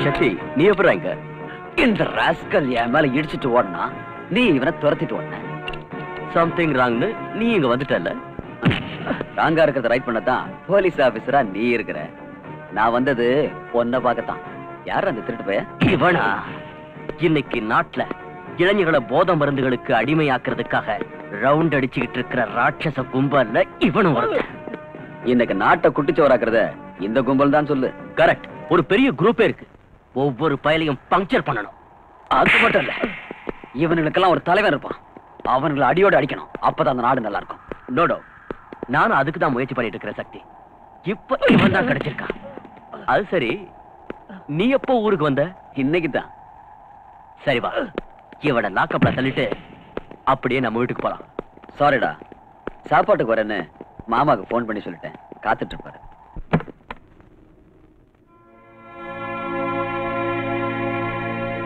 சக்தி, நீ எப்படி இங்க? இந்த ராஸ்கல் என் மேல இடிச்சிட்டு ஓடனா நீ இவனை துரத்திட்டு ஓடன. சம்திங் ராங்னு நீ இங்க வந்துட்டல. ராங்கா இருக்கிறத ரைட் பண்ணதான் போலீஸ் ஆபீசரா நீ இருக்கிற. நான் வந்தது பொண்ணை பார்க்கத்தான். யார் அந்த திருட்டு பைய? இவனா? இன்னைக்கு நாட்டுல இளைஞர்களை போத மருந்துகளுக்கு அடிமையாக்குறதுக்காக ரவுண்ட் அடிச்சுக்கிட்டு இருக்கிற ராட்சச கும்பல்ல இவனும் வருது. இன்னைக்கு நாட்டை குட்டிச்சோராக்குறத இந்த கும்பல் தான் சொல்லு. கரெக்ட். ஒரு பெரிய குரூப்பே இருக்கு. ஒவ்வொரு பயலையும் பங்க்சர் பண்ணணும். அது மட்டும் இல்ல, இவனுக்கெல்லாம் ஒரு தலைவன் இருப்பான். அவனுங்களை அடியோடு அடிக்கணும். அப்பதான் அந்த நாடு நல்லா இருக்கும். நோடோ, நானும் அதுக்கு தான் முயற்சி பண்ணிட்டு இருக்கிற சக்தி. இப்ப இவன் தான் கிடைச்சிருக்கான். அது சரி, நீ எப்போ ஊருக்கு வந்த? இன்னைக்கு தான். சரி வா, இவட லாக்கப்ல தள்ளிட்டு அப்படியே நம்ம வீட்டுக்கு போலாம். சாரிடா, சாப்பாட்டுக்கு வரேன்னு மாமாவுக்கு போன் பண்ணி சொல்லிட்டேன். காத்துட்டு இருப்பாரு.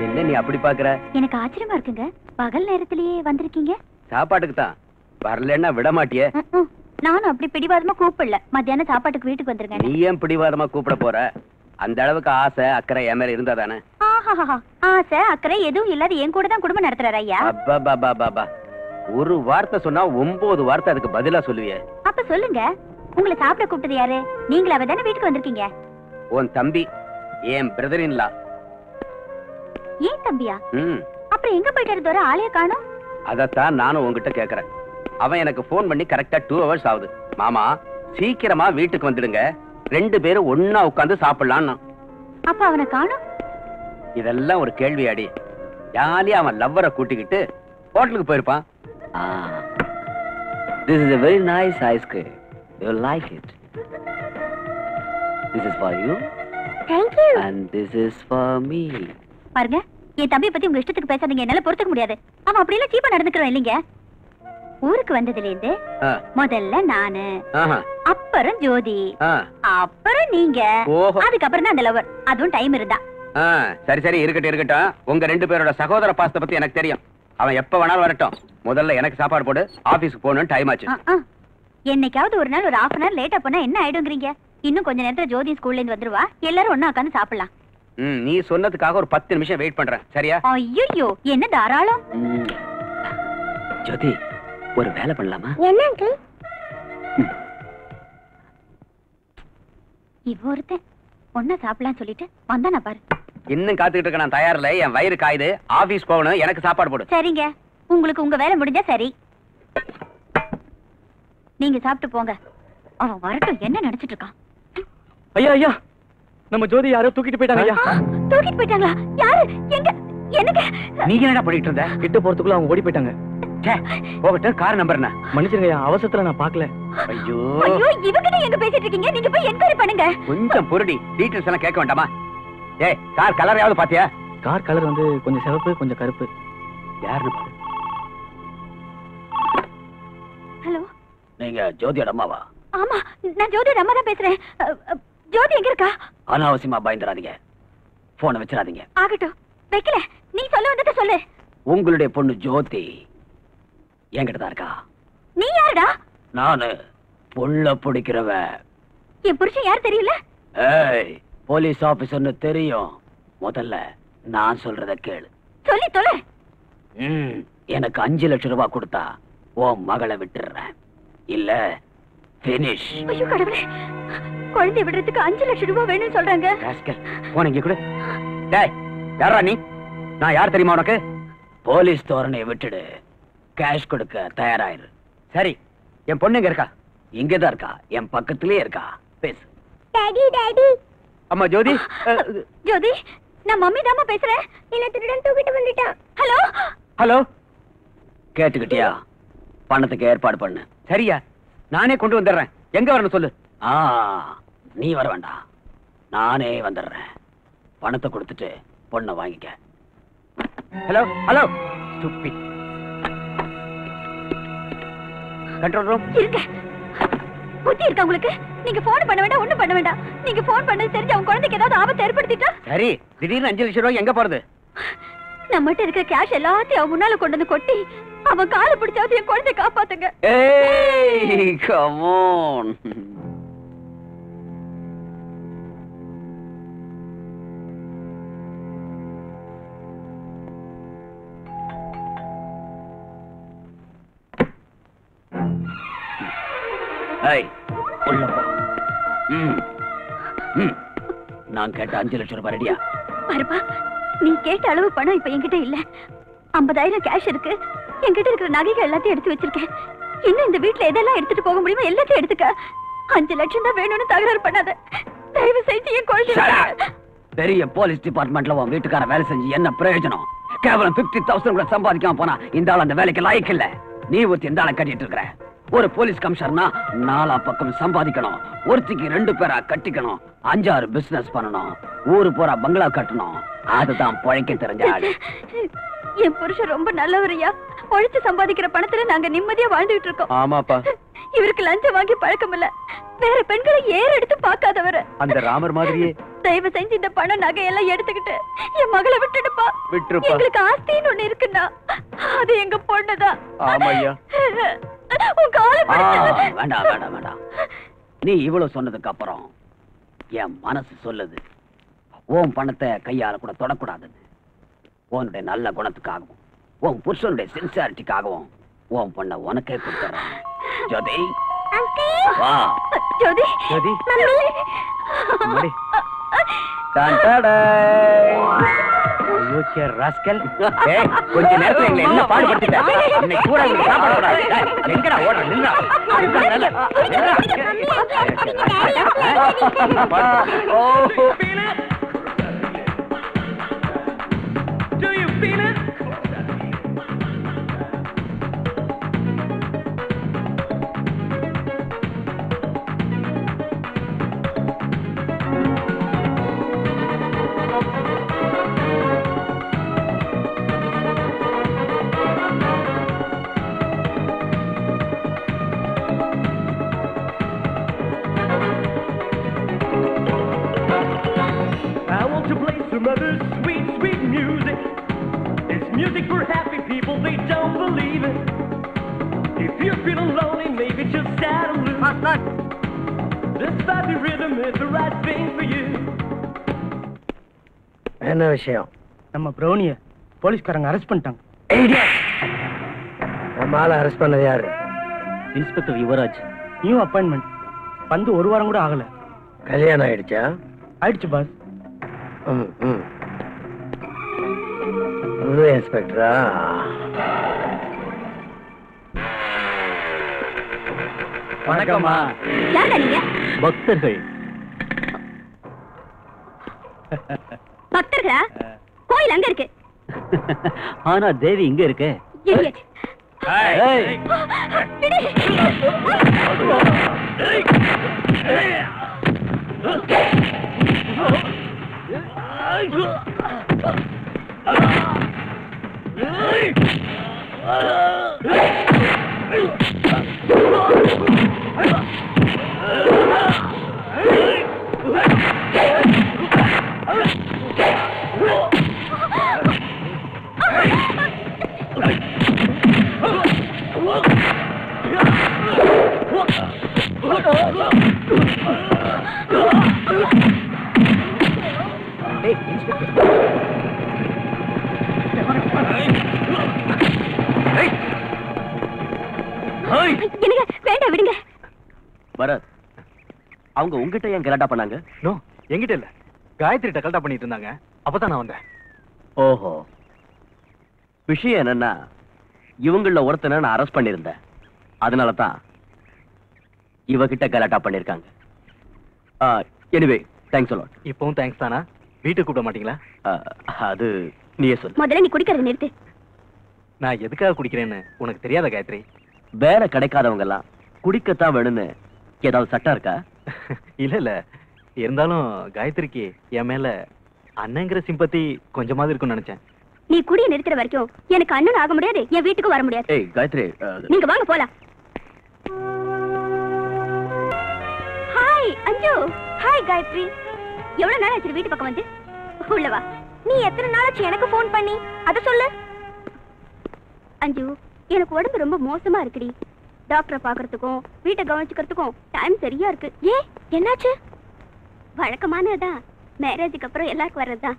என்ன நீ அப்படி பாக்குற? எனக்கு ஆச்சரியமா இருக்குங்க. பகல் நேரத்திலேயே வந்திருக்கீங்க. சாப்பாட்டுக்கு தான். வரலன்னா விட மாட்டியே. நானும் அப்படி பிடிவாதமா கூப்பிடல. மத்தியானம் சாப்பாட்டுக்கு வீட்டுக்கு வந்துருங்க. நீ ஏன் பிடிவாதமா கூப்பிட போற? அந்த அளவுக்கு ஆசை அக்கறை என் மேல இருந்தா தானே. ஆசை அக்கறை எதுவும் இல்லாத என் கூட தான் குடும்பம் நடத்துறாரு ஐயா. அப்பா, ஒரு வார்த்தை சொன்னா 9 வார்த்தை அதுக்கு பதிலா சொல்லுவியே. அப்ப சொல்லுங்க, உங்களை சாப்பிட கூப்பிட்டது யாரு? நீங்களாவே தானே வீட்டுக்கு வந்திருக்கீங்க. உன் தம்பி, என் பிரதர் இன் லா. ஏன் தம்பியா? அப்புறம் எங்க போயிட்டாரு? தோற ஆளைய காணோம். அதத்தான் நானும் உங்ககிட்ட கேக்குறேன். அவன் எனக்கு போன் பண்ணி கரெக்டா 2 hours ஆகுது. மாமா சீக்கிரமா வீட்டுக்கு வந்துடுங்க, 2 பேரும் ஒன்னா உட்கார்ந்து சாப்பிடலாம். அப்ப அவனை காணோம். இதெல்லாம் ஒரு கேள்வி அடி. ஜாலியா அவன் லவ்வரை கூட்டிக்கிட்டு ஹோட்டலுக்கு போயிருப்பான். This is a very nice ice cream. You like it? This is for you. Thank you. And this is for me. பாருங்க, என் தம்பியை பத்தி உங்க இஷ்டத்துக்கு பேசாதீங்க. என்னால பொறுத்துக்க முடியாது. அவன் அப்படி எல்லாம் சீப்பா நடந்துக்கிறோம் இல்லைங்க. ஊருக்கு வந்ததுல இருந்து முதல்ல நானு, அப்புறம் ஜோதி, அப்புறம் நீங்க, அதுக்கப்புறம் தான் அந்த லவர். அதுவும் டைம் இருந்தா. சரி இருக்கட்டும். உங்க 2 பேரோட சகோதர பாசத்தை பத்தி எனக்கு தெரியும். அவன் எப்ப வேணாலும் வரட்டும். முதல்ல எனக்கு சாப்பாடு போடு. ஆபீஸ்க்கு போகணும், டைம் ஆச்சு. என்னைக்காவது ஒரு நாள் ஒரு 1/2 hour லேட்டா போனா என்ன ஆயிடுங்கிறீங்க? இன்னும் கொஞ்ச நேரத்துல ஜோதி ஸ்கூல்ல இருந்து வந்துருவா. எல்லாரும் ஒண்ணா உட்கார்ந்து சாப்பிடலாம். நீ சொன்னதுக்காக ஒரு 10 நிமிஷம் வெயிட் பண்றேன். சரியா? ஐயோ, என்ன தாராளம். ஜோதி, ஒரு வேலை பண்ணலாமா? என்ன அங்கிள்? இவ ஒருத்தன் ஒன்னா சாப்பிடலாம் சொல்லிட்டு வந்தானா பாரு. இன்னும் காத்துக்கிட்டு இருக்க. நான் தயாரில்ல. என் வயிறு காயுது. ஆபீஸ் போகணும். எனக்கு சாப்பாடு போடு. சரிங்க, உங்களுக்கு உங்க வேலை முடிஞ்சா சரி. நீங்க சாப்பிட்டு போங்க. அவன் வரட்டும். என்ன நினைச்சிட்டு இருக்கான்? ஐயா, நம்ம ஜோதி யாரோ தூக்கிட்டு போயிட்டாங்க. ஐயா, தூக்கிட்டு போயிட்டாங்களா? யாரு? எங்க? எனக்கு நீங்க என்னடா பண்ணிட்டு இருந்த? கிட்ட போறதுக்குள்ள அவங்க ஓடி போயிட்டாங்க. போகட்டும். கார் நம்பர் என்ன? மன்னிச்சிருங்க, அவசரத்துல நான் பாக்கல. ஐயோ, இவகிட்ட எங்க பேசிட்டு இருக்கீங்க? நீங்க போய் என்கொயரி பண்ணுங்க. கொஞ்சம் பொருடி. டீடைல்ஸ் எல்லாம் கேட்க வேண்டாமா? கார் கலர் யாவது பாத்தியா? கார் கலர் வந்து கொஞ்சம் சிவப்பு, கொஞ்சம் கருப்பு. யாருன்னு பாரு. ஹலோ, நீங்க ஜோதியோட அம்மாவா? ஆமா, நான் ஜோதியோட அம்மா தான் பேசுறேன். ஜோதி எங்க இருக்கா? அனாவசியமா பயந்துராதீங்க. போனை வச்சிடாதீங்க. ஆகட்டும், வைக்கல. நீ சொல்ல வந்தத சொல்லு. உங்களுடைய பொண்ணு ஜோதி என்கிட்ட தான் இருக்கா. நீ யாருடா? நானு புள்ள பிடிக்கிறவ. என் புருஷன் யார் தெரியல? போலீஸ் ஆபீசர்னு தெரியும். முதல்ல நான் சொல்றத கேளு. சொல்லி தொலை. எனக்கு 5 லட்சம் ரூபாய் கொடுத்தா உன் மகளை விட்டுறேன். இல்ல finish. ஐயோ கடவுளே, குழந்தை விடுறதுக்கு 5 லட்சம் ரூபாய் வேணும்னு சொல்றாங்க. போனீங்க கூட. டேய், யாரா நீ? நான் யார் தெரியுமா உனக்கு? போலீஸ் தோரணையை விட்டுடு. கேஷ் கொடுக்க தயாராயிரு. சரி, என் பொண்ணு எங்க இருக்கா? இங்கதான் இருக்கா. என் பக்கத்திலேயே இருக்கா. பேசு. Daddy daddy. அம்மா ஜோதி. ஜோதி, நான் மம்மி தாமா பேசுறேன். என்ன திருடன் தூக்கிட்டு வந்துட்டான். Hello hello. கேட்டுக்கிட்டியா? பணத்துக்கு ஏற்பாடு பண்ணு. சரியா, நானே கொண்டு வந்துடுறேன். எங்க வரணும் சொல்லு. நீ வர வேண்டாம், நானே வந்துடுறேன். பணத்தை கொடுத்துட்டு பொண்ணை வாங்கிக்க. Hello hello, stupid. Control room இருங்க. புத்தி இருக்கா உங்களுக்கு? நீங்க போன் பண்ண வேண்டாம், ஒண்ணும் பண்ண வேண்டாம். நீங்க போன் பண்ணது தெரிஞ்சு அவன் குழந்தைக்கு ஏதாவது ஆபத்து ஏற்படுத்திட்டா? சரி, திடீர்னு 5 லட்சம் ரூபாய் எங்க போறது? நம்மகிட்ட இருக்கிற கேஷ் எல்லாத்தையும் அவன் முன்னால கொண்டு வந்து கொட்டி அவன் காலை பிடிச்சாவது என் குழந்தைய காப்பாத்துங்க. ஏய், come on. ஏய், உள்ள போ. நான் கேட்ட 5 லட்சம் ரூபாய் ரெடியா? பாருப்பா, நீ கேட்ட அளவு பணம் இப்ப என்கிட்ட இல்ல. 50,000 கேஷ் இருக்கு. என்கிட்ட இருக்கிற நகைகள் எல்லாத்தையும் எடுத்து வச்சிருக்கேன். இன்னும் இந்த வீட்டுல எதெல்லாம் எடுத்துட்டு போக முடியுமோ எல்லாத்தையும் எடுத்துக்க. 5 லட்சம் தான் வேணும்னு தகராறு பண்ணாத. தயவு செஞ்சு என் குழந்தை. பெரிய போலீஸ் டிபார்ட்மெண்ட்ல உன் வீட்டுக்கார வேலை செஞ்சு என்ன பிரயோஜனம்? கேவலம் 50,000 கூட சம்பாதிக்காம போனா இந்த ஆள் அந்த வேலைக்கு லாய்க்கு இல்ல. நீ ஒருத்தி இந்த ஆளை கட்டிட்டு இருக்கிற. ஒரு போலீஸ் கமிஷனர்னா 4 பக்கம் சம்பாதிக்கணும். ஒருத்திக்கு 2 பேரா கட்டிக்கணும். 5-6 பிசினஸ் பண்ணணும். ஊரு போறா பங்களா கட்டணும். அதுதான் பொழைக்க தெரிஞ்ச ஆளு. என் புருஷன் ரொம்ப நல்லவரையா. உழைச்சு சம்பாதிக்கிற பணத்துல நாங்க நிம்மதியா வாழ்ந்துட்டு இருக்கோம். ஆமாப்பா. இவருக்கு லஞ்சம் வாங்கி பழக்கம் இல்ல. வேற பெண்களை ஏற எடுத்து பார்க்காதவரு. அந்த ராமர் மாதிரியே. தயவு செஞ்சு இந்த பணம் நகையெல்லாம் எடுத்துக்கிட்டு என் மகளை விட்டுடுப்பா. விட்டுருப்பா. எங்களுக்கு ஆஸ்தின்னு ஒண்ணு இருக்குன்னா அது எங்க பொண்ணுதான். ஆமாய்யா. உன் காலை வேண்டாம் வேண்டாம் வேண்டாம். நீ இவ்வளவு சொன்னதுக்கு அப்புறம் என் மனசு சொல்லுது உன் பணத்தை கையால கூட தொடக்கூடாதுன்னு. உன்னுடைய நல்ல குணத்துக்காகவும் உன் புருஷனுடைய சின்சியாரிட்டிக்காகவும் உன் பொண்ண உனக்கே கொடுத்துறேன். ஜோதி, வா. ஜோதி, ஜோதி. மம்மி. கொஞ்ச நேரத்துல எங்களை என்ன பாடுபடுத்திட்ட? இன்னைக்கு கூட உங்களுக்கு சாப்பாடு கூடாது. எங்கடா ஓடுற? நின்றா. Do you feel it? I want to play some other sweet, sweet music. It's music for happy people, they don't believe it. If you're feeling lonely, maybe just sad and loose. This happy rhythm is the right thing for you. என்ன விஷயம்? நம்ம ப்ரௌனிய போலீஸ்காரங்க arrest பண்ணிட்டாங்க. நம்ம ஆளை arrest பண்ணது யாரு? Inspector Yuvraj. New appointment. வந்து 1 வாரம் கூட ஆகல. கல்யாணம் ஆயிடுச்சா? ஆயிடுச்சு பாஸ். புது இன்ஸ்பெக்டரா? வணக்கம்மா. யாரா நீங்க? பக்தர்கள். பக்தர்களா? கோயில் அங்க இருக்கு. ஆனா தேவி இங்க இருக்கு. Idiot. வேண்டாம் விடுங்க. பரத், அவங்க உங்ககிட்ட ஏன் கலாட்டா பண்ணாங்க? நோ, என்கிட்ட இல்ல, காயத்ரிட்ட கலாட்டா பண்ணிட்டு இருந்தாங்க. அப்பதான் நான் வந்தேன். ஓஹோ, விஷயம் என்னன்னா இவங்கள ஒருத்தனை நான் அரெஸ்ட் பண்ணிருந்தேன். அதனாலதான் இவகிட்ட கலாட்டா பண்ணிருக்காங்க. Anyway, thanks a lot. இப்பவும் தேங்க்ஸ் தானா? வீட்டுக்கு கூப்பிட மாட்டீங்களா? அது நீயே சொல்லு. முதல்ல நீ குடிக்கிறத நிறுத்து. நான் எதுக்காக குடிக்கிறேன்னு உனக்கு தெரியாத காயத்ரி? வேலை கிடைக்காதவங்க எல்லாம் குடிக்கத்தான் வேணும்னு ஏதாவது சட்டம் இருக்கா? இல்ல இல்ல, இருந்தாலும் காயத்ரிக்கு என் மேல அண்ணங்கிற சிம்பத்தி கொஞ்சமாவது இருக்கும்னு நினைச்சேன். நீ குடிய நிறுத்துற வரைக்கும் எனக்கு அண்ணன் ஆக முடியாது, என் வீட்டுக்கு வர முடியாது. ஏய் காயத்ரி, நீங்க வாங்க போலாம். ஹாய் அஞ்சு. ஹாய் காயத்ரி. எவ்வளவு நாள் ஆச்சு வீட்டு பக்கம் வந்து? உள்ள வா. நீ எத்தனை நாள் ஆச்சு எனக்கு ஃபோன் பண்ணி? அத சொல்லு. அஞ்சு, எனக்கு உடம்பு ரொம்ப மோசமா இருக்குடி. டாக்டரை பாக்குறதுக்கும் வீட்டை கவனிச்சுக்கிறதுக்கும் டைம் சரியா இருக்கு. ஏன், என்னாச்சு? வழக்கமானதான், மேரேஜுக்கு அப்புறம் எல்லாருக்கும் வர்றதுதான்.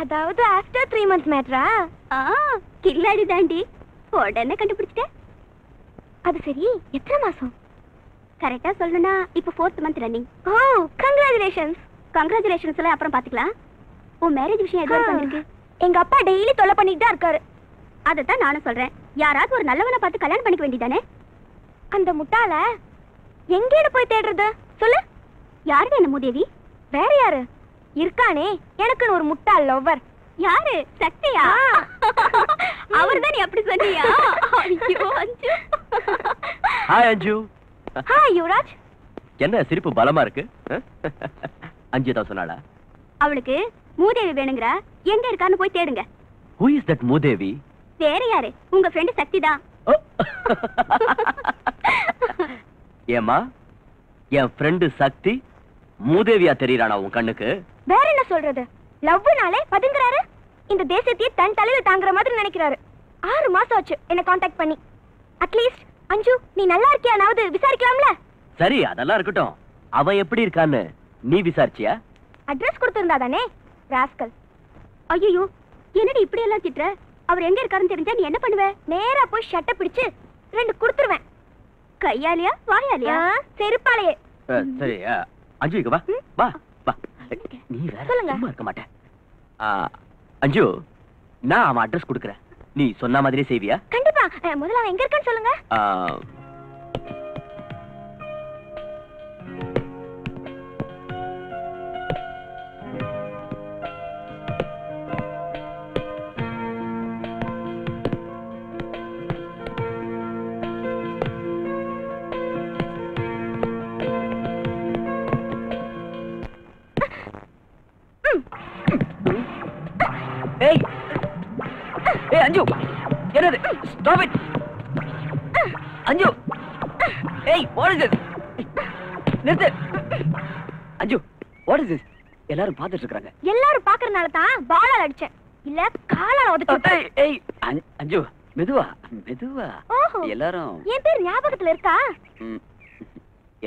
அதாவது ஆஃப்டர் 3 months மேட்ரா? கில்லாடி தாண்டி, உடனே கண்டுபிடிச்சிட்டேன். அது சரி, எத்தனை மாசம்? கரெக்டா சொல்லணும்னா இப்ப 4th month ரன்னிங். ஓ, கங்க்ராச்சுலேஷன்ஸ். கங்க்ராச்சுலேஷன்ஸ் எல்லாம் அப்புறம் பாத்துக்கலாம். உன் மேரேஜ் விஷயம் எதுவும் பண்ணிருக்கு? எங்க அப்பா டெய்லி தொல்லை பண்ணிட்டு தான் இருக்காரு. அதைத்தான் நானும் சொல்றேன், யாராவது ஒரு நல்லவனை பார்த்து கல்யாணம் பண்ணிக்க வேண்டியதானே? அந்த முட்டாள எங்கேன்னு போய் தேடுறது சொல்லு. யாரு என்ன மூதேவி? வேற யாரு இருக்கானே எனக்குன்னு ஒரு முட்டாள் லவ்வர். யாரு? சக்தியா? அவர்தான். நீ அப்படி சொன்னியா? ஐயோ அஞ்சு. ஹாய் அஞ்சு. ஹாய் யுவராஜ். என்ன சிரிப்பு பலமா இருக்கு? அஞ்சு தான் சொன்னாளா? அவளுக்கு மூதேவி வேணுங்கறா, எங்க இருக்கான்னு போய் தேடுங்க. Who is that மூதேவி? வேற யாரு? உங்க ஃப்ரெண்ட் சக்தி தான். ஏமா, என் ஃப்ரெண்டு சக்தி மூதேவியா தெரியறானா உன் கண்ணுக்கு? வேற என்ன சொல்றது? லவ்னாலே பதுங்குறாரு. இந்த தேசத்தையே தன் தலையில தாங்குற மாதிரி நினைக்கிறாரு. 6 மாசம் ஆச்சு என்ன காண்டாக்ட் பண்ணி. அட்லீஸ்ட் அஞ்சு, நீ நல்லா இருக்கியானாவது விசாரிக்கலாம்ல? சரி, அதெல்லாம் இருக்கட்டும். அவன் எப்படி இருக்கான்னு நீ விசாரிச்சியா? அட்ரஸ் கொடுத்திருந்தா தானே ராஸ்கல். ஐயோ, என்னடி இப்படி எல்லாம் திட்டுற? அவர் எங்க இருக்காருன்னு தெரிஞ்சா நீ என்ன பண்ணுவ? நேரா போய் ஷட்டை பிடிச்சு 2 கொடுத்துருவேன். கையாலியா வாயாலியா? செருப்பாலையே. சரி அஞ்சு, இங்க வா வா வா. நீ வேற சும்மா இருக்க மாட்டே. அஞ்சு, நான் அவன் அட்ரஸ் கொடுக்குறேன், நீ சொன்ன மாதிரியே செய்வியா? கண்டிப்பா. முதல்ல அவன் எங்க இருக்கான்னு சொல்லுங்க. ஏய் ஏய் அஞ்சு, என்னது? ஸ்டாப் இட் அஞ்சு. ஏய், what is this? நிறுத்து அஞ்சு. what is this? எல்லாரும் பார்த்துட்டு இருக்காங்க. எல்லாரும் பாக்குறதுனால தான் பாலால அடிச்சேன், இல்ல காலால உதைச்சேன். ஏய் அஞ்சு, மெதுவா மெதுவா. எல்லாரும் என் பேர் ஞாபகத்துல இருக்கா?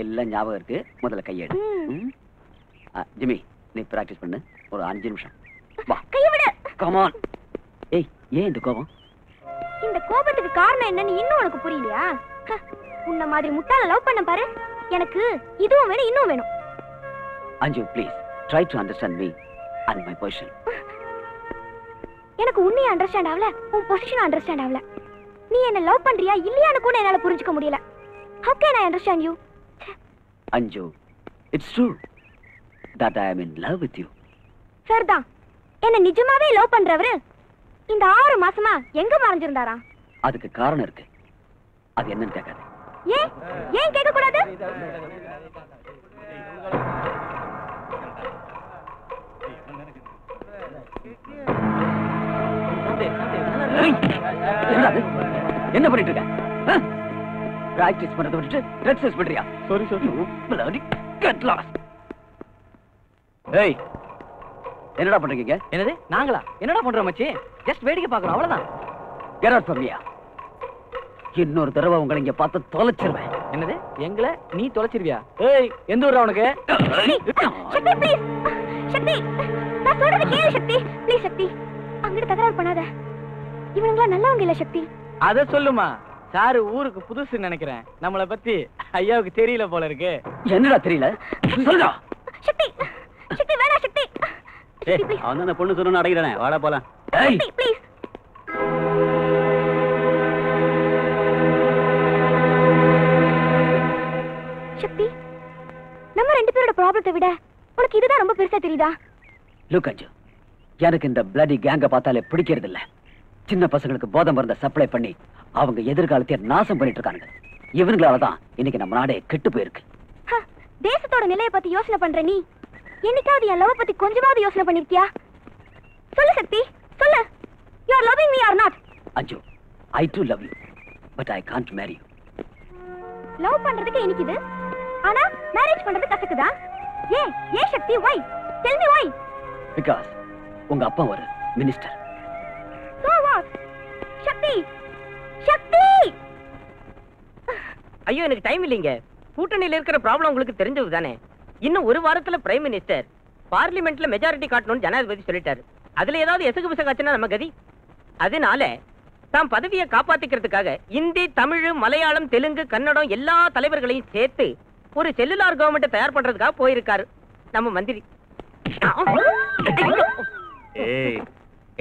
எல்லாம் ஞாபகம் இருக்கு. முதல்ல கையெடு. ஜிம்மி, நீ பிராக்டிஸ் பண்ணு ஒரு 5 நிமிஷம். வா, கைய விடு. Come on. ஏய், ஏன் இந்த கோபம்? இந்த கோபத்துக்கு காரணம் என்னன்னு இன்னும் உனக்கு புரியலையா? உன்ன மாதிரி முட்டாள லவ் பண்ண பாரு, எனக்கு இதுவும் வேணும் இன்னும் வேணும். அஞ்சு, please try to understand me and my position. எனக்கு உன்னைய அண்டர்ஸ்டாண்ட் ஆகல, உன் பொசிஷன் அண்டர்ஸ்டாண்ட் ஆகல. நீ என்ன லவ் பண்றியா இல்லையான்னு கூட என்னால புரிஞ்சுக்க முடியல. How can I understand you? அஞ்சு, it's true that I am in love with you. சரிதான். என்ன நிஜமாவே லவ் பண்றவரு இந்த 6 மாசமா எங்க மறைஞ்சிருந்தாரா? அதுக்கு காரணம் இருக்கு. அது என்னன்னு கேட்காது. ஏன் கேட்க கூடாது? என்ன பண்ணிட்டு இருக்க? பிராக்டிஸ் பண்றதை விட்டுட்டு ட்ரக்ஸ் யூஸ் பண்றியா? Sorry sir. Get lost. ஏய், என்னடா பண்றீங்க? என்னது நாங்களா? என்னடா பண்றோம் மச்சி? ஜஸ்ட் வேடிக்கை பார்க்கறோம், அவ்வளவுதான். Get out from here. இன்னொரு தடவை உங்களை இங்க பார்த்து தொலைச்சிருவேன். என்னது? எங்களை நீ தொலைச்சிருவியா? ஏய், எந்த ஊர்ரா உனக்கு? சக்தி ப்ளீஸ். சக்தி, நான் சொல்றது கேளு சக்தி. ப்ளீஸ் சக்தி, அங்கிட்டு தகராறு பண்ணாத. இவனுங்களா நல்லவங்க இல்ல சக்தி. அத சொல்லுமா. சாரு ஊருக்கு புதுசுன்னு நினைக்கிறேன். நம்மளை பத்தி ஐயாவுக்கு தெரியல போல இருக்கு. என்னடா தெரியல? சொல்லுடா. சக்தி, சக்தி வேணா சக்தி. ஏய், அவன் அந்த பொண்ணு சொன்னு அடங்கிறானே. வாடா போலாம். ஏய் சக்தி ப்ளீஸ். சக்தி, நம்ம 2 பேரோட ப்ராப்ளத்தை விட உனக்கு இதுதான் ரொம்ப பெருசா தெரியுதா? லுக் அஞ்சு, எனக்கு இந்த பிளடி கேங்க பார்த்தாலே பிடிக்கிறது இல்ல. சின்ன பசங்களுக்கு போதை மருந்த சப்ளை பண்ணி அவங்க எதிர்காலத்தை நாசம் பண்ணிட்டு இருக்காங்க. இவங்களாலதான் இன்னைக்கு நம்ம நாடே கெட்டு போயிருக்கு. தேசத்தோட நிலைய பத்தி யோசனை பண்ற நீ என்னைக்காவது என் லவ் பத்தி கொஞ்சமாவது யோசனை பண்ணிருக்கியா? சொல்லு சக்தி, சொல்லு. You are loving me or not? அஞ்சு, I too love you, but I can't marry you. Love பண்றதுக்கு இனிக்குது, ஆனா மேரேஜ் பண்றது கசக்குதா? ஏ சக்தி, why? Tell me why? Because உங்க அப்பா ஒரு மினிஸ்டர். So what? சக்தி, சக்தி! ஐயோ, எனக்கு டைம் இல்லைங்க. கூட்டணியில இருக்கிற ப்ராப்ளம் உங்களுக்கு தெரிஞ்சது தானே. இன்னும் ஒரு வாரத்துல பிரைம் மினிஸ்டர் பார்லிமெண்ட்ல மெஜாரிட்டி காட்டணும்னு ஜனாதிபதி சொல்லிட்டாரு. அதுல ஏதாவது எசகு பிசகாச்சுன்னா நம்ம கதி. அதனால தாம் பதவியை காப்பாத்திக்கிறதுக்காக இந்தி, தமிழ், மலையாளம், தெலுங்கு, கன்னடம் எல்லா தலைவர்களையும் சேர்த்து ஒரு செல்லுலார் கவர்மெண்ட் தயார் பண்றதுக்காக போயிருக்காரு நம்ம மந்திரி.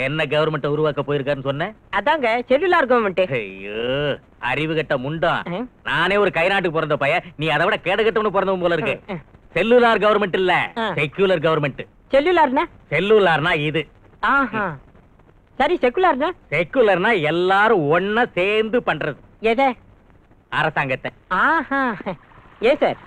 என்ன கவர்மெண்ட் உருவாக்க போயிருக்காருன்னு சொன்னேன்? அதாங்க செல்லுலார் கவர்மெண்ட். ஐயோ, அறிவு கட்ட முண்டா. நானே ஒரு கை நாட்டுக்கு பிறந்த பையன், நீ அதை விட கேடு கட்டவனு பிறந்தவன் போல இருக்கு. செல்லுலார் கவர்மெண்ட் இல்ல, செக்யூலர் கவர்மெண்ட். செல்லுலார்னா? செல்லுலார்னா இது. சரி, செக்குலர்னா? செக்குலர்னா எல்லாரும் ஒன்னா சேர்ந்து பண்றது. எதை? அரசாங்கத்தை. ஏன் சார்,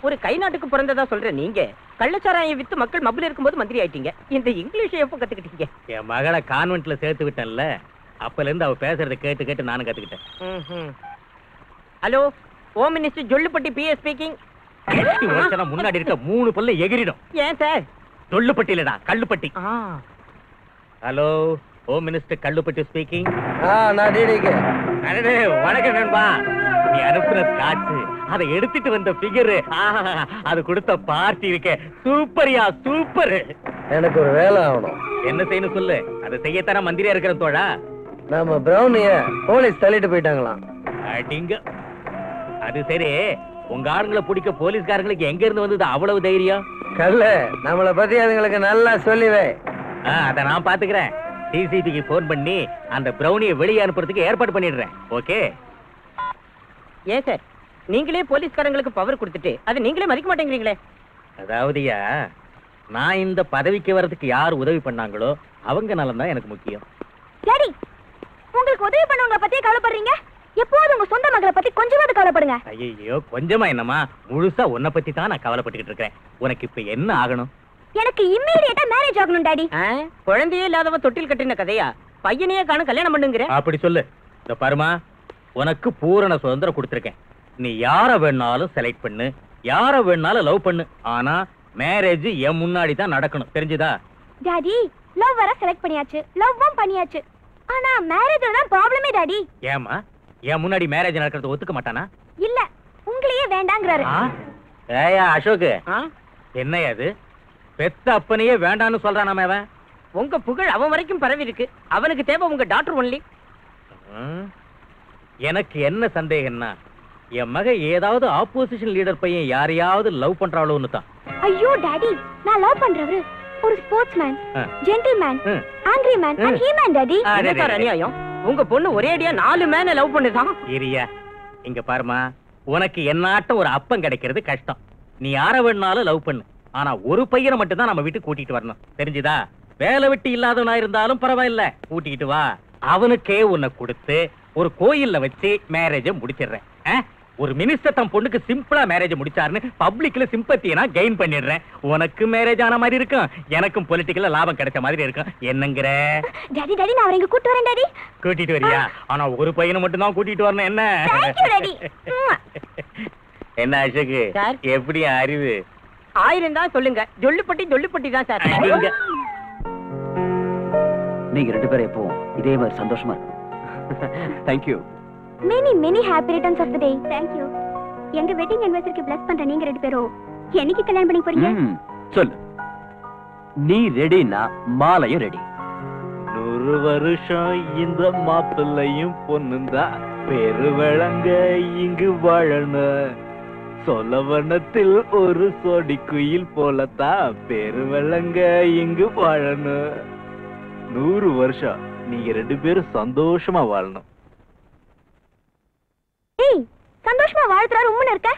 ஒரு கை நாட்டுக்கு பிறந்ததா சொல்ற நீங்க கள்ளச்சாராயம் வித்து மக்கள் மப்பில் இருக்கும்போது மந்திரி ஆயிட்டீங்க. இந்த இங்கிலீஷ் எப்போ கத்துக்கிட்டீங்க? என் மகளை கான்வென்ட்ல சேர்த்து விட்டேன்ல, அப்பல இருந்து அவ பேசுறத கேட்டு கேட்டு நானும் கத்துக்கிட்டேன். Hello, home minister Jollupatti PA speaking. முன்னாடி இருக்க 3 பல்ல எகிரிடும். ஏன் சார்? ஜொல்லுப்பட்டி இல்லடா, Kallupatti. Hello, home minister Kallupatti speaking. நான் டிடிக்கு. அடடே, வணக்கம் நண்பா. நீ அனுப்புற ஸ்காட்ச், அதை எடுத்துட்டு வந்த ஃபிகர், அது கொடுத்த பார்ட்டி இருக்க சூப்பர்யா, சூப்பர். எனக்கு ஒரு வேலை ஆகணும். என்ன செய்யணும் சொல்லு, அதை செய்யத்தான மந்திரியா இருக்கிற தோழா. நம்ம பிரௌனிய போலீஸ் தள்ளிட்டு போயிட்டாங்களாம். அடிங்க. அது சரி, உங்க ஆளுங்களை பிடிக்க போலீஸ்காரங்களுக்கு எங்க இருந்து வந்தது அவ்வளவு தைரியம்? கல்ல, நம்மளை பத்தி அதுங்களுக்கு நல்லா சொல்லிவே. அத நான் பாத்துக்கிறேன். சிசிடிவிக்கு போன் பண்ணி அந்த பிரௌனியை வெளியே அனுப்புறதுக்கு ஏற்பாடு பண்ணிடுறேன். ஓகே? ஏன் சார், நீங்களே போலீஸ்காரங்களுக்கு பவர் கொடுத்துட்டு அது நீங்களே மதிக்க மாட்டேங்கிறீங்களே? அதாவதுயா, நான் இந்த பதவிக்கு வர்றதுக்கு யார் உதவி பண்ணாங்களோ அவங்க நலம் தான் எனக்கு முக்கியம். டாடி, உங்களுக்கு உதவி பண்ணவங்க பத்தி கவலைப்படுறீங்க? எப்போது உங்க சொந்த மகளை பத்தி கொஞ்சமாவது கவலைப்படுங்க. ஐயோ, கொஞ்சமா என்னமா, முழுசா உன்னை பத்தி தான் நான் கவலைப்பட்டுக்கிட்டு இருக்கேன். உனக்கு இப்ப என்ன ஆகணும்? எனக்கு இம்மீடியட்டா மேரேஜ் ஆகணும் டாடி. குழந்தையே இல்லாதவ தொட்டில் கட்டின கதையா? பையனையே காண கல்யாணம் பண்ணுங்கிற? அப்படி சொல்லு. இந்த பருமா, உனக்கு பூரண சுதந்திரம் கொடுத்திருக்கேன். நீ யார வேணாலும் செலக்ட் பண்ணு, யார வேணாலும் லவ் பண்ணு. ஆனா மேரேஜ் என் முன்னாடி தான் நடக்கணும், தெரிஞ்சுதா? டாடி, லவ் வர செலக்ட் பண்ணியாச்சு, லவ்வும் பண்ணியாச்சு. ஆனா மேரேஜ்ல தான் ப்ராப்ளமே டாடி. ஏமா, என் முன்னாடி மேரேஜ் நடக்கிறது ஒத்துக்க மாட்டானா? இல்ல, உங்களையே வேண்டாங்கறாரு. ஏயா அசோக், என்னையா அது? பெத்த அப்பனையே வேண்டான்னு சொல்றானாமே அவன். உங்க புகழ் அவன் வரைக்கும் பரவி இருக்கு. அவனுக்கு தேவை உங்க டாக்டர் ஒன்லி. எனக்கு என்ன சந்தேகம்னா, என் மக ஏதாவது ஆப்போசிஷன் லீடர் பையன் யாரையாவது லவ் பண்றாளோன்னு தான். ஐயோ டாடி, நான் லவ் பண்றவரு ஒரு sportsman, gentleman, angry man and he man daddy. என்ன அநியாயம்? உங்க பொண்ணு ஒரே அடியா 4 மேன லவ் பண்ணுதான். இரியா, இங்க பாருமா, உனக்கு என்னாட்டம் ஒரு அப்பம் கிடைக்கிறது கஷ்டம். நீ யார வேணாலும் லவ் பண்ணு. ஆனா ஒரு பையனை மட்டும் தான் நம்ம வீட்டுக்கு கூட்டிட்டு வரணும், தெரிஞ்சுதா? வேலை வெட்டி இல்லாதவனா இருந்தாலும் பரவாயில்ல, கூட்டிக்கிட்டு வா. அவனுக்கே உன்னை கொடுத்து ஒரு கோயில்ல வச்சு மேரேஜ முடிச்சிடுறேன். ஒரு மினிஸ்டர் தன் பொண்ணுக்கு சிம்பிளா மேரேஜ் முடிச்சாருன்னு பப்ளிக்ல சிம்பத்தியை நான் கெயின் பண்ணிடுறேன். உனக்கு மேரேஜ் ஆன மாதிரி இருக்கும், எனக்கும் பொலிட்டிக்கல்ல லாபம் கிடைச்ச மாதிரி இருக்கும். என்னங்கற? டாடி டாடி, நான் அவரை இங்க கூட்டி வரேன் டாடி. கூட்டிட்டு வரியா? ஆனா ஒரு பையனை மட்டும் தான் கூட்டிட்டு வரணும். என்ன? Thank you daddy. என்ன அசோக், எப்படி அறிவு? 1000 தான் சொல்லுங்க. ஜொல்லுப்பட்டி தான் சார். நீங்க 2 பேரும் எப்பவும் இதே மாதிரி சந்தோஷமா இருக்கும். Thank you. Many happy returns of the day. Thank you. எங்க வெட்டிங் anniversary bless பண்ற நீங்க 2 பேரும் என்னைக்கு கல்யாணம் பண்ணி போறீங்க? சொல்லு. நீ ரெடினா மாலையும் ரெடி. 100 வருஷம் இந்த மாப்பிள்ளையும் பொண்ணுந்தா பேரு வழங்க இங்கு வாழணும். சொலவனத்தில் ஒரு சோடி குயில் போலத்தான் பேரு வழங்க இங்கு வாழணும். 100 வருஷம் நீங்க 2 பேரும் சந்தோஷமா வாழணும். ஏய், சந்தோஷமா வாழ்த்துறாரு உம்முன்னு இருக்க.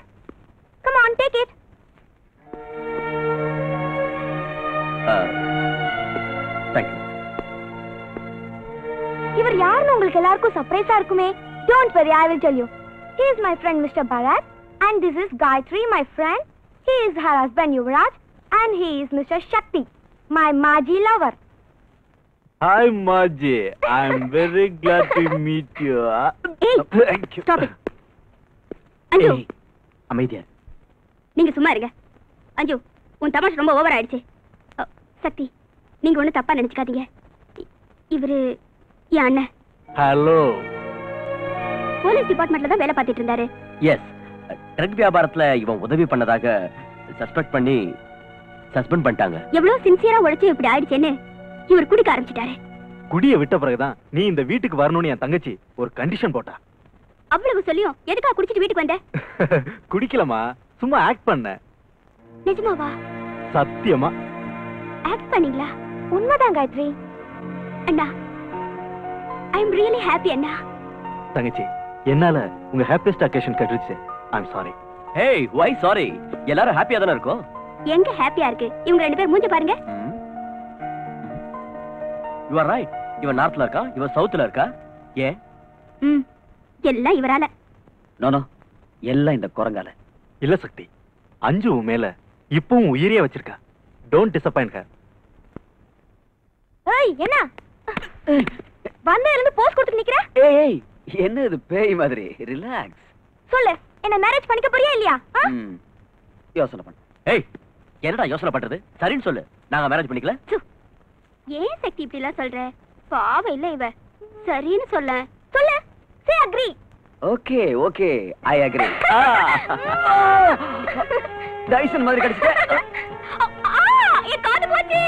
Come on, take it. Thank you. இவர் யாருன்னு உங்களுக்கு எல்லாருக்கும் சர்ப்ரைஸா இருக்குமே. Don't worry, I will tell you. He is my friend Mr. Bharat and this is Gayatri, my friend. He is her husband Yuvraj and he is Mr. Shakti, my Maji lover. Hi Maji, I am very glad to meet you. Hey, Thank you. stop it. அஞ்சு, அமைதியா நீங்க சும்மா இருங்க. அஞ்சு, உன் தமாஷ் ரொம்ப over ஆயிடுச்சு. சக்தி, நீங்க ஒண்ணு தப்பா நினைச்சுக்காதீங்க. இவரு என் அண்ணன். Hello. போலீஸ் டிபார்ட்மெண்ட்ல தான் வேலை பார்த்துட்டு இருந்தாரு. எஸ், ட்ரக் வியாபாரத்துல இவன் உதவி பண்ணதாக சஸ்பெக்ட் பண்ணி சஸ்பெண்ட் பண்ணிட்டாங்க. எவ்வளவு சின்சியரா உழைச்சு இப்படி ஆயிடுச்சேன்னு இவர் குடிக்க ஆரம்பிச்சிட்டாரு. குடிய விட்ட பிறகுதான் நீ இந்த வீட்டுக்கு வரணும்னு என் தங்கச்சி ஒரு கண்டிஷன் போட்டா. அவ்வளவு சொல்லியும் எதுக்கா குடிச்சிட்டு வீட்டுக்கு வந்த? குடிக்கலமா, சும்மா ஆக்ட் பண்ண. நிஜமாவா? சத்தியமா ஆக்ட் பண்ணீங்களா? உண்மைதான் காயத்ரி. அண்ணா, ஐ அம் ரியலி ஹாப்பி அண்ணா. தங்கச்சி, என்னால உங்க ஹாப்பியஸ்ட் அக்கேஷன் கெட்டுருச்சு. I am sorry. Hey, why sorry? எல்லாரும் ஹாப்பியா தான இருக்கோம். எங்க ஹாப்பியா இருக்கு? இவங்க ரெண்டு பேர் மூஞ்ச பாருங்க. You are right. இவன் நார்த்ல இருக்கா, இவன் சவுத்ல இருக்கா. ஏன்? எல்லாம் இவரால. நோ எல்லாம் இந்த குரங்கால. இல்ல சக்தி, அஞ்சு உன் மேல இப்பவும் உயிரியா வச்சிருக்கா. Don't disappoint her. ஏய், என்ன வந்த இருந்து போஸ் கொடுத்து நிக்கிற? ஏய், என்ன இது பேய் மாதிரி? ரிலாக்ஸ். சொல்லு, என்ன மேரேஜ் பண்ணிக்க போறியா இல்லையா? யோசனை பண்ணு. ஏய், என்னடா யோசனை பண்றது? சரின்னு சொல்லு, நாங்க மேரேஜ் பண்ணிக்கல. ஏன் சக்தி இப்படி எல்லாம் சொல்ற? பாவம் இல்ல இவ. சரின்னு சொல்ல. சொல்லு, say agree. Okay okay, I agree. Tyson மாதிரி கடிச்சிட்ட. என் காது போச்சு.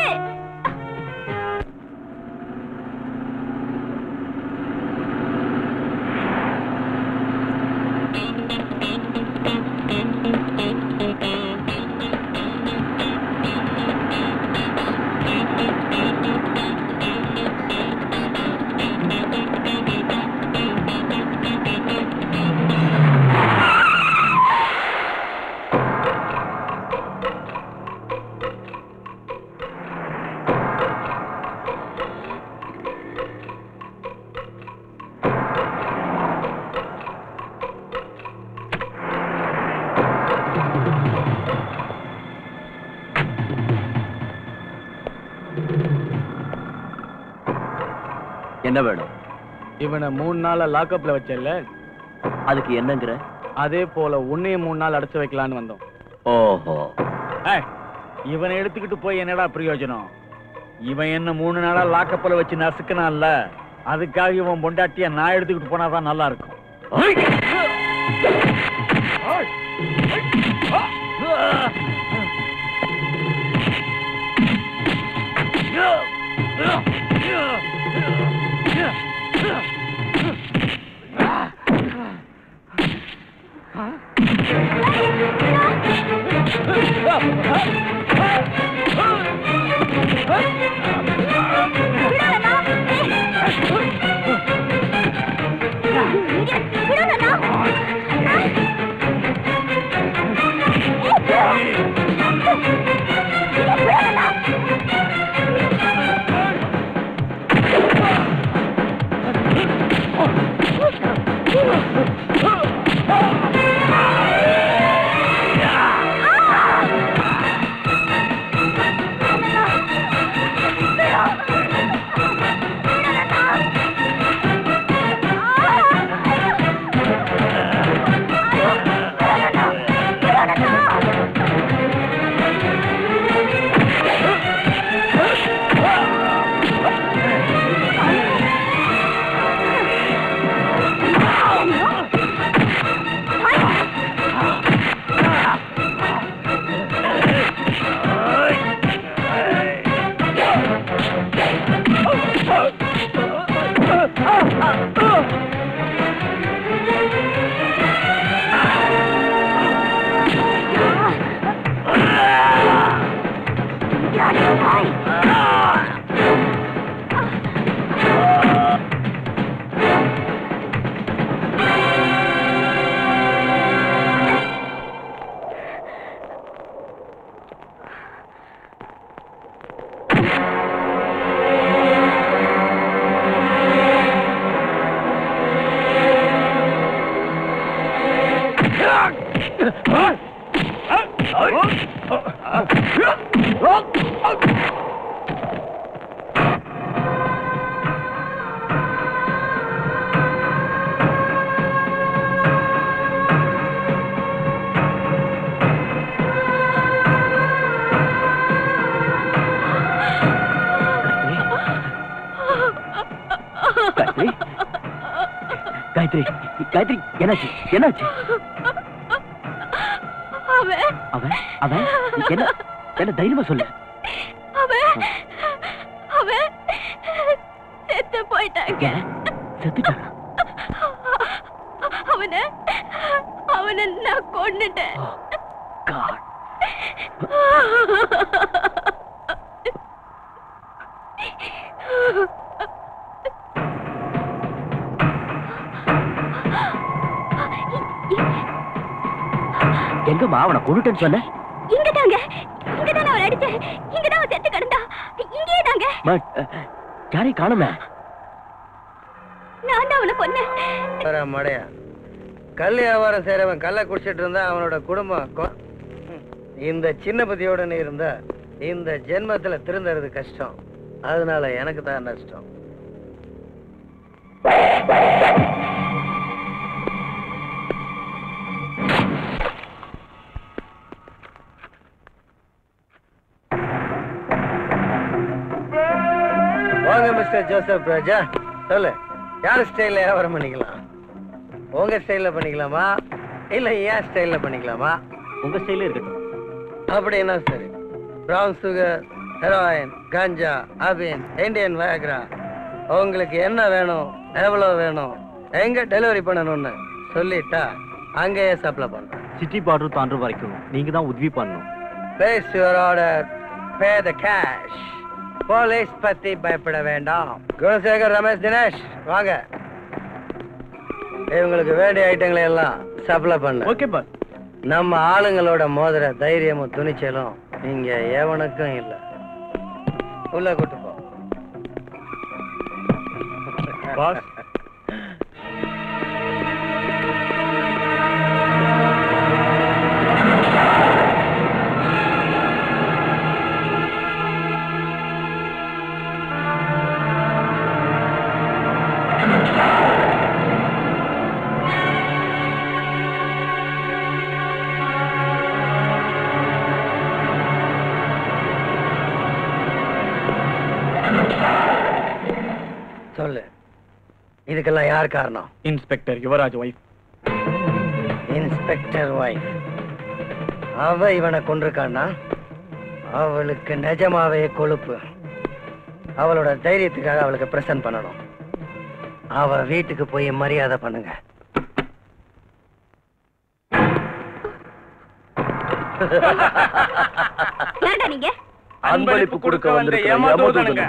என்ன வேணும்? இவனை 3 நாளா லாக்அப்ல வச்சல, அதுக்கு என்னங்கற? அதே போல உன்னையும் 3 நாள் அடைச்சு வைக்கலான்னு வந்தோம். ஓஹோ. இவனை எடுத்துக்கிட்டு போய் என்னடா பிரயோஜனம்? இவன் என்ன 3 நாளா லாக்அப்ல வச்சு நசுக்கனான்ல, அதுக்காக இவன் பொண்டாட்டிய நான் எடுத்துக்கிட்டு போனாதான் நல்லா இருக்கும். காயத்ரி, காயத்ரி, என்னாச்சு? என்னாச்சு? அவன் அவன் அவன் என்ன என்ன தைரியமா சொல்லு. அவன் அவன் செத்து போயிட்டாங்க. செத்துட்டானா? அவனை அவனை நான் கொன்னுட்டேன். எங்கம்மா அவனை கொண்டுட்டேன்னு சொன்ன? இங்கதாங்க, இங்கதான் அவன் அடிச்சேன். இங்கதான் அவன் செத்து கிடந்தா. இங்கே தாங்க. யாரையும் காணுமே. நான் தான் அவனை கொன்னேன். மடையா, கல் வியாபாரம் செய்யறவன் கல்லை குடிச்சிட்டு இருந்தா அவனோட குடும்பம் இந்த சின்ன பத்தியோட நீ இருந்தா இந்த ஜென்மத்துல திருந்தறது கஷ்டம். அதனால எனக்கு தான் நஷ்டம். வாங்க மிஸ்டர் ஜோசப் ராஜா, சொல்லு, யார் ஸ்டைல்ல வியாபாரம் பண்ணிக்கலாம்? உங்க ஸ்டைல்ல பண்ணிக்கலாமா இல்ல ஏன் ஸ்டைல்ல பண்ணிக்கலாமா? உங்க ஸ்டைல்ல இருக்கட்டும். அப்படின்னா சரி. பிரவுன் சுகர், ஹெரோயின், கஞ்சா, அபின், இந்தியன் வயக்ரா, உங்களுக்கு என்ன வேணும், எவ்வளவு வேணும், எங்க டெலிவரி பண்ணணும்னு சொல்லிட்டா அங்கேயே சப்ளை பண்றேன். சிட்டி பார்டர் தாண்டுற வரைக்கும் நீங்க தான் உதவி பண்ணணும். Place your order, pay the cash. Police பத்தி பயப்பட வேண்டாம். குணசேகர், ரமேஷ், தினேஷ் வாங்க. இவங்களுக்கு வேண்டிய ஐட்டங்களை எல்லாம் சப்ளை பண்ண. Okay boss. நம்ம ஆளுங்களோட மோதிர தைரியமும் துணிச்சலும் இங்க எவனுக்கும் இல்ல. உள்ள கூட்டு போ. பாஸ், சொல்லு, இதுக்கெல்லாம் யார் காரணம்? Inspector Yuvraj wife. Inspector wife. அவ இவனை கொண்டிருக்கான்னா அவளுக்கு நிஜமாவே கொழுப்பு. அவளோட தைரியத்துக்காக அவளுக்கு பிரசன்ட் பண்ணணும். அவ வீட்டுக்கு போய் மரியாதை பண்ணுங்க. ஏன்டா நீங்க அன்பளிப்பு கொடுக்க வந்த ஏமாத்துவதனுங்க.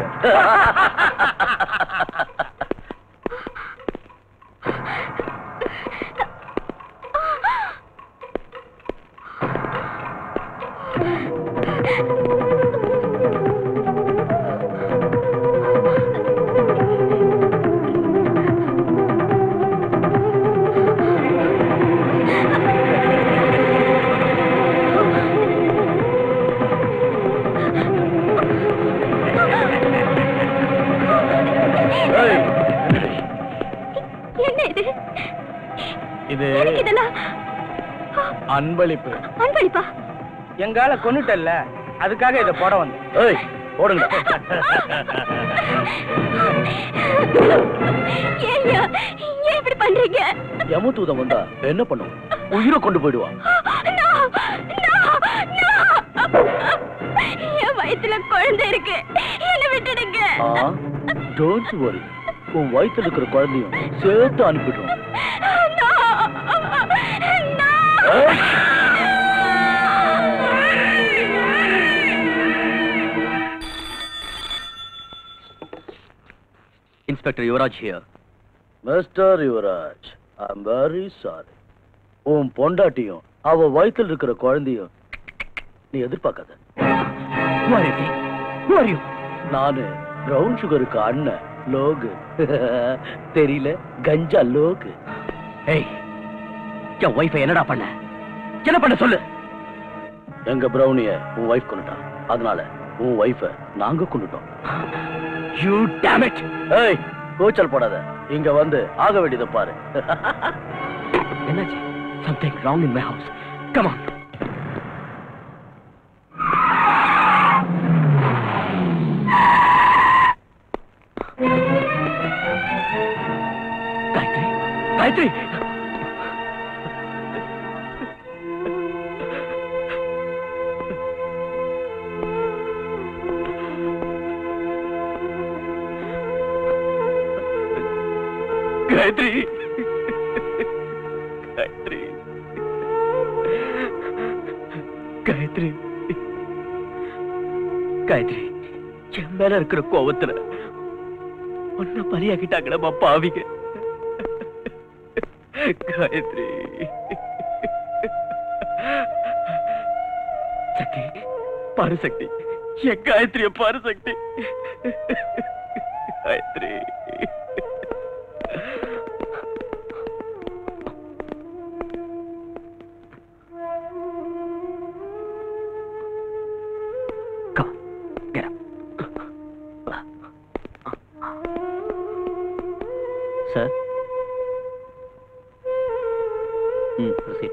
என்ன இது? இது இதெல்லாம் அன்பளிப்பு. அன்பளிப்பா? எங்கால கொன்னுட்டல்ல, அதுக்காக இதை போட வந்து. ஏய், போடுங்க. ஏய்யா, ஏன் இப்படி பண்றீங்க? யமதூதம் வந்தா என்ன பண்ணும்? உயிரை கொண்டு போயிடுவான். என் வயித்துல குழந்தை இருக்கு, என்ன விட்டுடுங்க. டோன்ட் வரி, உன் வயித்துல இருக்கிற குழந்தையும் சேர்த்து அனுப்பிடுவோம். Inspector Yuvraj here. Mister Yuvraj, I am very sorry. உன் பொண்டாட்டியும் அவ வயித்துல இருக்கிற குழந்தையும் நீ எதிர்பார்க்காத. நானு பிரவுன் சுகருக்கு அண்ணன் லோகு. தெரியல, கஞ்சா லோகு. ஏய், என் வைஃபை என்னடா பண்ண? என்ன பண்ண சொல்லு. எங்க பிரௌனிய உன் வைஃப் கொண்டுட்டான், அதனால உன் வைஃப நாங்க கொண்டுட்டோம். You dam it. ஏய், கூச்சல் போடாத, இங்க வந்து ஆக வேண்டியதை பாரு. என்னாச்சு? Something wrong in my house. Come on. Gayatri, Gayatri. Gayatri. Gayatri. Gayatri. Gayatri. என் மேல இருக்கிற கோவத்துல ஒன்ன பலியாக்கிட்டாங்களா பாவிங்க. காயத்ரி. சக்தி, பாரு சக்தி, என் காயத்ரிய பாரு சக்தி. Gayatri. Sir? Proceed.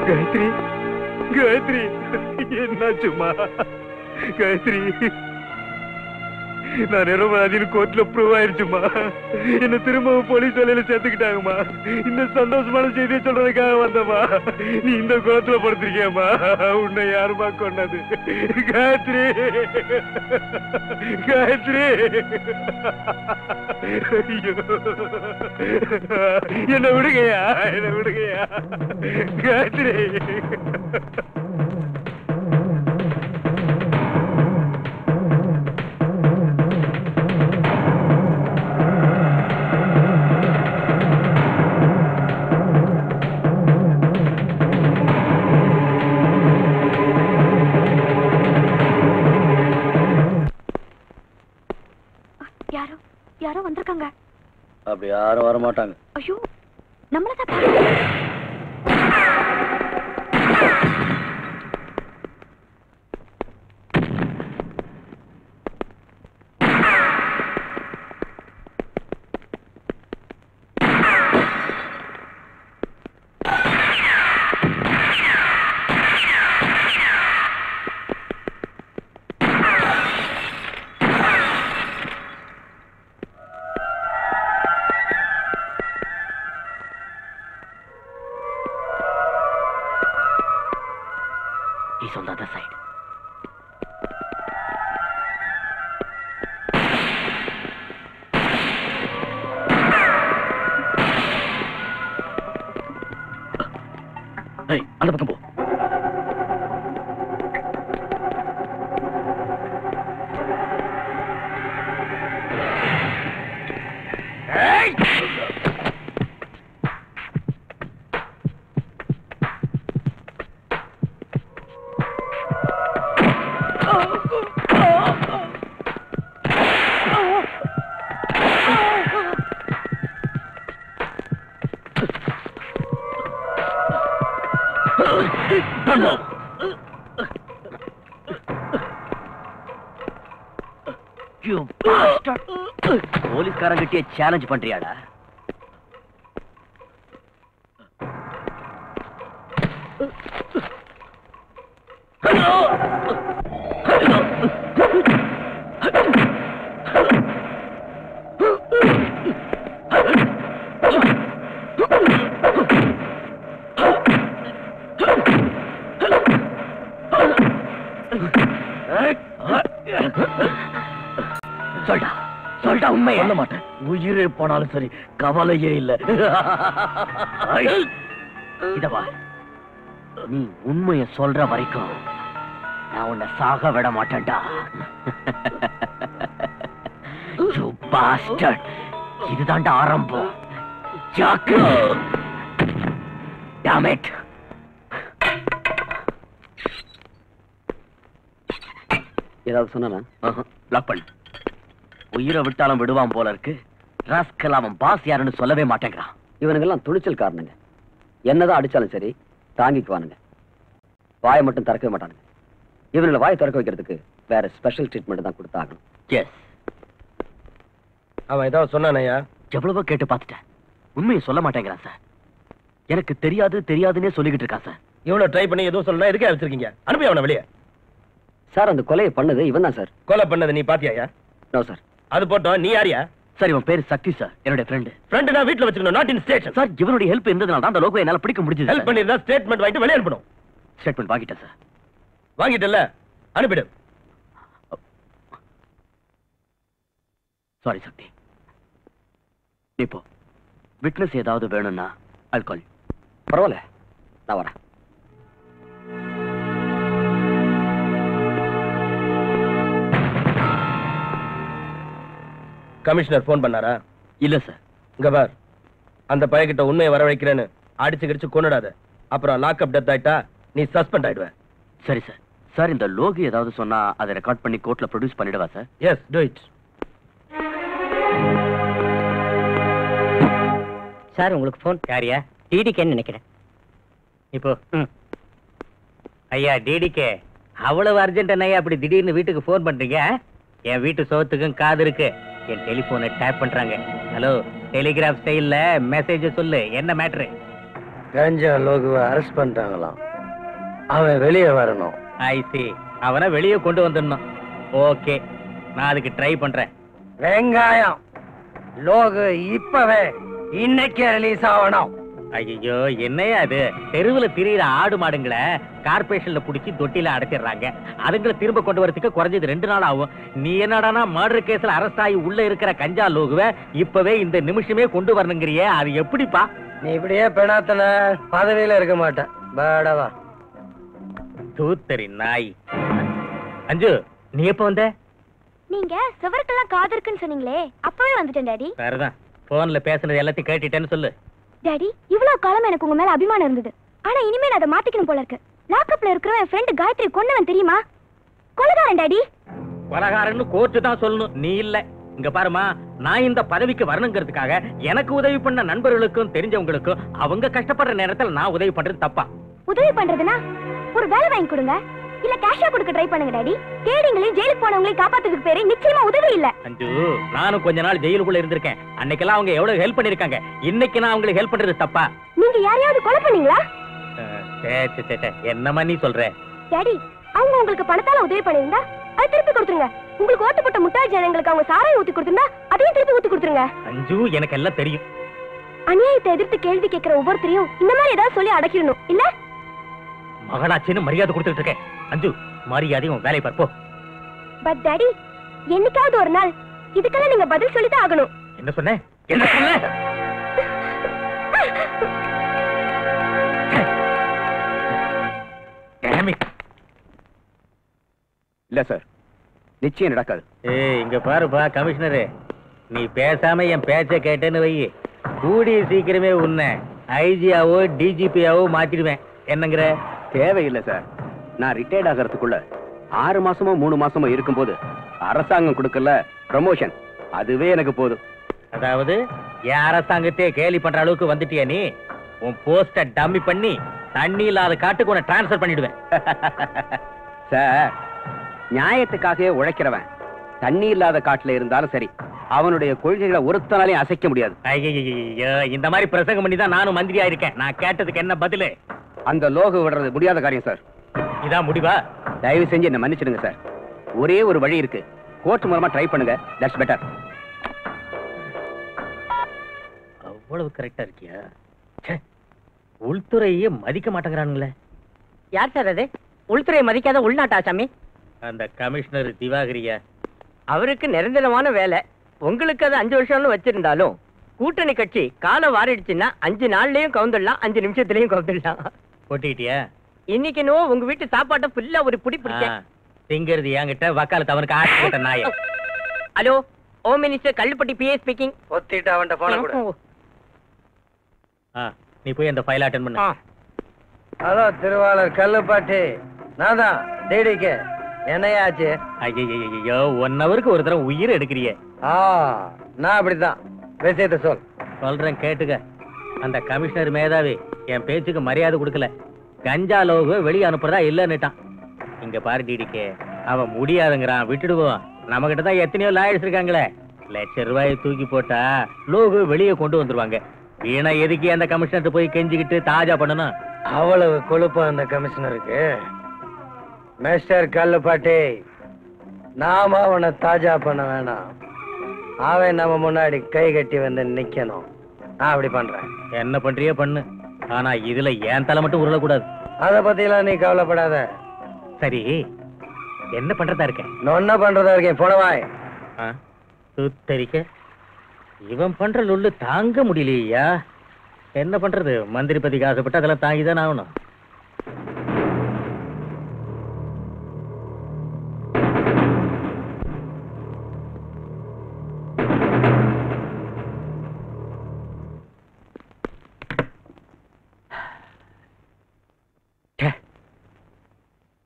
Gayatri, Gayatri, என்னாச்சுமா? Gayatri, நான் நிரபராதின்னு கோர்ட்ல ப்ரூவ் ஆயிருச்சுமா. என்ன திரும்பவும் போலீஸ் வேலையில சேர்த்துக்கிட்டாங்கம்மா. இந்த சந்தோஷமான செய்தியை சொல்றதுக்காக வந்தம்மா. நீ இந்த கோர்ட்ல படுத்திருக்கியம்மா. உன்னை யாருமா கொண்டது? காயத்ரி, காயத்ரி. ஐயோ, என்ன விடுங்கயா, என்ன விடுங்கயா. காயத்ரி. யாரோ வந்திருக்காங்க. அப்படி யாரும் வர மாட்டாங்க. ஐயோ, நம்மளதான். He's on the other side. Hey, அந்த பக்கம் போ. போலீஸ்காரங்கிட்டே சேலஞ்ச் பண்றியாடா? சொல்டா, சொல்டா, உண்மை சொல்ல மாட்டேன். உயிரே போனாலும் சரி, கவலையே இல்ல. இதவா, நீ உண்மைய சொல்ற வரைக்கும் நான் உன்னை சாக விட மாட்டேன்டா. You bastard. இதுதான்டா ஆரம்பம். ஜாக்கு. Damn it. ஏதாவது சொன்னா பிளாக் பண்ணு. உயிரை விட்டாலும் விடுவான் போல இருக்கு. ராஸ்கல் அவன் பாஸ் யாருன்னு சொல்லவே மாட்டேங்கிறான். இவனுங்கெல்லாம் துணிச்சல் காரணங்க. என்னதான் அடிச்சாலும் சரி தாங்கிக்குவானுங்க. வாயை மட்டும் திறக்கவே மாட்டானுங்க. இவனுங்களை வாயை திறக்க வைக்கிறதுக்கு வேற ஸ்பெஷல் ட்ரீட்மெண்ட் தான் கொடுத்தாகணும். எஸ். அவன் ஏதாவது சொன்னானயா? எவ்வளவோ கேட்டு பார்த்துட்டேன். உண்மையை சொல்ல மாட்டேங்கிறான் சார். எனக்கு தெரியாது தெரியாதுன்னே சொல்லிக்கிட்டு இருக்கான் சார். இவ்வளவு ட்ரை பண்ணி எதுவும் சொல்லலாம், எதுக்கே வச்சிருக்கீங்க? அனுப்பி அவனை வெளியே. சார் அந்த கொலையை பண்ணது இவன் தான் சார். கொலை பண்ணது நீ பாத்தியாயா? No sir. அது போட்டோம், நீ யாரியா? சார் இவன் பேரு சக்தி சார், என்னுடைய ஃப்ரெண்டு. ஃப்ரெண்டு நான் வீட்ல வச்சுக்கணும், நாட் இன் ஸ்டேஷன். சார் இவனுடைய ஹெல்ப் இருந்ததுனால தான் அந்த லோகோ என்னால பிடிக்க முடிஞ்சது. ஹெல்ப் பண்ணிருந்தா ஸ்டேட்மெண்ட் வாங்கிட்டு வெளியே அனுப்பணும். ஸ்டேட்மெண்ட் வாங்கிட்டேன் சார். வாங்கிட்டல, அனுப்பிடு. சாரி சக்தி. இப்போ விட்னஸ் ஏதாவது வேணும்னா I'll call you. பரவாயில்ல, நான் வரேன். கமிஷனர் போன் பண்ணாரா? இல்ல சார். இங்க பார், அந்த பையன்கிட்ட உண்மையை வரவழைக்கிறேன்னு அடிச்சு கிடிச்சு கொன்னுடாத. அப்புறம் லாக்அப் டெத் ஆயிட்டா நீ சஸ்பெண்ட் ஆயிடுவ. சரி சார். சார் இந்த லோகோ ஏதாவது சொன்னா அதை ரெக்கார்ட் பண்ணி கோர்ட்ல ப்ரொடியூஸ் பண்ணிடுவா sir? Yes, do it. Sir உங்களுக்கு போன். யாரியா? டிடிகேன்னு நினைக்கிறேன். இப்போ ஐயா டிடிகே, அவ்வளவு அர்ஜென்ட் ஐயா அப்படி திடீர்னு வீட்டுக்கு போன் பண்றீங்க? என் வீட்டு சோத்துக்கும் காது இருக்கு. என் டெலிபோனை டேப் பண்றாங்க. ஹலோ, டெலிகிராஃப் ஸ்டைல்ல மெசேஜ் சொல்லு, என்ன மேட்ரு? கஞ்சா லோகுவை அரெஸ்ட் பண்ணிட்டாங்களாம். அவன் வெளியே வரணும். ஐ சி. அவனை வெளியே கொண்டு வந்துடணும். ஓகே, நான் அதுக்கு ட்ரை பண்றேன். வெங்காயம் லோகு இப்பவே இன்னைக்கே ரிலீஸ் ஆகணும். ஐயோ, என்னையா அது? தெருவுல திரியிற ஆடு மாடுங்களை கார்பரேஷன்ல புடிச்சு தொட்டில அடைச்சிடுறாங்க. அதுங்களை திரும்ப கொண்டு வரதுக்கு குறைஞ்சது 2 நாள் ஆகும். நீ என்னடானா மர்டர் கேஸ்ல அரெஸ்ட் ஆகி உள்ள இருக்கிற கஞ்சா லோகுவை இப்பவே இந்த நிமிஷமே கொண்டு வரணுங்கிறியே, அது எப்படிப்பா? நீ இப்படியே பெணாத்தன பதவியில இருக்க மாட்டேன். பாடவா தூத்தரி நாய். அஞ்சு, நீ எப்ப வந்த? நீங்க சுவருக்கெல்லாம் காது இருக்குன்னு சொன்னீங்களே, அப்பவே வந்துட்டேன் டாடி. வேறதான், போன்ல பேசுனது எல்லாத்தையும் கேட்டுட்டேன்னு சொல்லு. டாடி, இவ்வளவு காலம் எனக்கு உங்க மேல அபிமானம் இருந்தது. ஆனா இனிமே நான் அதை மாத்திக்கணும் போல இருக்கு. லாக்அப்ல இருக்கிற என் ஃப்ரெண்ட் காயத்ரி கொன்னவன் தெரியுமா? கொலைகாரன் டாடி. கொலைகாரன்னு கோர்ட்டு தான் சொல்லணும், நீ இல்ல. இங்க பாருமா, நான் இந்த பதவிக்கு வரணுங்கிறதுக்காக எனக்கு உதவி பண்ண நண்பர்களுக்கும் தெரிஞ்சவங்களுக்கும் அவங்க கஷ்டப்படுற நேரத்தில் நான் உதவி பண்றது தப்பா? உதவி பண்றதுனா ஒரு வேலை வாங்கி கொடுங்க, இல்ல கேஷா கொடுக்க ட்ரை பண்ணுங்க டாடி. கேடிங்களையும் ஜெயிலுக்கு போனவங்களையும் காப்பாத்துறதுக்கு பேரு நிச்சயமா உதவி இல்ல. அஞ்சு, நானும் கொஞ்ச நாள் ஜெயிலுக்குள்ள இருந்திருக்கேன். அன்னைக்கெல்லாம் அவங்க எவ்வளவு ஹெல்ப் பண்ணிருக்காங்க. இன்னைக்கு நான் அவங்களுக்கு ஹெல்ப் பண்றது தப்பா? நீங்க யாரையாவது கொலை பண்ணீங்களா? என்னமா நீ சொல்ற? டாடி, அவங்க உங்களுக்கு பணத்தால உதவி பண்ணிருந்தா அதை திருப்பி கொடுத்துருங்க. உங்களுக்கு ஓட்டு போட்ட முட்டாள் ஜனங்களுக்கு அவங்க சாராயம் ஊத்தி கொடுத்திருந்தா அதையும் திருப்பி ஊத்தி கொடுத்துருங்க. அஞ்சு, எனக்கு எல்லாம் தெரியும். அநியாயத்தை எதிர்த்து கேள்வி கேட்கிற ஒவ்வொருத்தரையும் இந்த மாதிரி ஏதாவது சொல்லி அடக்கிடணும் இல்ல? மகனாச்சின்னு மரியாதை கொடுத்துட்டு இருக்கேன். அஞ்சு, மரியாதையும் வேலை பார்ப்போம். பட் டாடி, என்னைக்காவது ஒரு நாள் இதுக்கெல்லாம் நீங்க பதில் சொல்லிதான் ஆகணும். என்ன சொன்ன? என்ன சொன்ன? இல்ல சார், நிச்சயம் நடக்காது. ஏய், இங்க பாருப்பா கமிஷனரு, நீ பேசாம என் பேச்ச கேட்டேன்னு வை, கூடிய சீக்கிரமே உன்னை ஐஜியாவோ டிஜிபியாவோ மாத்திடுவேன். என்னங்கிற? தேவையில்லை சார். நான் ரிட்டையர்ட் ஆகிறதுக்குள்ள 6 மாசமோ 3 மாசமோ இருக்கும்போது அரசாங்கம் கொடுக்கல ப்ரமோஷன், அதுவே எனக்கு போதும். அதாவது என் அரசாங்கத்தையே கேலி பண்ற அளவுக்கு வந்துட்டியா நீ? உன் போஸ்ட டம்மி பண்ணி தண்ணி இல்லாத காட்டுக்கு உன்னை டிரான்ஸ்பர் பண்ணிடுவேன். சார், நியாயத்துக்காகவே உழைக்கிறவன் தண்ணி இல்லாத காட்டுல இருந்தாலும் சரி, அவனுடைய கொள்கைகளை ஒருத்தனாலையும் அசைக்க முடியாது. ஐயோ, இந்த மாதிரி பிரசங்கம் பண்ணி தான் நானும் மந்திரியா இருக்கேன். நான் கேட்டதுக்கு என்ன பதிலு? அந்த லோகோ விடுறது முடியாத காரியம் சார். இதான் முடிவா? தயவு செஞ்சு என்ன மன்னிச்சிடுங்க சார். ஒரே ஒரு வழி இருக்கு, கோர்ட் மூலமா ட்ரை பண்ணுங்க. That's better. அவ்வளவு கரெக்டா இருக்கியா? உள்துறையே மதிக்க மாட்டேங்கிறானுங்களே. யார் சார் அது? உள்துறையை மதிக்காத உள்நாட்டு ஆசாமி? அந்த கமிஷனர் திவாகரியா? அவருக்கு நிரந்தரமான வேலை. உங்களுக்கு அது 5 வருஷம்னு வச்சிருந்தாலும் கூட்டணி கட்சி காலம் வாரிடுச்சுன்னா 5 நாள்லயும் கவுந்துடலாம், 5 நிமிஷத்துலயும் கவுந்துடலாம். போட்டிட்டியா? இன்னைக்கு நோ உங்க வீட்டு சாப்பாட்டை ஃபுல்லா ஒரு புடி பிடிச்சேன். திங்கிறது என்கிட்ட, வக்காலத்து அவனுக்கு ஆட்சி போட்ட நாய. Hello, home minister Kallupatti PA speaking. ஒத்திட்டு அவன்கிட்ட போன கூட. நீ போய் அந்த ஃபைல் அட்டெண்ட் பண்ணு. ஹலோ திருவாளர் கல்லுப்பாட்டி, நான் தான் டிடிகே. என்னையாச்சு? ஐயோ 1 ஹவருக்கு ஒரு தடவை உயிர் எடுக்கிறிய. நான் அப்படித்தான். விஷயத்த சொல். சொல்றேன் கேட்டுக்க. அந்த கமிஷனர் மேதாவி என் பேச்சுக்கு மரியாதை கொடுக்கல. கஞ்சா லோகு வெளியே அனுப்புறதா இல்லன்னுட்டான். இங்க பாரு டிடிக்கே, அவன் முடியாதுங்கிறான், விட்டுடுவோம். நம்ம கிட்ட தான் எத்தனையோ லாயர்ஸ் இருக்காங்களே. ₹1,00,000 தூக்கி போட்டா லோகு வெளியே கொண்டு வந்துருவாங்க. வீணா எதுக்கு அந்த கமிஷனர் போய் கெஞ்சிக்கிட்டு தாஜா பண்ணணும்? அவ்வளவு கொழுப்பா அந்த கமிஷனருக்கு. மிஸ்டர் கல்லுப்பாட்டி, நாம அவனை தாஜா பண்ண வேணாம். அவன் நம்ம முன்னாடி கை கட்டி வந்து நிக்கணும். நான் அப்படி பண்றேன். என்ன பண்றியோ பண்ணு. ஆனா இதுல ஏன் தலை மட்டும் உருளக்கூடாது. அத பத்திலாம் நீ கவலைப்படாத. சரி, என்ன பண்றதா இருக்கேன்? என்ன பண்றதா இருக்கேன்? போனவாய். சுத்தரிக்க இவன் பண்ற லொல்லு தாங்க முடியலையா? என்ன பண்றது? மந்திரி பதிக்கு ஆசைப்பட்டு அதெல்லாம் தாங்கிதான் ஆகணும்.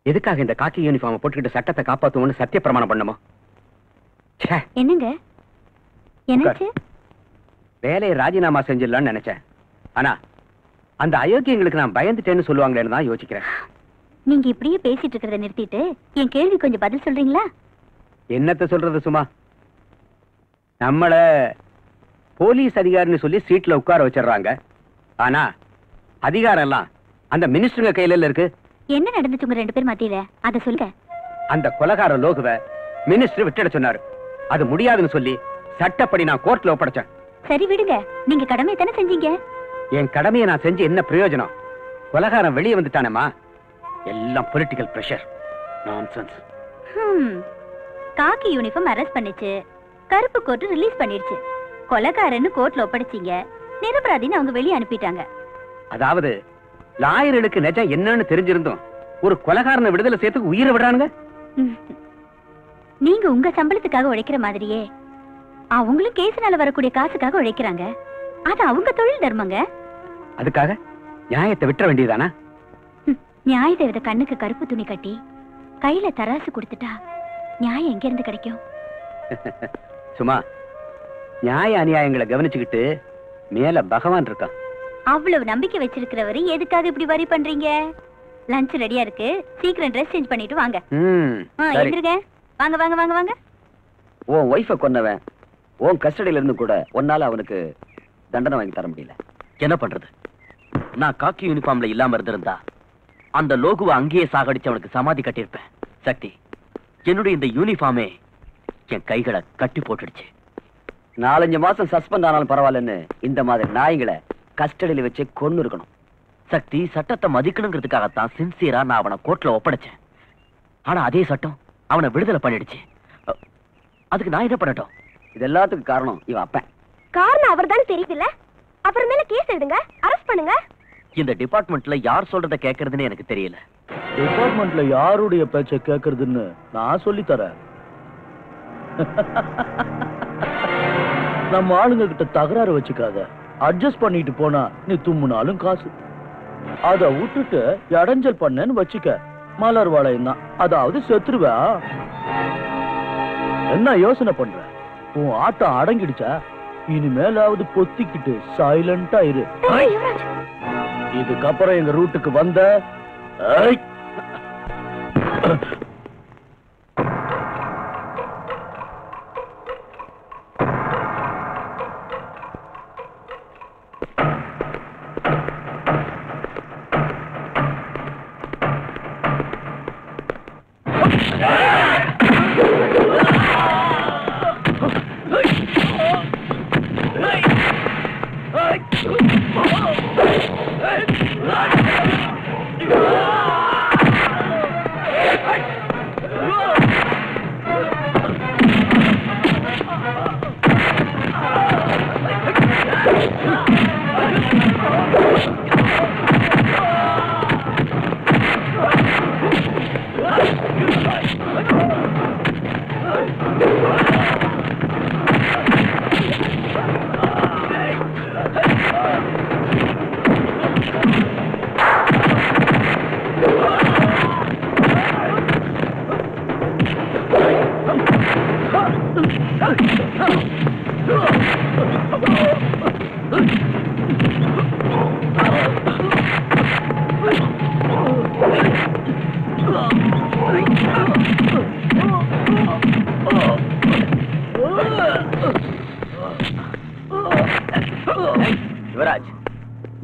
எதுக்காக இந்த காக்கி யூனிஃபார்ம் போட்டுக்கிட்டு சட்டத்தை காப்பாத்துவோம்னு சத்திய பிரமாணம் பண்ணுமா? என்னங்க என்னாச்சு? வேலையை ராஜினாமா செஞ்சிடலாம்னு நினைச்சேன். ஆனா அந்த அயோக்கியங்களுக்கு நான் பயந்துட்டேன்னு சொல்லுவாங்களேன்னு தான் யோசிக்கிறேன். நீங்க இப்படியே பேசிட்டு இருக்கிறத நிறுத்திட்டு என் கேள்வி கொஞ்சம் பதில் சொல்றீங்களா? என்னத்த சொல்றது சும்மா? நம்மள போலீஸ் அதிகாரின்னு சொல்லி சீட்ல உட்கார வச்சிடறாங்க. ஆனா அதிகாரம் எல்லாம் அந்த மினிஸ்டருங்க கையில இருக்கு. என்ன நடந்துச்சு உங்க 2 பேர் மத்தியில? அத சொல்லுங்க. அந்த கொலைகார லோகுவை மினிஸ்டர் விட்டுட சொன்னாரு. அது முடியாதுன்னு சொல்லி சட்டப்படி நான் கோர்ட்ல ஒப்படைச்சேன். சரி விடுங்க, நீங்க கடமையை தானே செஞ்சீங்க. என் கடமையை நான் செஞ்சு என்ன பிரயோஜனம்? கொலைகாரன் வெளியே வந்துட்டானேமா. எல்லாம் பொலிட்டிக்கல் பிரஷர். நான்சென்ஸ். காக்கி யூனிஃபார்ம் அரெஸ்ட் பண்ணிச்சு, கருப்பு கோட் ரிலீஸ் பண்ணிடுச்சு. கொலைகாரன்னு கோர்ட்ல ஒப்படைச்சீங்க, நிரபராதின்னு அவங்க வெளியே அனுப்பிட்டாங்க. அதாவது லாயர்களுக்கு நிஜம் என்னன்னு தெரிஞ்சிருந்தோம் ஒரு கொலைகாரனை விடுதலை சேர்த்துக்கு உயிரை விடுறானுங்க. நீங்க உங்க சம்பளத்துக்காக உழைக்கிற மாதிரியே அவங்களும் கேஸ்னால வரக்கூடிய காசுக்காக உழைக்கிறாங்க. அது அவங்க தொழில் தர்மங்க. அதுக்காக நியாயத்தை விட்டுற வேண்டியதானா? நியாயத்தை விட கண்ணுக்கு கருப்பு துணி கட்டி கையில தராசு கொடுத்துட்டா நியாயம் எங்க இருந்து கிடைக்கும்? சும்மா நியாய அநியாயங்களை கவனிச்சுக்கிட்டு மேல பகவான் இருக்கான். அவ்வளவு நம்பிக்கை வச்சிருக்கிறவரு எதுக்காக இப்படி வரி பண்றீங்க? லஞ்ச் ரெடியா இருக்கு, சீக்கிரம் ட்ரெஸ் சேஞ்ச் பண்ணிட்டு வாங்க. எந்திருங்க, வாங்க வாங்க வாங்க வாங்க. உன் ஒய்ஃபை கொன்னவன் உன் கஸ்டடியில இருந்து கூட உன்னால அவனுக்கு தண்டனை வாங்கி தர முடியல. என்ன பண்றது? நான் காக்கி யூனிஃபார்ம்ல இல்லாம இருந்திருந்தா அந்த லோகுவை அங்கேயே சாகடிச்சு அவனுக்கு சமாதி கட்டியிருப்பேன். சக்தி, என்னுடைய இந்த யூனிஃபார்மே என் கைகளை கட்டி போட்டுடுச்சு. 4-5 மாசம் சஸ்பெண்ட் ஆனாலும் பரவாயில்லன்னு இந்த மாதிரி நாய்களை கஸ்டடியில வச்சு கொன்னு இருக்கணும். சக்தி, சட்டத்தை மதிக்கணுங்கிறதுக்காகத்தான் சின்சியரா நான் அவனை கோர்ட்ல ஒப்படைச்சேன். ஆனா அதே சட்டம் அவனை விடுதலை பண்ணிடுச்சு. அதுக்கு நான் என்ன பண்ணட்டும்? இது எல்லாத்துக்கும் காரணம் இவன் அப்பன். காரணம் அவர் தானே தெரியுதுல்ல? அப்புறம் மேல கேஸ் எடுங்க, அரெஸ்ட் பண்ணுங்க. இந்த டிபார்ட்மெண்ட்ல யார் சொல்றத கேக்குறதுன்னு எனக்கு தெரியல. டிபார்ட்மெண்ட்ல யாருடைய பேச்ச கேக்குறதுன்னு நான் சொல்லி தரேன். நம்ம ஆளுங்க கிட்ட தகராறு வச்சுக்காத. அட்ஜஸ்ட் பண்ணிட்டு போனா நீ தும்முனாலும் காசு. அத விட்டுட்டு இடைஞ்சல் பண்ணேன்னு வச்சுக்க, மலர் வளையம் தான். அதாவது செத்துருவா. என்ன யோசனை பண்ற? உன் ஆட்டம் அடங்கிடுச்சா? இனிமேலாவது பொத்திக்கிட்டு சைலண்டா இரு. இதுக்கப்புறம் எங்க ரூட்டுக்கு வந்த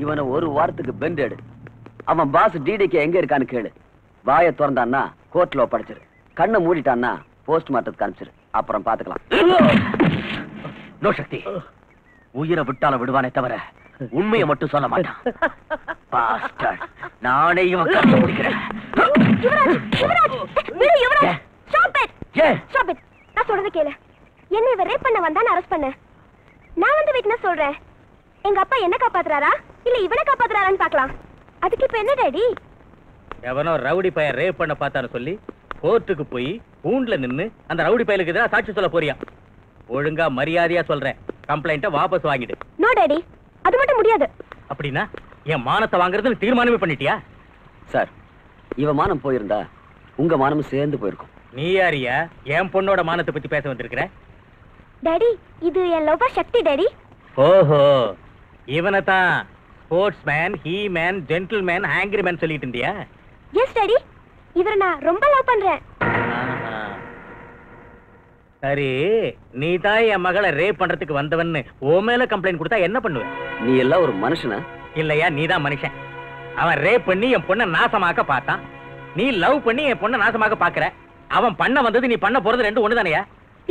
இவனை ஒரு வாரத்துக்கு பெண்ட் எடு. அவன் பாஸ் டிடிக்கு எங்க இருக்கான்னு கேளு. வாயை திறந்தான்னா கோர்ட்ல ஒப்படைச்சிரு. கண்ணை மூடிட்டான்னா போஸ்ட்மார்ட்டத்துக்கு அனுப்பிச்சிரு. அப்புறம் பாத்துக்கலாம். நோ சக்தி, உயிரை விட்டாலும் விடுவானே தவிர உண்மையை மட்டும் சொல்ல மாட்டான். பாஸ்டர்ட், நானே இவன் கண்ணை முடிக்கிறேன். நான் சொல்றது கேளு. என்ன இவன் ரேப் பண்ண வந்தான்னு அரெஸ்ட் பண்ண. நான் வந்து விட்னஸ் சொல்றேன். எங்க அப்பா என்ன காப்பாத்துறாரா இல்ல இவனை காப்பாத்துறாரான்னு பாக்கலாம். அதுக்கு இப்ப என்ன டாடி? எவனோ ரவுடி பையன் ரேப் பண்ண பார்த்தான்னு சொல்லி கோர்ட்டுக்கு போய் கூண்டுல நின்னு அந்த ரவுடி பையலுக்கு எதிராக சாட்சி சொல்ல போறியா? ஒழுங்கா மரியாதையா சொல்றேன், கம்ப்ளைண்ட்டை வாபஸ் வாங்கிடு. நோ டாடி, அது மட்டும் முடியாது. அப்படின்னா என் மானத்தை வாங்குறதுன்னு தீர்மானமே பண்ணிட்டியா? சார், இவன் மானம் போயிருந்தா உங்க மானமும் சேர்ந்து போயிருக்கும். நீ யாரியா என் பொண்ணோட மானத்தை பத்தி பேச வந்திருக்கிற? டாடி, இது என் லவ்வர் சக்தி டாடி. ஓஹோ, இவனை தான் sports man, he man, gentle man, angry man சொல்லிட்டு இருந்தியா? எஸ் டாடி, இவரை நான் ரொம்ப லவ் பண்றேன். சரி, நீ தான் என் மகளை ரேப் பண்றதுக்கு வந்தவன்னு ஓ மேல கம்ப்ளைண்ட் கொடுத்தா என்ன பண்ணுவ? நீ எல்லாம் ஒரு மனுஷனா? இல்லையா, நீ தான் மனுஷன். அவன் ரேப் பண்ணி என் பொண்ணை நாசமாக்க பார்த்தான். நீ லவ் பண்ணி என் பொண்ணை நாசமாக்க பாக்குற. அவன் பண்ண வந்தது நீ பண்ண போறது ரெண்டு ஒண்ணு தானையா?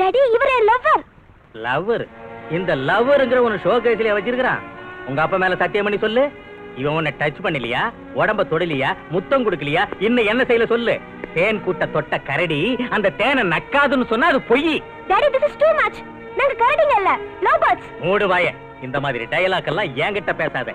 டாடி, இவரே லவ்வர். லவ்வர்? இந்த லவ்வர்ங்கிற ஒன்னு ஷோ கேஸ்ல வச்சிருக்கான். உங்க அப்பா மேல சத்தியம் பண்ணி சொல்லு. இவன் உன்னை டச் பண்ணலையா, உடம்ப தொடலையா, முத்தம் கொடுக்கலையா, இன்னும் என்ன செய்யல சொல்லு. தேன் கூட்ட தொட்ட கரடி அந்த தேனை நக்காதுன்னு சொன்னா அது பொய். Daddy, this is too much. நாங்க கரடிங்க இல்ல, லவ் பேர்ட்ஸ். மூடு வாய. இந்த மாதிரி டயலாக் எல்லாம் என்கிட்ட பேசாத.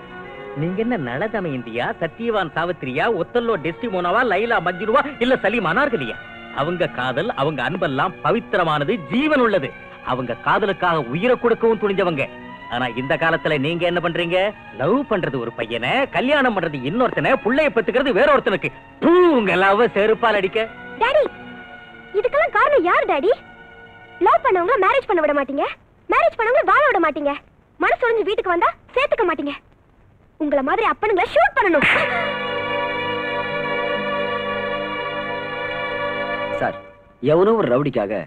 நீங்க என்ன நலதமயந்தியா, சத்தியவான் சாவித்திரியா, ஒத்தல்லோ டெஸ்டிமோனாவா, லைலா மஜ்னுவா, இல்ல சலீம் அனார்கலியா? அவங்க காதல், அவங்க அன்பெல்லாம் பவித்திரமானது, ஜீவன் உள்ளது. அவங்க காதலுக்காக உயிரை கொடுக்கவும் துணிஞ்சவங்க. ஆனா இந்த காலத்துல நீங்க என்ன பண்றீங்க? லவ் பண்றது ஒரு பையனை, கல்யாணம் பண்றது இன்னொருத்தனை, புள்ளைய பெத்துக்கிறது வேற ஒருத்தனுக்கு. உங்க லவ் செருப்பால் அடிக்க. டாடி, இதுக்கெல்லாம் காரணம் யார் டாடி? லவ் பண்ணவங்கள மேரேஜ் பண்ண விட மாட்டீங்க, மேரேஜ் பண்ணவங்கள வாழ விட மாட்டீங்க, மனசு உடைஞ்சு வீட்டுக்கு வந்தா சேர்த்துக்க மாட்டீங்க. உங்கள மாதிரி அப்பனுங்களை ஷூட் பண்ணணும். சார், எவனோ ஒரு ரவுடிக்காக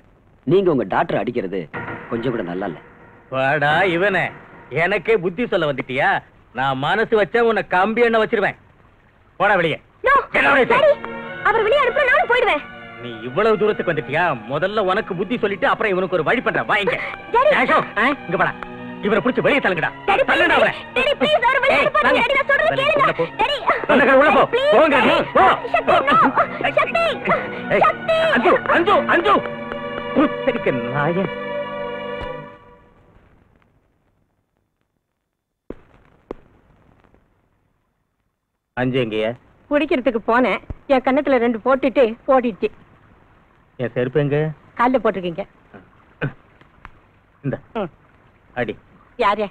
நீங்க உங்க டாக்டர் அடிக்கிறது கொஞ்சம் கூட நல்லா இல்ல. வாடா இவனே, எனக்கே புத்தி சொல்ல வந்துட்டியா? நான் மனசு வச்சா உன்னை கம்பி எண்ணெய் வச்சிருவேன். போடா வெளியே. நோ டாடி, அவர் வெளியே அனுப்புற நானும் போய்டுவேன். நீ இவ்வளவு தூரத்துக்கு வந்துட்டியா? முதல்ல உனக்கு புத்தி சொல்லிட்டு அப்புறம் இவனுக்கு ஒரு வழி பண்றேன். வாங்க இங்க போடா. இவரை புடிச்சு வெளியே தள்ளுங்கடா. தள்ளுடா அவரை. டாடி ப்ளீஸ், அவர் வெளியே அனுப்பாதீங்க. டாடி, நான் சொல்றது கேளுங்க. டாடி, உள்ள போ. போங்க நீ. போ. சக்தி, சக்தி. அஞ்சு அஞ்சு அஞ்சு புத்தரிக்க நாய. அஞ்சு எங்கேய? குடிக்கிறதுக்கு போனேன். என் கண்ணத்துல ரெண்டு போட்டுட்டு ஓடிடுச்சு. என் செருப்பு எங்க? காலில் போட்டிருக்கீங்க. இந்த அடி. யாரே?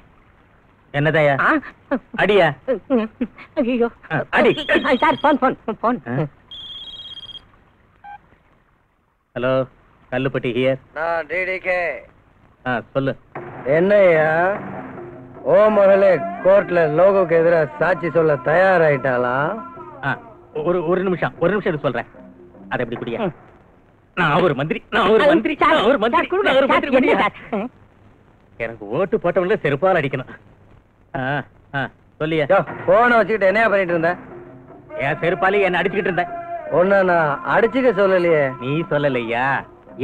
என்னதாயா? அடியா? ஐயோ அடி. Sir, phone phone phone. Hello, Kallupatti here. நான் டிடிகே. சொல்லு. என்னையா ஓ மகளே கோர்ட்ல லோகோக்கு எதிராக சாட்சி சொல்ல தயாராயிட்டாளா? ஒரு நிமிஷம் இது சொல்றேன். அதை எப்படி குடியா? நான் ஒரு மந்திரி, நான் ஒரு மந்திரி, நான் ஒரு மந்திரி, நான் ஒரு மந்திரி. எனக்கு ஓட்டு போட்டவங்கள செருப்பால் அடிக்கணும். சொல்லியா? போனை வச்சுக்கிட்டு என்னையா பண்ணிட்டு இருந்த? என் செருப்பாலே என்ன அடிச்சுக்கிட்டு இருந்தேன். ஒன்னு நான் அடிச்சுக்க சொல்லலையே. நீ சொல்லலையா?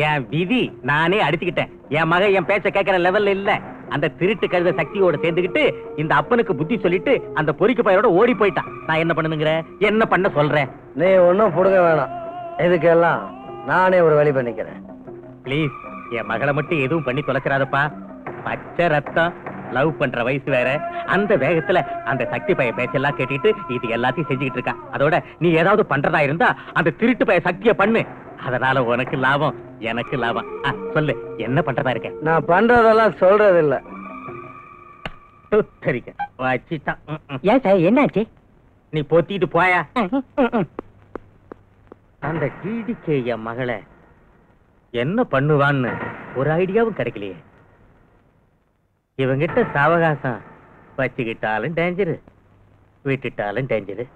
என் விதி நானே அடிச்சுக்கிட்டேன். என் மகன் என் பேச்ச கேட்கிற லெவல்ல இல்ல. அந்த திருட்டு கழுத சக்தியோட சேர்ந்துக்கிட்டு இந்த அப்பனுக்கு புத்தி சொல்லிட்டு அந்த பொறிக்கு பையனோட ஓடி போயிட்டான். நான் என்ன பண்ணுங்கிற? என்ன பண்ண சொல்றேன்? நீ ஒன்னும் புடுங்க வேணாம். இதுக்கெல்லாம் நானே ஒரு வழி பண்ணிக்கிறேன். பிளீஸ், என் மகளை மட்டும் எதுவும் பண்ணி தொலைச்சிடாதப்பா. பச்சை ரத்தம், லவ் பண்ற வயசு வேற. அந்த வேகத்துல அந்த சக்தி பைய பேச்செல்லாம் கேட்டுட்டு இது எல்லாத்தையும் செஞ்சுக்கிட்டு இருக்கா. அதோட நீ ஏதாவது பண்றதா இருந்தா அந்த திருட்டு பைய சக்திய பண்ணு. அதனால உனக்கு லாபம், எனக்கு லாபம். சொல்லு, என்ன பண்றதா இருக்க? நான் பண்றதெல்லாம் சொல்றது இல்ல. வச்சிட்டான். ஏன் சார், என்னாச்சு? நீ பொத்திட்டு போயா. அந்த டிடிகே என் மகளை என்ன பண்ணுவான்னு ஒரு ஐடியாவும் கிடைக்கலையே. இவங்கிட்ட சாவகாசம் வச்சுக்கிட்டாலும் டேஞ்சரு, விட்டுட்டாலும் டேஞ்சரு.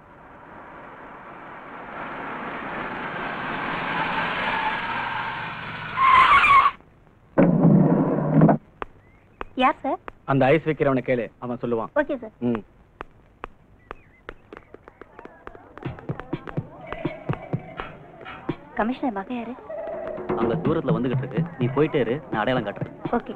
யார் சார்? அந்த ஐஸ் வைக்கிறவனை கேளு, அவன் சொல்லுவான். Okay sir. கமிஷனர் மகன் யாரு? அங்க தூரத்துல வந்துகிட்டு இருக்கு, நீ போயிட்டே இரு, நான் அடையாளம் காட்டுறேன். ஓகே.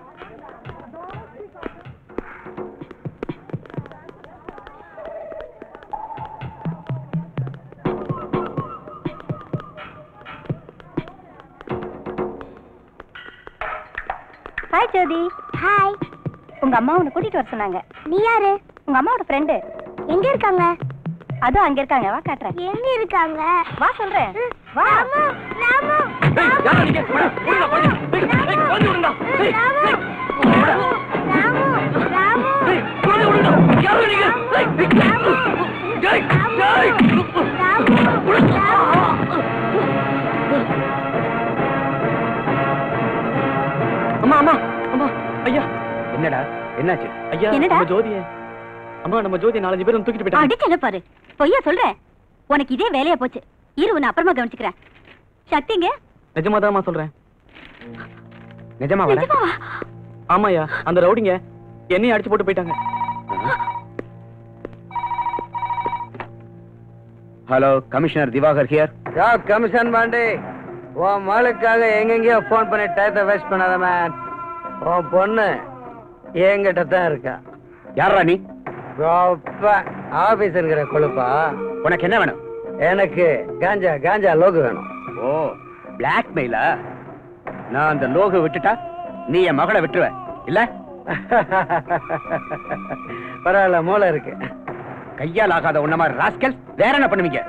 ஹாய் ஜோதி. ஹாய். உங்க அம்மா உன்னை கூட்டிட்டு வர சொன்னாங்க. நீ யாரு? உங்க அம்மாவோட ஃப்ரெண்டு. எங்க இருக்காங்க? அதோ அங்க இருக்காங்க, வா காட்டுறேன். எங்க இருக்காங்க? வா சொல்றேன். வா. ராமு. அம்மா அம்மா அம்மா, ஐயா என்னடா என்னாச்சு? ஐயா நம்ம ஜோதிய, அம்மா நம்ம ஜோதிய 4-5 பேரும் தூக்கிட்டு போயிட்டாங்க. அடிச்சல பாரு, பொய்யா சொல்றேன். உனக்கு இதே வேலையா போச்சு. இரு, உன்னை அப்புறமா கவனிச்சுக்கிறேன். சக்திங்க? நிஜமாதாம்மா சொல்றேன். நிஜமா வர? ஆமாயா, அந்த ரவுடிங்க என்னையும் அடிச்சு போட்டு போயிட்டாங்க. Hello, commissioner Divakar here. Yeah commission Pandi, உன் மகளுக்காக எங்கெங்கயோ போன் பண்ணி டயத்தை வேஸ்ட் பண்ணாத மேன். உன் பொண்ணு என்கிட்ட தான் இருக்கா. யாரா நீ? ஆபீஸ்ங்கிற கொழுப்பா. உனக்கு என்ன வேணும்? எனக்கு காஞ்சா காஞ்சா லோகு வேணும். ஓ, பிளாக்மெயிலா? நான் அந்த லோகு விட்டுட்டா நீ என் மகளை விட்டுருவ இல்ல? பரவாயில்ல, மூளை இருக்கு. கையால் ஆகாத உன்ன மாதிரி ராஸ்கல் வேற என்ன பண்ணுவீங்க?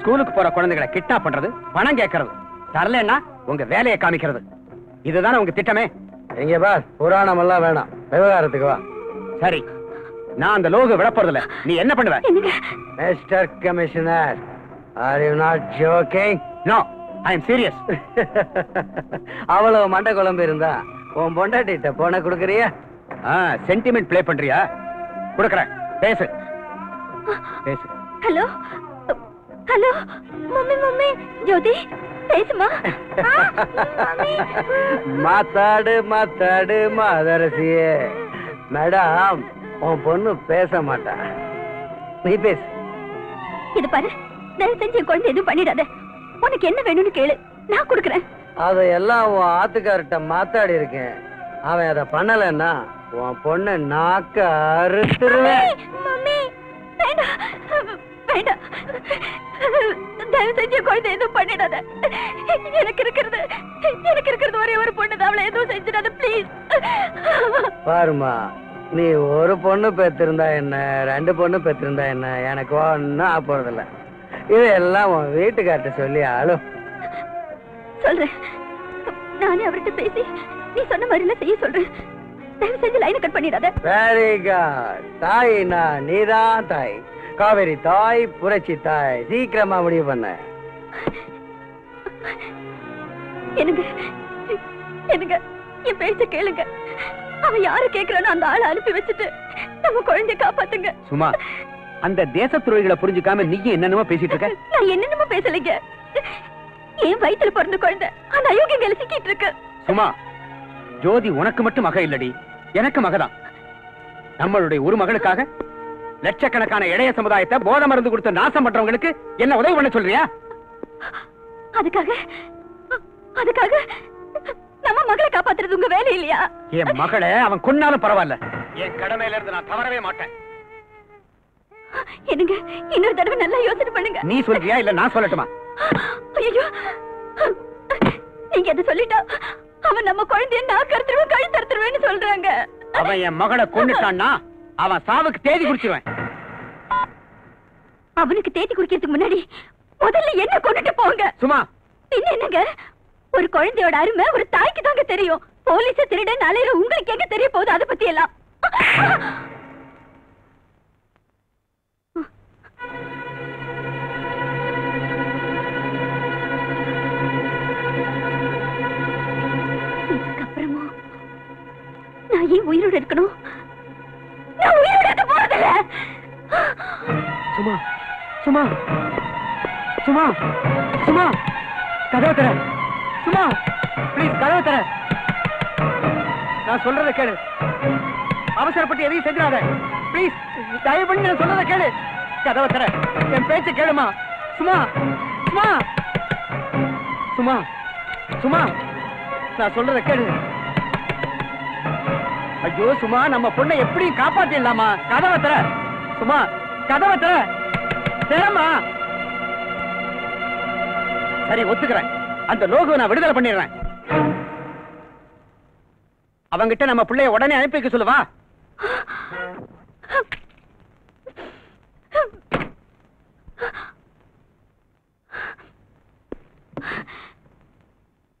ஸ்கூலுக்கு போற குழந்தைகளை கிட்னாப் பண்றது, பணம் கேட்கறது, தரலன்னா உங்க வேலையை காமிக்கிறது, இதுதானே உங்க திட்டமே? எங்க பாஸ், புராணம் எல்லாம் வேணாம், விவகாரத்துக்கு வா. சரி, நான் அந்த லோகு விட போறதில்ல. நீ என்ன பண்ணுவ? Mister commissioner, are you not joking? No, I am serious. அவ்வளவு மண்டை குழம்பு இருந்தா உன் பொண்டாட்டிட்ட போன குடுக்கறியா? சென்டிமெண்ட் ப்ளே பண்றியா? குடுக்கறேன், பேசு பேசு. ஹலோ ஹலோ, மம்மி மம்மி, ஜோதி பேசுமா? மாத்தாடு மாத்தாடு மாதரசியே. மேடம், உன் பொண்ணு பேச மாட்டா, நீ பேசு. இது பாரு, தயவு செஞ்சு என் குழந்தை எதுவும் பண்ணிடாத. உனக்கு என்ன வேணும்னு கேளு, நான் கொடுக்குறேன். அதையெல்லாம் உன் ஆத்துக்கார்ட்ட மாத்தாடி இருக்கேன். அவன் அதை பண்ணலன்னா உன் பொண்ணு நாக்க அறுத்துருவேன். மம்மி, வேண்டாம் வேண்டாம், தயவு செஞ்சு குழந்தை எதுவும் பண்ணிடாத. எனக்கு இருக்கிறது ஒரே ஒரு பொண்ணு தான், அவளை எதுவும் செஞ்சிடாத ப்ளீஸ். பாருமா, நீ ஒரு பொண்ணு பெற்றிருந்தா என்ன, 2 பொண்ணு பெற்றிருந்தா என்ன, எனக்கு ஒன்னும் ஆக போறதில்ல. இதெல்லாம் உன் வீட்டுக்கார்ட்ட சொல்லி ஆளும். சொல்றேன், நானே அவர்கிட்ட பேசி நீ சொன்ன மாதிரிலாம் செய்ய சொல்றேன். தயவு செஞ்சு லைனை கட் பண்ணிடாத. Very good. தாய்னா நீதான் தாய். காவேரி தாய், புரட்சி தாய். சீக்கிரமா முடிவு பண்ண. என்னங்க என்னங்க, என் பேச்ச கேளுங்க. அவன் யாரு கேக்குறானோ அந்த ஆளை அனுப்பி வச்சுட்டு நம்ம குழந்தைய காப்பாத்துங்க. சும்மா, அந்த தேச துரோகிகளை புரிஞ்சுக்காம நீ என்னென்னமோ பேசிட்டு இருக்க. நான் என்னென்னமோ பேசலைங்க. என் வயித்துல பிறந்த குழந்தை அந்த அயோக்கியங்களை சிக்கிட்டு இருக்கு. சும்மா, ஜோதி உனக்கு மட்டும் மக இல்லடி, எனக்கு மகதான். நம்மளுடைய ஒரு மகளுக்காக லட்சக்கணக்கான இளைய சமுதாயத்தை போதை மருந்து கொடுத்து நாசம் பண்றவங்களுக்கு என்ன உதவி பண்ண சொல்றியா? அதுக்காக நம்ம மகளை காப்பாத்துறது உங்க வேலை இல்லையா? என் மகளை அவன் கொன்னாலும் பரவாயில்ல, என் கடமையில இருந்து நான் தவறவே மாட்டேன். என்னங்க, இன்னொரு தடவை நல்லா யோசனை பண்ணுங்க. நீ சொல்றியா இல்ல நான் சொல்லட்டுமா? ஐயோ, நீங்க அதை சொல்லிட்டா அவன் நம்ம குழந்தைய நான் கருத்துருவேன், கழுத்து அறுத்துருவேன்னு சொல்றாங்க. அவன் என் மகளை கொன்னுட்டான்னா அவன் சாவுக்கு தேதி குறிச்சிருவேன். அவனுக்கு தேதி குறிக்கிறதுக்கு முன்னாடி முதல்ல என்ன கொண்டுட்டு போங்க. சும்மா, பின்ன என்னங்க, ஒரு குழந்தையோட அருமை ஒரு தாய்க்கு தாங்க தெரியும். போலீஸ திருடன் அலையிற உங்களுக்கு எங்க தெரிய போகுது அதை பத்தி எல்லாம்? இதுக்கப்புறமா நான் ஏன் உயிரோட இருக்கணும்? நான் உயிரோட இருக்க போறதில்ல. சும்மா சும்மா சும்மா சும்மா, கதவை தர. சும்மா ப்ளீஸ், கதவை தர. நான் சொல்றத கேளு, அவசரப்பட்டு எதையும் செஞ்சிடாத. ப்ளீஸ், தயவு பண்ணி நான் சொல்றத கேளு. கதவை தர, என் பேச்ச கேளுமா. சும்மா சும்மா சும்மா சும்மா நான் சொல்றத கேளு. ஐயோ சும்மா, நம்ம பொண்ணை எப்படி காப்பாத்திடலாமா? கதவை தர சும்மா, கதவை தர திறமா. சரி ஒத்துக்கிறேன், அந்த லோகு நான் விடுதலை பண்ணிடுறேன். அவங்கிட்ட நம்ம பிள்ளைய உடனே அனுப்பி வைக்க சொல்லுவா.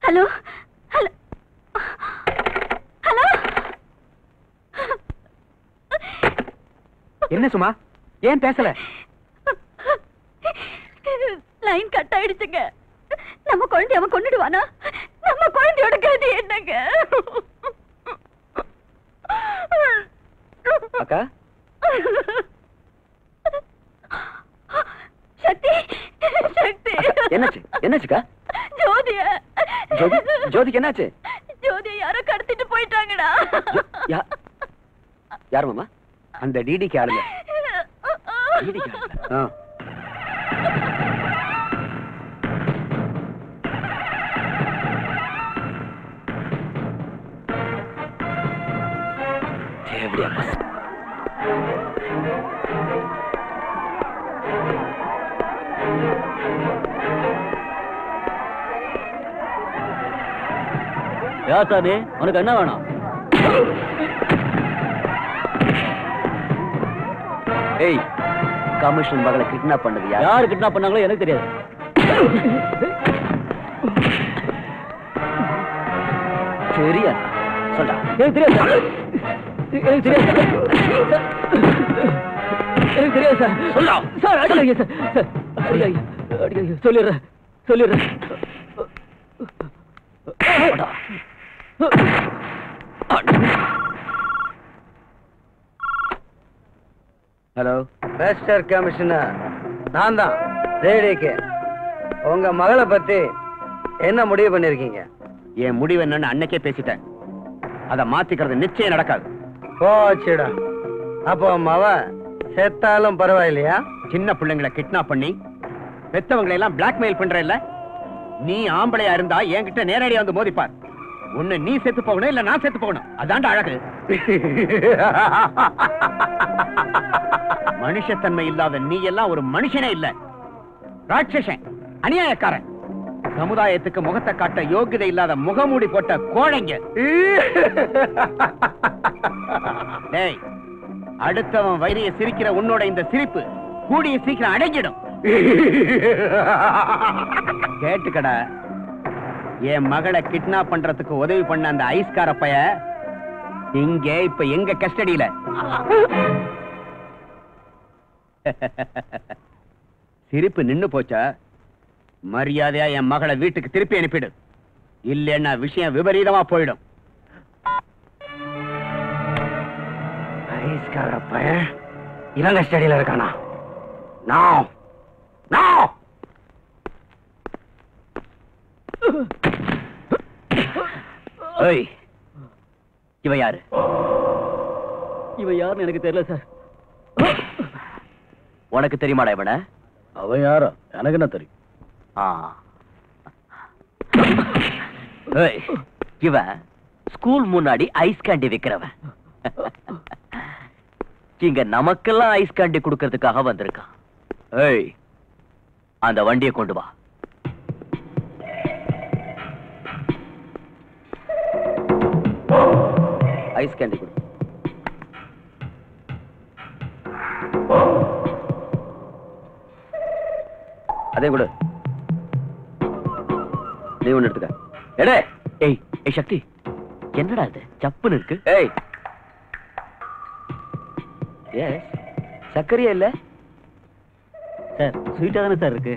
Hello hello hello. என்ன சும்மா, ஏன் பேசல? லைன் கட் ஆயிடுச்சுங்க. நம்ம குழந்தைய அவன் கொன்னுடுவானா? நம்ம குழந்தையோட கதி என்னங்க? அக்கா சக்தி சக்தி என்னாச்சு? என்னாச்சுக்கா? ஜோதிய ஜோதிக்கு என்னாச்சு? ஜோதிய யாரோ கடத்திட்டு போயிட்டாங்கடா. யார் மாமா? அந்த டிடிக்கு ஆளுங்க. யார் சாமி, உனக்கு என்ன வேணும்? ஏய், கமிஷன் மகளை கிட்னாப் பண்ணது யாரு கிட்னாப் பண்ணாங்களோ எனக்கு தெரியாது. சரியா சொல்றா. எனக்கு தெரியாது, எனக்கு தெரியாது, எனக்கு தெரியாது சார். சொல்லா சார். அடிக்காதீங்க சார், அடிக்காதீங்க, அடிக்காதீங்க. சொல்லிடுறேன் சொல்லிடுறேன். ஹலோ மிஸ்டர் கமிஷனர், நான் தான் ரேடிக்கு. உங்க மகளை பத்தி என்ன முடிவு பண்ணிருக்கீங்க? என் முடிவு என்னன்னு அன்னைக்கே பேசிட்டேன். அதை மாத்திக்கிறது நிச்சயம் நடக்காது. போச்சுடா. அப்போ மவ செத்தாலும் பரவாயில்லையா? சின்ன பிள்ளைங்களை கிட்னாப் பண்ணி பெத்தவங்களை எல்லாம் பிளாக்மெயில் பண்ற இல்ல? நீ ஆம்பளையா இருந்தா என்கிட்ட நேரடியா வந்து மோதிப்பார். ஒண்ணு நீ செத்து போகணும், இல்ல நான் செத்து போகணும். அதான்டா அழகு. மனுஷத்தன்மை இல்லாத நீ எல்லாம் ஒரு மனுஷனே இல்ல, ராட்சசன், அநியாயக்காரன், சமுதாயத்துக்கு முகத்தை காட்ட யோகிதை இல்லாத முகமூடி போட்ட கோழைங்க. டேய், அடுத்தவன் வைரிய சிரிக்கிற உன்னோட இந்த சிரிப்பு கூடிய சீக்கிரம் அடங்கிடும். கேட்டுக்கடா, என் மகளை கிட்னாப் பண்றதுக்கு உதவி பண்ண அந்த ஐஸ்கார பைய இங்க இப்ப எங்க கஸ்டடியில. சிரிப்பு நின்னு போச்சா? மரியாதையா என் மகளை வீட்டுக்கு திருப்பி அனுப்பிடு, இல்லைன்னா விஷயம் விபரீதமா போயிடும். ஐஸ்கார பைய இவன் கஸ்டடியில இருக்கானா? நான் நான் ஏய், இவன் யாரு? இவன் யாருன்னு எனக்கு தெரியல சார். உனக்கு தெரியுமாடா இவன? அவன் யாரோ எனக்கு என்ன தெரியும். ஏய், இவன் ஸ்கூல் முன்னாடி ஐஸ் கேண்டி விக்கிறவன். இங்க நமக்கெல்லாம் ஐஸ் கேண்டி கொடுக்கறதுக்காக வந்திருக்கான். ஏய், அந்த வண்டியை கொண்டு வா. ஐஸ் கேண்டி கொடு. அதே கொடு. நீ ஒண்ணு எடுத்துக்க. எடே. ஏய் ஏய் சக்தி, என்னடா இது சப்புன்னு இருக்கு? ஏய், எஸ், சக்கரையா இல்ல சார்? ஸ்வீட்டா தானே சார் இருக்கு.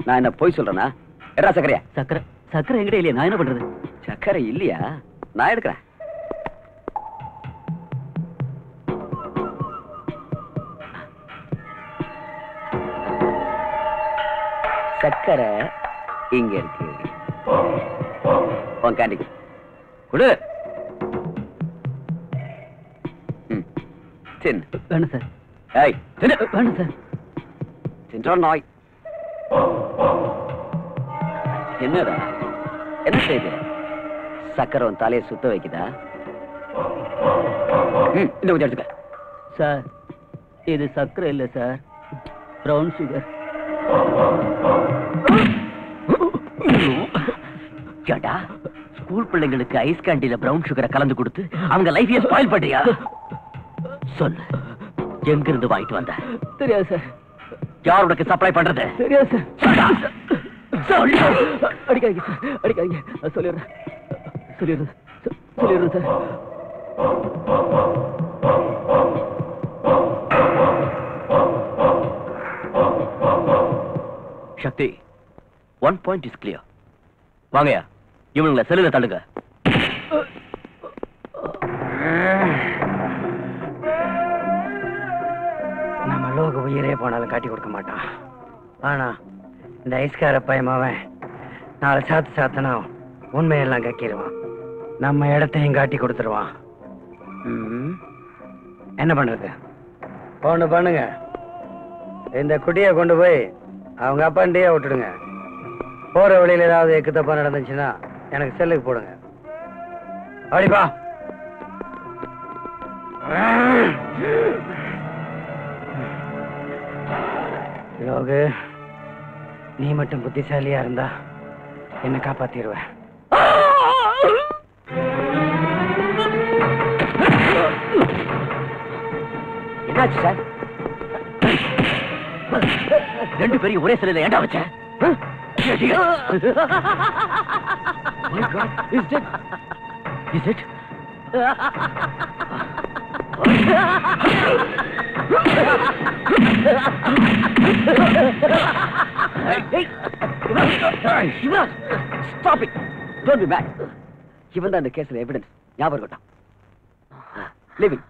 நான் என்ன போய் சொல்றேனா? எடா சக்கரையா? சக்கரை சக்கரை எங்கிட்ட இல்லையா? நான் என்ன பண்றது? சக்கரை இல்லையா? நான் எடுக்கிறேன். சக்கரை இங்க இருக்கு. உன் கேண்டி குடு. தின்னு. வேணும் சார். ஏய், தின்னு. வேணும் சார். தின்றா நாய். என்னடா என்ன செய்து சக்கரம் தலையை சுத்த வைக்குதா? இந்த கொஞ்சம் எடுத்துக்க சார். இது சக்கரை இல்லை சார், பிரவுன் சுகர். கேட்டா ஸ்கூல் பிள்ளைங்களுக்கு ஐஸ் கேண்டில பிரவுன் சுகரை கலந்து கொடுத்து அவங்க லைஃபையே ஸ்பாயில் பண்றியா? சொல்லு, எங்க இருந்து வாங்கிட்டு வந்த? தெரியாது சார். யார் உனக்கு சப்ளை பண்றது? தெரியாது சார். அடிக்காதீங்க சார், அடிக்காதீங்க. சொல்லிடுறேன் sir. Shakti, 1 point is clear. வாங்கயா, இவனுங்களை செல்லுல தள்ளுங்க. நம்ம லோக உயிரே போனாலும் காட்டி கொடுக்க மாட்டான். ஆனா இந்த ஐஸ்கார பயமாவன் 4 சாத்தனா உண்மையெல்லாம் கக்கிடுவான். நம்ம இடத்தையும் காட்டி கொடுத்துருவான். என்ன பண்றது? ஒண்ணு பண்ணுங்க, இந்த குட்டியை கொண்டு போய் அவங்க அப்பாண்டியே விட்டுடுங்க. போற வழியில ஏதாவது எக்கு தப்பா நடந்துச்சுன்னா எனக்கு செல்லுக்கு போடுங்க. அடிப்பா. லோகு, நீ மட்டும் புத்திசாலியா இருந்தா என்ன காப்பாத்திடுவ. என்னாச்சு சார்? 2 பேரையும் ஒரே சிலையில ஏண்டா வச்ச? Is it? Stop it! Don't be mad. இவன் தான் இந்த கேஸ்ல எவிடன்ஸ். ஞாபகம் இருக்கட்டும். Leave it.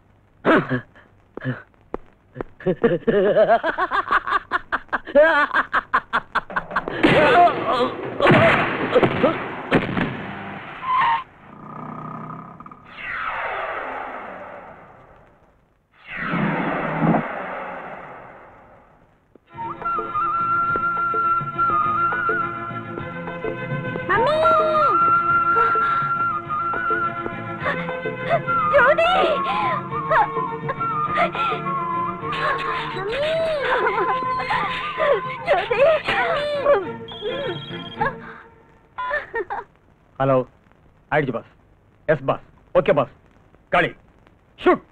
ஹலோ, ஆயிடுச்சு boss. Yes boss. Okay boss. Kali, shoot.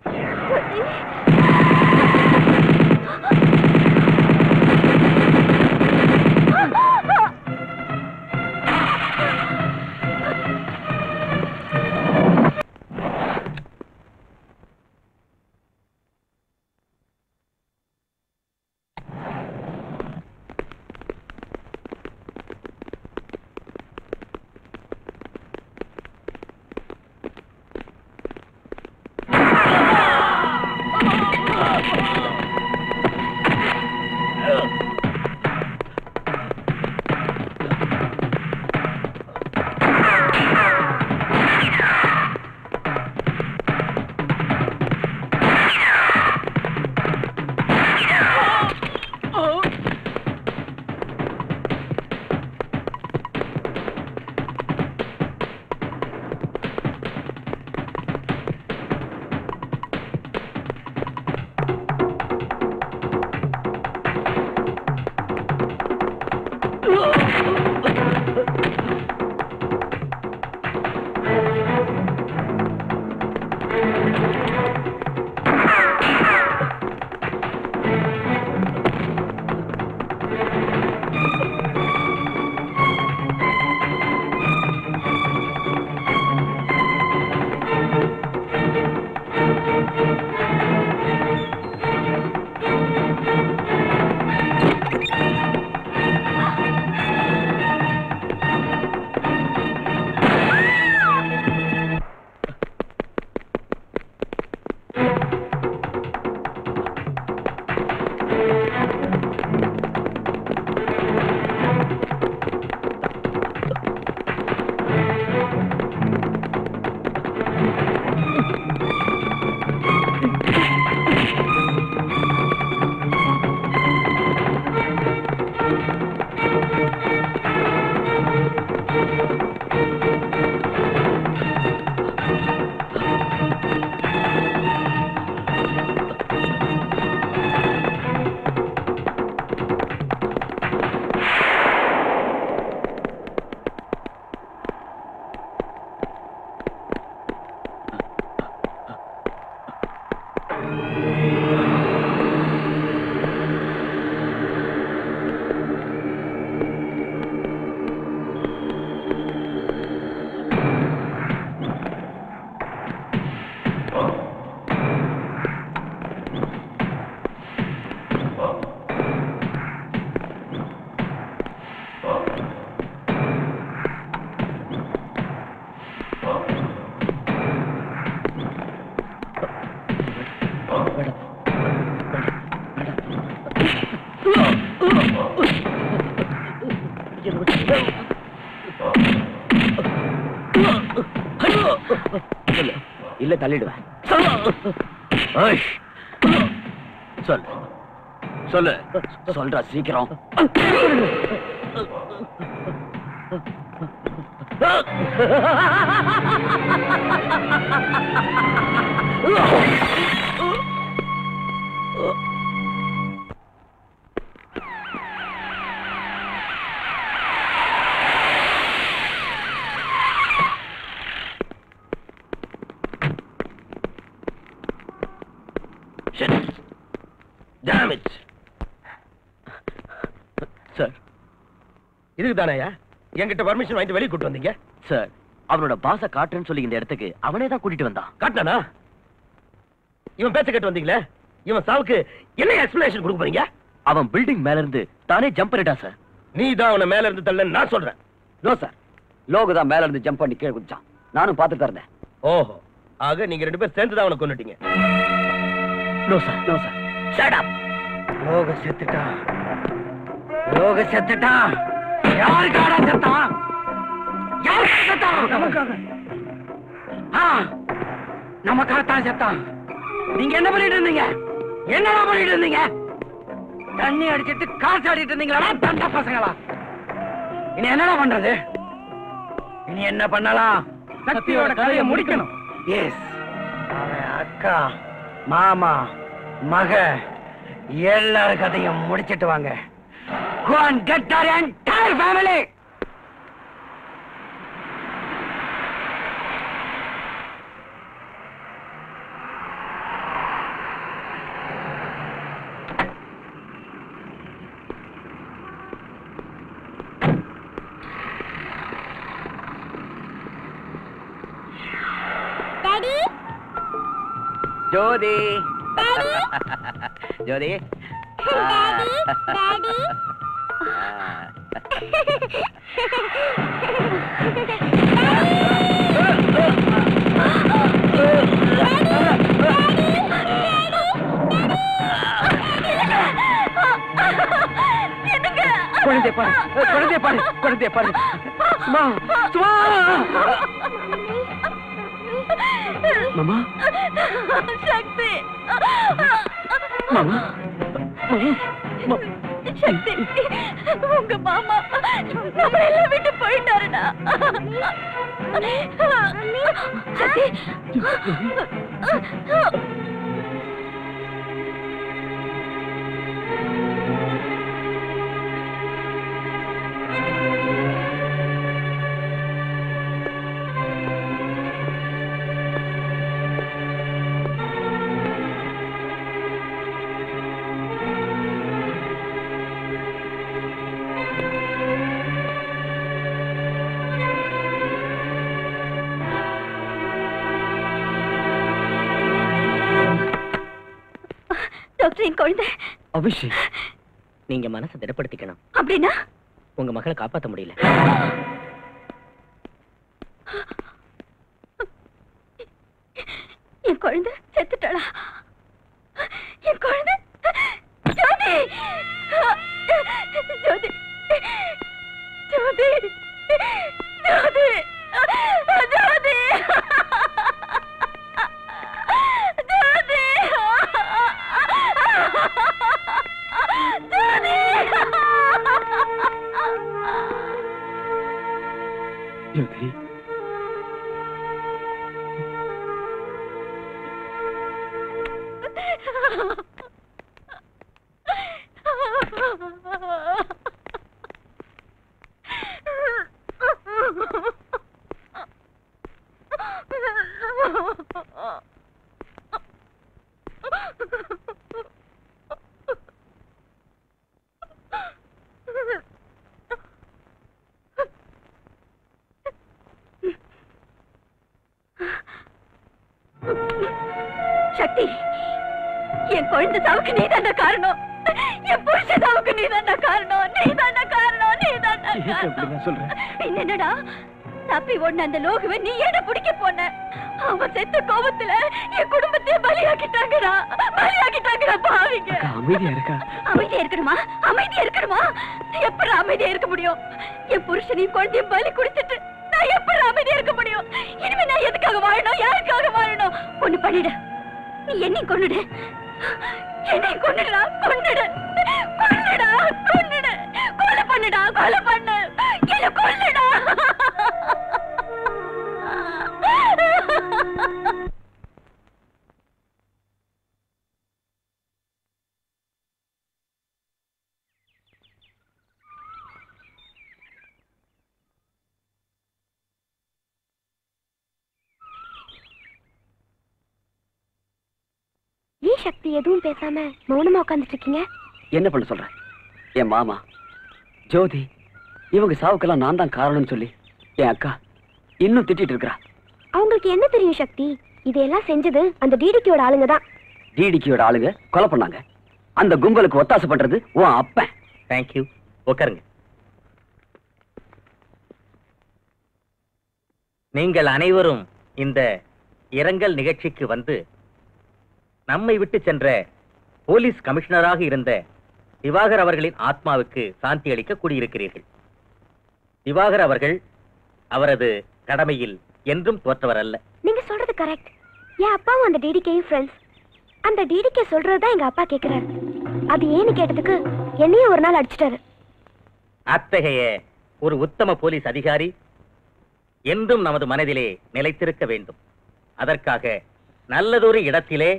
இல்ல தள்ளிடுவேன். சொல்லு சொல்லு சொல்றா சீக்கிரம். Damn it. சார் இதுக்கு தானேயா என்கிட்ட பர்மிஷன் வாங்கிட்டு வெளியே கூட்டு வந்தீங்க? சார் அவனோட பாச காட்டுன்னு சொல்லி இந்த இடத்துக்கு அவனே தான் கூட்டிட்டு வந்தான். காட்டினானா? இவன் பேச்ச கேட்டு வந்தீங்களே, இவன் சாவுக்கு என்ன எக்ஸ்பிளனேஷன் கொடுக்க போறீங்க? அவன் பில்டிங் மேல இருந்து தானே ஜம்ப் பண்ணிட்டான் சார். நீ தான் அவனை மேல இருந்து தள்ளன்னு நான் சொல்றேன். நோ சார், லோகு தான் மேல இருந்து ஜம்ப் பண்ணி கீழே குதிச்சான். நானும் பார்த்துட்டு இருந்தேன். ஓஹோ, ஆக நீங்க ரெண்டு பேரும் சேர்ந்து தான் அவனை கொன்னுட்டீங்க. No sir, no sir. Shut up. Loka செத்துட்டான், லோக செத்துட்டான். யாருக்காக செத்தான்? யாருக்காக செத்தான்? நமக்காக. நமக்காகத்தான் செத்தான். நீங்க என்ன பண்ணிட்டு இருந்தீங்க? என்னடா பண்ணிட்டு இருந்தீங்க? தண்ணி அடிச்சிட்டு காசு ஆடிட்டு இருந்தீங்களா தண்ட பசங்களா? இனி என்னடா பண்றது? இனி என்ன பண்ணலாம்? சக்தியோட கதையை முடிக்கணும். எஸ், அவன் அக்கா, மாமா, மக எல்லாரும் கதையும் முடிச்சிட்டு வாங்க. Go and get our entire family. Daddy, Jothi Daddy, Jothi Daddy, Daddy. குழந்தை பாரு, குழந்தை பாரு, குழந்தை பாரு. சும்மா சும்மா. மாமா, சக்தி, மாமா, சக்தி, உங்க மாமா நம்ம எல்லாம் விட்டு போயிட்டாருடா. சக்தி, டாக்டரின் குழந்தை அபிஷேக், நீங்க மனசை திடப்படுத்திக்கணும். அப்படின்னா உங்க மகளை காப்பாத்த முடியல. என் குழந்தை செத்துட்டாளா? என் குழந்தை ஜோதி, ஜோதி, ஜோதி, ஜோதி, ஜோதி, ஜோதி, சக்தி, என் குழந்தை சாவுக்கு நீதான காரணம். என் புருஷ சாவுக்கு நீதான காரணம். நீதான காரணம். நீதான காரணம். சொல்றேன். என்னடா தப்பி ஒண்ணு அந்த லோகுவை நீ என்ன பிடிக்க போன? அவன் செத்த கோபத்துல என் குடும்பத்தையே பலியாக்கிட்டாங்கடா. பலியாக்கிட்டாங்கடா பாவிங்க. அமைதியா இருக்கா? அமைதியா இருக்கணுமா? அமைதியா இருக்கணுமா? எப்படி அமைதியா இருக்க முடியும்? என் புருஷனையும் குழந்தையும் பலி குடிச்சிட்டு நான் எப்படி அமைதியா இருக்க முடியும்? இனிமே நான் எதுக்காக வாழணும், யாருக்காக வாழணும்? ஒண்ணு பண்ணிடு, நீ என்னையும் கொன்னுடு, என்னையும் கொன்னுடா, கொன்னுடு, கொன்னுடா, கொன்னுடு, கொலை பண்ணுடா, கொலை பண்ணு, என்ன கொல்லுடா. ஏன் சக்தி எதுவும் பேசாம மௌனமா உட்கார்ந்துட்டு இருக்கீங்க? என்ன பண்ண சொல்ற? என் மாமா ஜோதி இவங்க சாவுக்கெல்லாம் நான் தான் காரணம்னு சொல்லி என் அக்கா இன்னும் திட்டிட்டு இருக்கா. அவங்களுக்கு என்ன தெரியும் சக்தி? இதெல்லாம் செஞ்சது அந்த டிடிக்கியோட ஆளுங்க தான். டிடிக்கியோட ஆளுங்க கொலை பண்ணாங்க. அந்த கும்பலுக்கு ஒத்தாசை பண்றது உன் அப்பன். தேங்க்யூ. உட்காருங்க. நீங்கள் அனைவரும் இந்த இரங்கல் நிகழ்ச்சிக்கு வந்து நம்மை விட்டு சென்ற போலீஸ் கமிஷனராக இருந்த திவாகர் அவர்களின் ஆத்மாவுக்கு சாந்தி அளிக்க கூடியிருக்கிறீர்கள். திவாகர் அவர்கள் அவரது கடமையில் என்றும் தோற்றவர் அல்ல. நீங்க சொல்றது கரெக்ட். என் அப்பாவும் அந்த டிடிகேயும் ஃப்ரெண்ட்ஸ். அந்த டிடிகே சொல்றதுதான் எங்க அப்பா கேக்குறாரு. அது ஏன்னு கேட்டதுக்கு என்னையும் ஒரு நாள் அடிச்சிட்டாரு. அத்தகைய ஒரு உத்தம போலீஸ் அதிகாரி என்றும் நமது மனதிலே நிலைத்திருக்க வேண்டும். அதற்காக நல்லதொரு இடத்திலே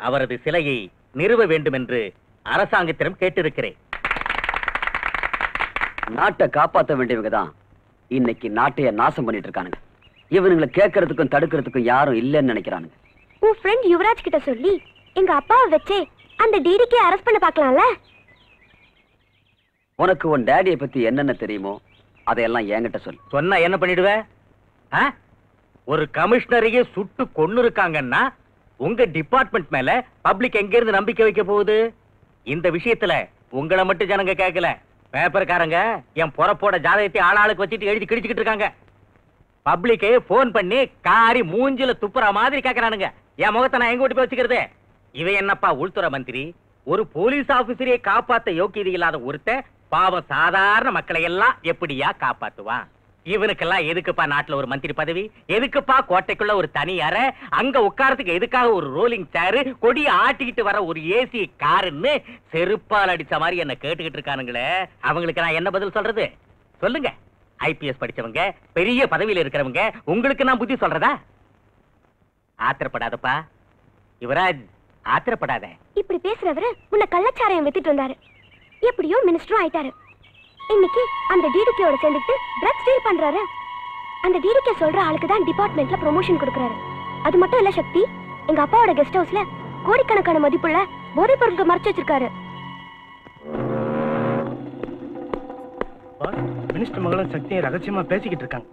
அவரது சிலையை நிறுவ வேண்டும் என்று அரசாங்கத்திடம் கேட்டிருக்கிறேன். நாட்டை காப்பாற்ற வேண்டியவங்க தான் இன்னைக்கு நாட்டைய நாசம் பண்ணிட்டு இருக்கானுங்க. இவனுங்களை கேட்கறதுக்கும் தடுக்கிறதுக்கும் யாரும் இல்லைன்னு நினைக்கிறானுங்க. உன் ஃப்ரெண்ட் யுவராஜ் கிட்ட சொல்லி எங்க அப்பாவை வச்சே அந்த டிடிகே அரெஸ்ட் பண்ண பார்க்கலாம்ல? உனக்கு உன் டேடியை பத்தி என்னென்ன தெரியுமோ அதையெல்லாம் என்கிட்ட சொல்லு. சொன்னா என்ன பண்ணிடுவ? ஒரு கமிஷனரையே சுட்டு கொன்னு இருக்காங்கன்னா உங்க டிபார்ட்மெண்ட் மேல பப்ளிக் எங்க இருந்து நம்பிக்கை வைக்க போகுது? இந்த விஷயத்துல உங்களை மட்டும் ஜனங்க கேட்கல, பேப்பர்காரங்க என் பொறப்போட ஜாதகத்தை ஆளாளுக்கு வச்சுட்டு எழுதி கிடிச்சுக்கிட்டு இருக்காங்க. பப்ளிக்கே போன் பண்ணி காரி மூஞ்சில துப்புற மாதிரி கேட்கறானுங்க. என் முகத்தை நான் எங்க ஓட்டி போய் வச்சுக்கிறது? இவன் என்னப்பா உள்துறை மந்திரி? ஒரு போலீஸ் ஆபீசரையே காப்பாத்த யோக்கியதை இல்லாத ஒருத்த பாவம் சாதாரண மக்களை எல்லாம் எப்படியா காப்பாத்துவான்? இவனுக்கெல்லாம் எதுக்குப்பா நாட்டுல ஒரு மந்திரி பதவி? எதுக்குப்பா கோட்டைக்குள்ள ஒரு தனி அறை? அங்க உட்காரத்துக்கு எதுக்காக ஒரு ரோலிங் சேரு, கொடியை ஆட்டிக்கிட்டு வர ஒரு ஏசி காருன்னு செருப்பால் அடிச்ச மாதிரி என்ன கேட்டுக்கிட்டு இருக்கானுங்களே, அவங்களுக்கு நான் என்ன பதில் சொல்றது? சொல்லுங்க. ஐபிஎஸ் படிச்சவங்க, பெரிய பதவியில இருக்கிறவங்க, உங்களுக்கு நான் புத்தி சொல்றதா? ஆத்திரப்படாதப்பா யுவராஜ், ஆத்திரப்படாத. இப்படி பேசுறவரு உன்னை கள்ளச்சாராயம் வித்துட்டு இருந்தாரு. எப்படியோ மினிஸ்டரும் ஆயிட்டாரு. இன்னைக்கு அந்த டிடிகேயோட சேர்ந்துட்டு ட்ரக்ஸ் டீல் பண்றாரு. அந்த டிடிகே சொல்ற ஆளுக்கு தான் டிபார்ட்மெண்ட்ல ப்ரொமோஷன் கொடுக்கறாரு. அது மட்டும் இல்ல சக்தி, எங்க அப்பாவோட கெஸ்ட் ஹவுஸ்ல கோடிக்கணக்கான மதிப்புள்ள போதைப் பொருட்கள் மறைச்சு வச்சிருக்காரு. மினிஸ்டர் மகளும் சக்தியை ரகசியமா பேசிக்கிட்டு இருக்காங்க.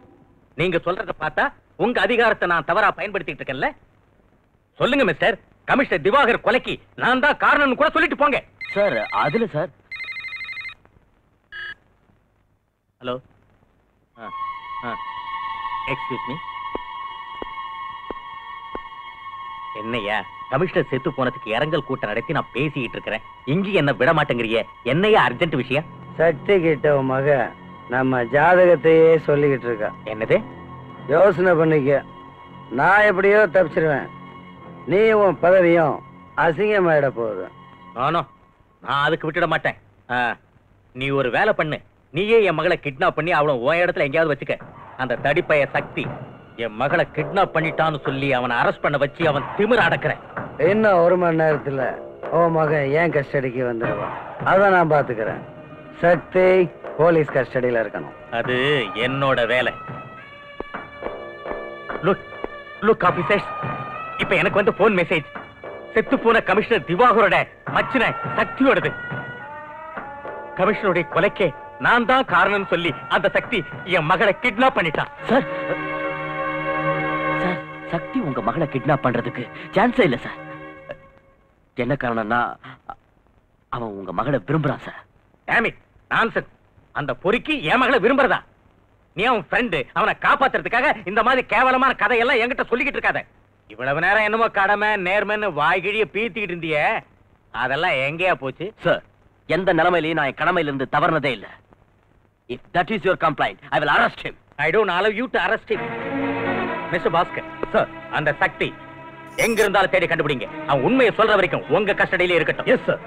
நீங்க சொல்றத பார்த்தா உங்க அதிகாரத்தை நான் தவறா பயன்படுத்திட்டு இருக்கேன்ல? சொல்லுங்க மிஸ்டர், கமிஷனர் திவாகர் கொலைக்கு நான் தான் காரணம்னு கூட சொல்லிட்டு போங்க. சார் அதுல சார். Hello, excuse me. என்னையா கமிஷனர் செத்து போனதுக்கு இரங்கல் கூட்டம் நடத்தி நான் பேசிக்கிட்டு இருக்கிறேன். இங்க என்ன விட மாட்டேங்கிறிய? என்னையா அர்ஜென்ட் விஷயம்? சக்தி கிட்ட உன் மக நம்ம ஜாதகத்தையே சொல்லிக்கிட்டு இருக்கா. என்னது? யோசனை பண்ணிக்க. நான் எப்படியோ தப்பிச்சிருவேன், நீ உன் பதவியும் அசிங்கமாயிட போகுது. நான் அதுக்கு விட்டுட மாட்டேன். நீ ஒரு வேலை பண்ணு, நீயே என் மகளை கிட்னாப் பண்ணி அவளை உன் இடத்துல எங்கேயாவது வச்சுக்க. அந்த தடிப்பைய சக்தி என் மகளை கிட்னாப் பண்ணிட்டான்னு சொல்லி அவனை அரெஸ்ட் பண்ண வச்சு அவன் திமிர அடக்குறேன். இன்னும் 1 மணி நேரத்துல உன் மகன் ஏன் கஸ்டடிக்கு வந்துடுவான். அதான் நான் பாத்துக்கிறேன். சக்தி போலீஸ் கஸ்டடியில இருக்கணும். அது என்னோட வேலை. லுக் ஆபீசர்ஸ், இப்ப எனக்கு வந்து போன் மெசேஜ். செத்து போன கமிஷனர் திவாகரோட மச்சின சக்தியோடது. கமிஷனருடைய கொலைக்கே நான் தான் காரணம் சொல்லி அந்த சக்தி என் மகளை கிட்னாப் பண்ணிட்டான். சார் சார், சக்தி உங்க மகளை கிட்னாப் பண்றதுக்கு சான்ஸே இல்ல சார். என்ன காரணம்னா அவன் உங்க மகளை விரும்புறான் சார். Dam it, nonsense. அந்த பொறுக்கி என் மகளை விரும்புறதா? நீ அவன் ஃப்ரெண்டு, அவனை காப்பாத்துறதுக்காக இந்த மாதிரி கேவலமான கதையெல்லாம் என்கிட்ட சொல்லிக்கிட்டு இருக்காத. இவ்வளவு நேரம் என்னமோ கடமை நேர்மைன்னு வாய்கிழிய பீத்திக்கிட்டு இருந்திய, அதெல்லாம் எங்கேயா போச்சு? சார், எந்த நிலைமையிலையும் நான் என் கடமையிலிருந்து தவறுனதே இல்ல. If that is your complaint, I will arrest him. I don't allow you to arrest him. Mr. Bhaskar, sir, அந்த சக்தி எங்க இருந்தாலும் தேடி கண்டுபிடிங்க. அவன் உண்மையை சொல்ற வரைக்கும் உங்க கஸ்டடியிலே இருக்கட்டும். Yes sir.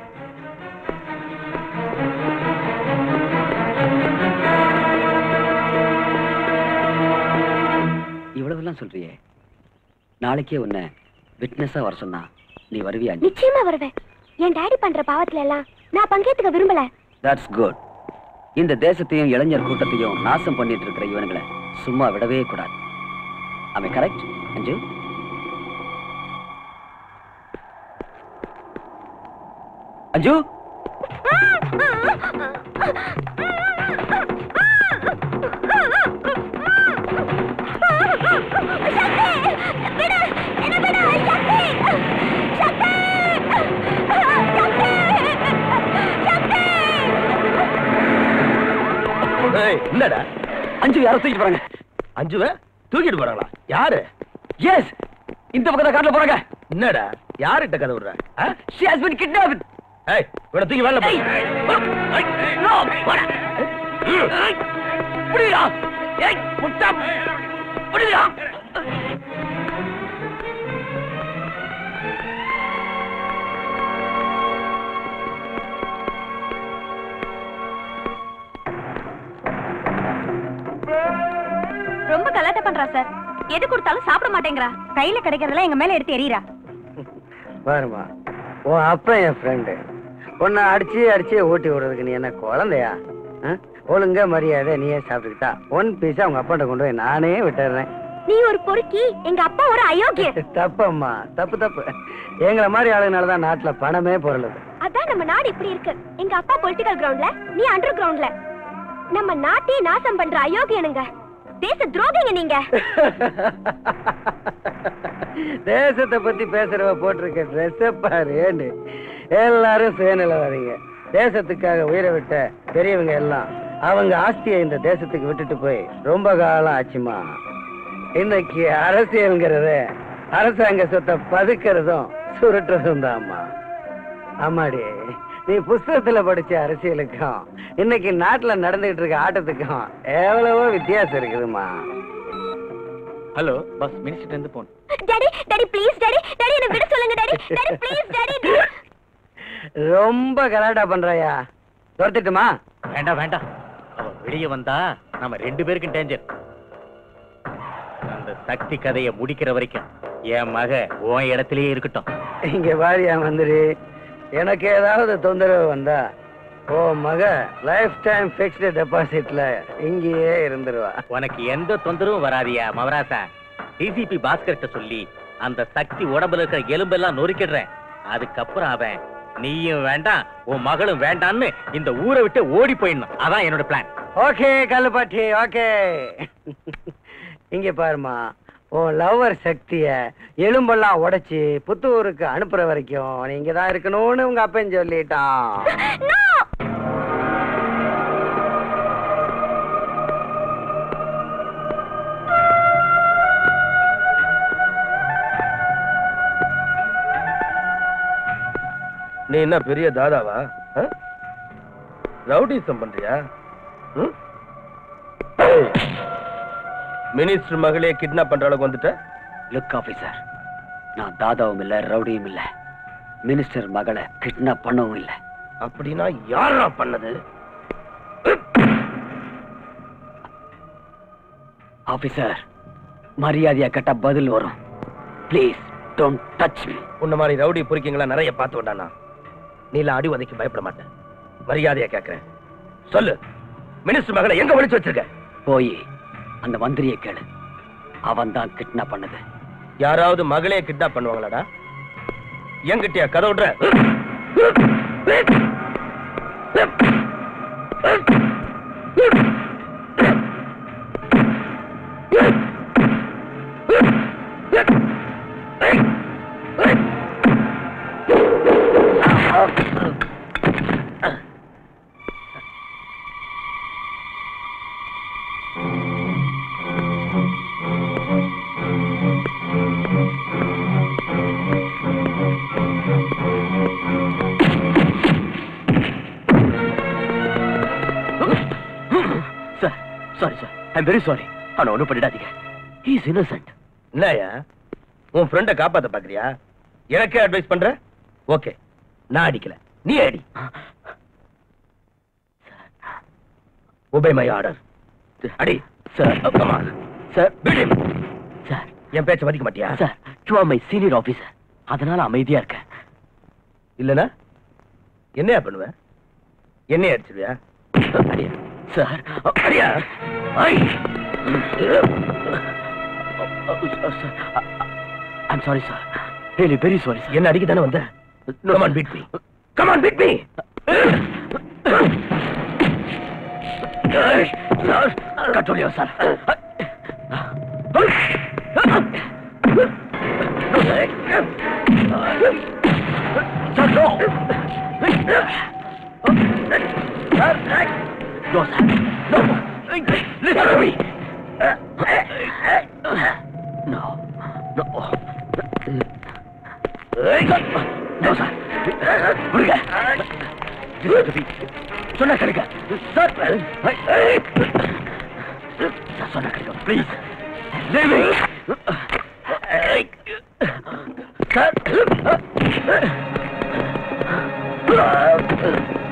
இவ்வளவுலாம் சொல்றியே, நாளைக்கே உன்னை விட்னஸா வர சொன்னா நீ வருவியா? நிச்சயமா வருவேன். என் டாடி பண்ற பாவத்துல எல்லாம் நான் பங்கேத்துக்க விரும்பல. That's good. இந்த தேசத்தையும் இளைஞர் கூட்டத்தையும் நாசம் பண்ணிட்டு இருக்கிற இவனுங்களை சும்மா விடவே கூடாது. Am I correct, அஞ்சு? அஞ்சு, என்னடா அஞ்சு யாரோ தூக்கிட்டு போறாங்க. அஞ்சுவ தூக்கிட்டு போறாங்களா? யாரு? எஸ், இந்த பக்கத்துல காட்டுல போறாங்க. என்னடா யார்கிட்ட கதை விடுற? She has been kidnapped. ஏய், இவனை தூக்கி வேலை போடு. No, போடா. புடிடா. ஏய், முட்டா. புடிடா. ரொம்ப கலாட்டா பண்றா சார். எது கொடுத்தாலும் சாப்பிட மாட்டேங்கிறா. கையில கிடைக்கிறதெல்லாம் எங்க மேல எடுத்து எறியறா. பாருமா, உன் அப்பா என் ஃப்ரெண்டு. உன்னை அடிச்சு ஊட்டி விடுறதுக்கு நீ என்ன குழந்தையா? ஒழுங்கா மரியாதை நீயே சாப்பிட்டுக்கிட்டா ஒன் பீஸா அவங்க அப்பாட்ட கொண்டு போய் நானே விட்டுறேன். நீ ஒரு பொறுக்கி, எங்க அப்பா ஒரு அயோக்கிய. தப்பம்மா, தப்பு. எங்களை மாதிரி ஆளுங்கனாலதான் நாட்டுல பணமே பொருளுது. அதான் நம்ம நாடு இப்படி இருக்கு. எங்க அப்பா பொலிட்டிக்கல் கிரவுண்ட்ல, நீ அண்டர் கிரவுண்ட்ல. நம்ம நாட்டையே நாசம் பண்ற அயோக்கியனுங்க. தேச துரோகிங்க நீங்க. தேசத்தை பத்தி பேசுறவ போட்டிருக்க ட்ரெஸ் பாரு. எல்லாரும் சுயநில வரீங்க. தேசத்துக்காக உயிரை விட்ட பெரியவங்க எல்லாம் அவங்க ஆஸ்தியை இந்த தேசத்துக்கு விட்டுட்டு போய் ரொம்ப காலம் ஆச்சுமா. இன்னைக்கு அரசியல்ங்கிறத அரசாங்க சொத்தை பதுக்கிறதும் சுருட்டுறதும் தான்மா. ஆமாடி, நீ புஸ்தகத்துல படிச்ச அரசியலுக்கும் இன்னைக்கு நாட்டுல நடந்துகிட்டு இருக்க ஆட்டத்துக்கும் எவ்வளவோ வித்தியாசம் இருக்குதுமா. ஹலோ பாஸ், மினிஸ்டர் இருந்து போன். டாடி ப்ளீஸ் டாடி என்ன விட சொல்லுங்க டாடி ப்ளீஸ் டாடி. ரொம்ப கலாட்டா பண்றாயா? துரத்திட்டுமா? வேண்டாம். அவ வெளியே வந்தா நம்ம 2 பேருக்கும் டேஞ்சர். அந்த சக்தி கதையை முடிக்கிற வரைக்கும் என் மக உன் இடத்திலேயே இருக்கட்டும். இங்க வாரியா வந்துரு. எனக்கு ஏதாவது தொந்தரவு வந்தா ஓ மக லைஃப் டைம் பிக்ஸ்டு டெபாசிட்ல இங்கேயே இருந்துருவா. உனக்கு எந்த தொந்தரவும் வராதியா மவராசா. டிசிபி பாஸ்கர்ட்ட சொல்லி அந்த சக்தி உடம்புல இருக்கிற எலும்பெல்லாம் நொறுக்கிடுறேன். அதுக்கப்புறம் அவன் நீயும் வேண்டாம் உன் மகளும் வேண்டான்னு இந்த ஊரை விட்டு ஓடி போயிடணும். அதான் என்னோட பிளான். Okay கல்லுப்பாட்டி, okay. இங்க பாருமா, உன் லவ்வர் சக்திய எலும்பெல்லாம் உடைச்சு புத்தூருக்கு அனுப்புற வரைக்கும் நீங்க தான் இருக்கணும்னு உங்க அப்பன் சொல்லிட்டான். நீ என்ன பெரிய தாதாவா? ரவுடிசம் பண்றியா? மினிஸ்டர் மகளே கிட்னாப் பண்ற அளவுக்கு வந்துட்ட? லுக் ஆபீசர், நான் தாதாவும் இல்ல ரவுடியும் இல்ல. மினிஸ்டர் மகளை கிட்னாப் பண்ணவும் இல்ல. அப்படின்னா யாரா பண்ணது? ஆபீசர், மரியாதையா கேட்டா பதில் வரும். Please don't touch me. உன்ன மாதிரி ரவுடி பொறுக்கிங்களா நிறைய பார்த்து விட்டானா? நீல அடி உதைக்கு பயப்பட மாட்டேன். மரியாதையா கேட்கிறேன், சொல்லு, மினிஸ்டர் மகளை எங்க ஒளிச்சு வச்சிருக்க? போய் அந்த மந்திரியை கேளு. அவன் தான் கிட்னாப் பண்ணது. யாராவது மகளே கிட்னாப் பண்ணுவாங்களாடா? என்கிட்டயா கதை விடுற? Sorry sir, I am very sorry. அவனை ஒண்ணும் பண்ணிடாதீங்க. He is innocent. என்னயா உன் ஃப்ரெண்ட காப்பாத்த பாக்குறியா? எனக்கே அட்வைஸ் பண்ற? ஓகே, நான் அடிக்கல, நீ அடி. Obey my order. அடி. Sir, come on. Sir, beat him. Sir, என் பேச்ச மதிக்க மாட்டியா? Sir, you are my senior officer. அதனால அமைதியா இருக்கேன். இல்லனா என்னையா பண்ணுவ? என்னைய அடிச்சிருவியா? அடியா. சார், அடியா. ஐ. I'm sorry, sir. Really, very sorry, sir. என்ன அடிக்க தானே வந்த? Come on, beat me. Come on, beat me. Sir, control yourself. Sir, no. No, sir. No. Listen to me. No. No. No, sir. Listen to me. சொன்னா கிடைக்க. Sir. சொன்னா கிடைக்க. Please. Leave me. Sir.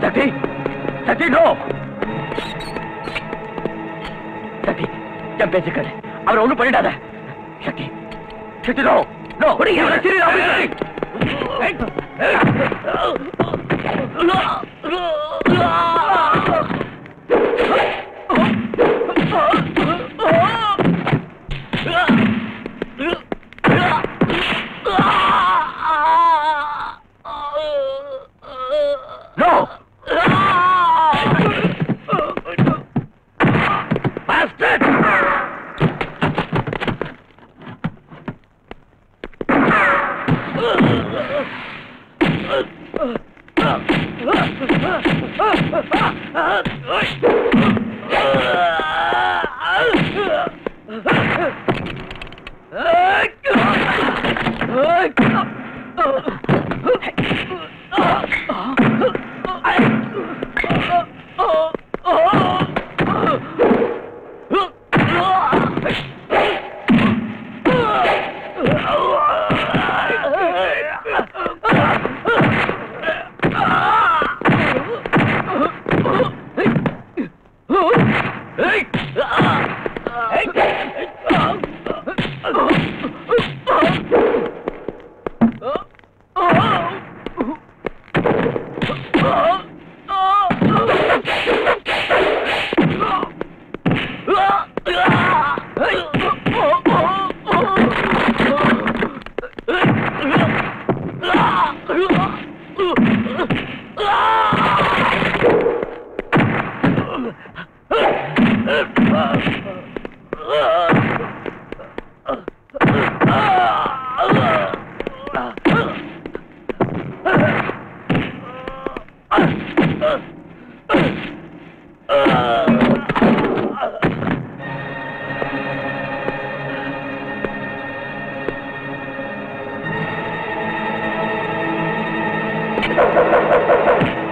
Sakti. Sakti, no. சக்தி, என் பேச்சு கேளு. அவரை ஒண்ணும் பண்ணிடாத. சக்தி, சக்தி, no no. No.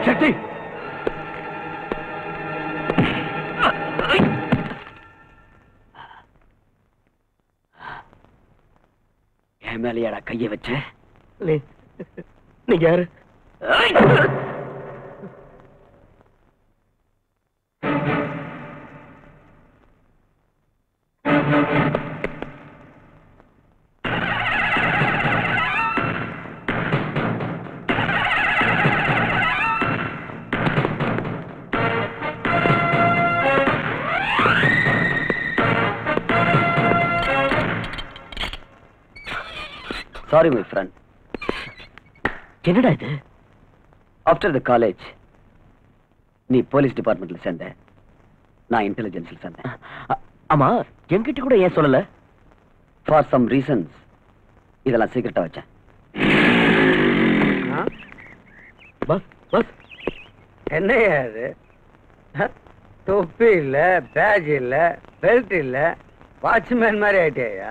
சக்தி, என் மேலையாடா கைய வச்ச? நீங்க யாரு? Sorry my friend. என்னடா இது? ஆஃப்டர் த காலேஜ் நீ போலீஸ் டிபார்ட்மெண்ட்ல சேர்ந்த, நான் இன்டெலிஜென்ஸ்ல சேர்ந்தேன். ஆமா, என்கிட்ட கூட ஏன் சொல்லல? ஃபார் சம் ரீசன்ஸ் இதெல்லாம் சீக்கிரட்டா வச்சேன். பஸ் பஸ் என்னையா அது? தொப்பி இல்ல, பேட்ச் இல்ல, பெல்ட் இல்ல, வாட்ச்மேன் மாதிரி ஆயிட்டேயா?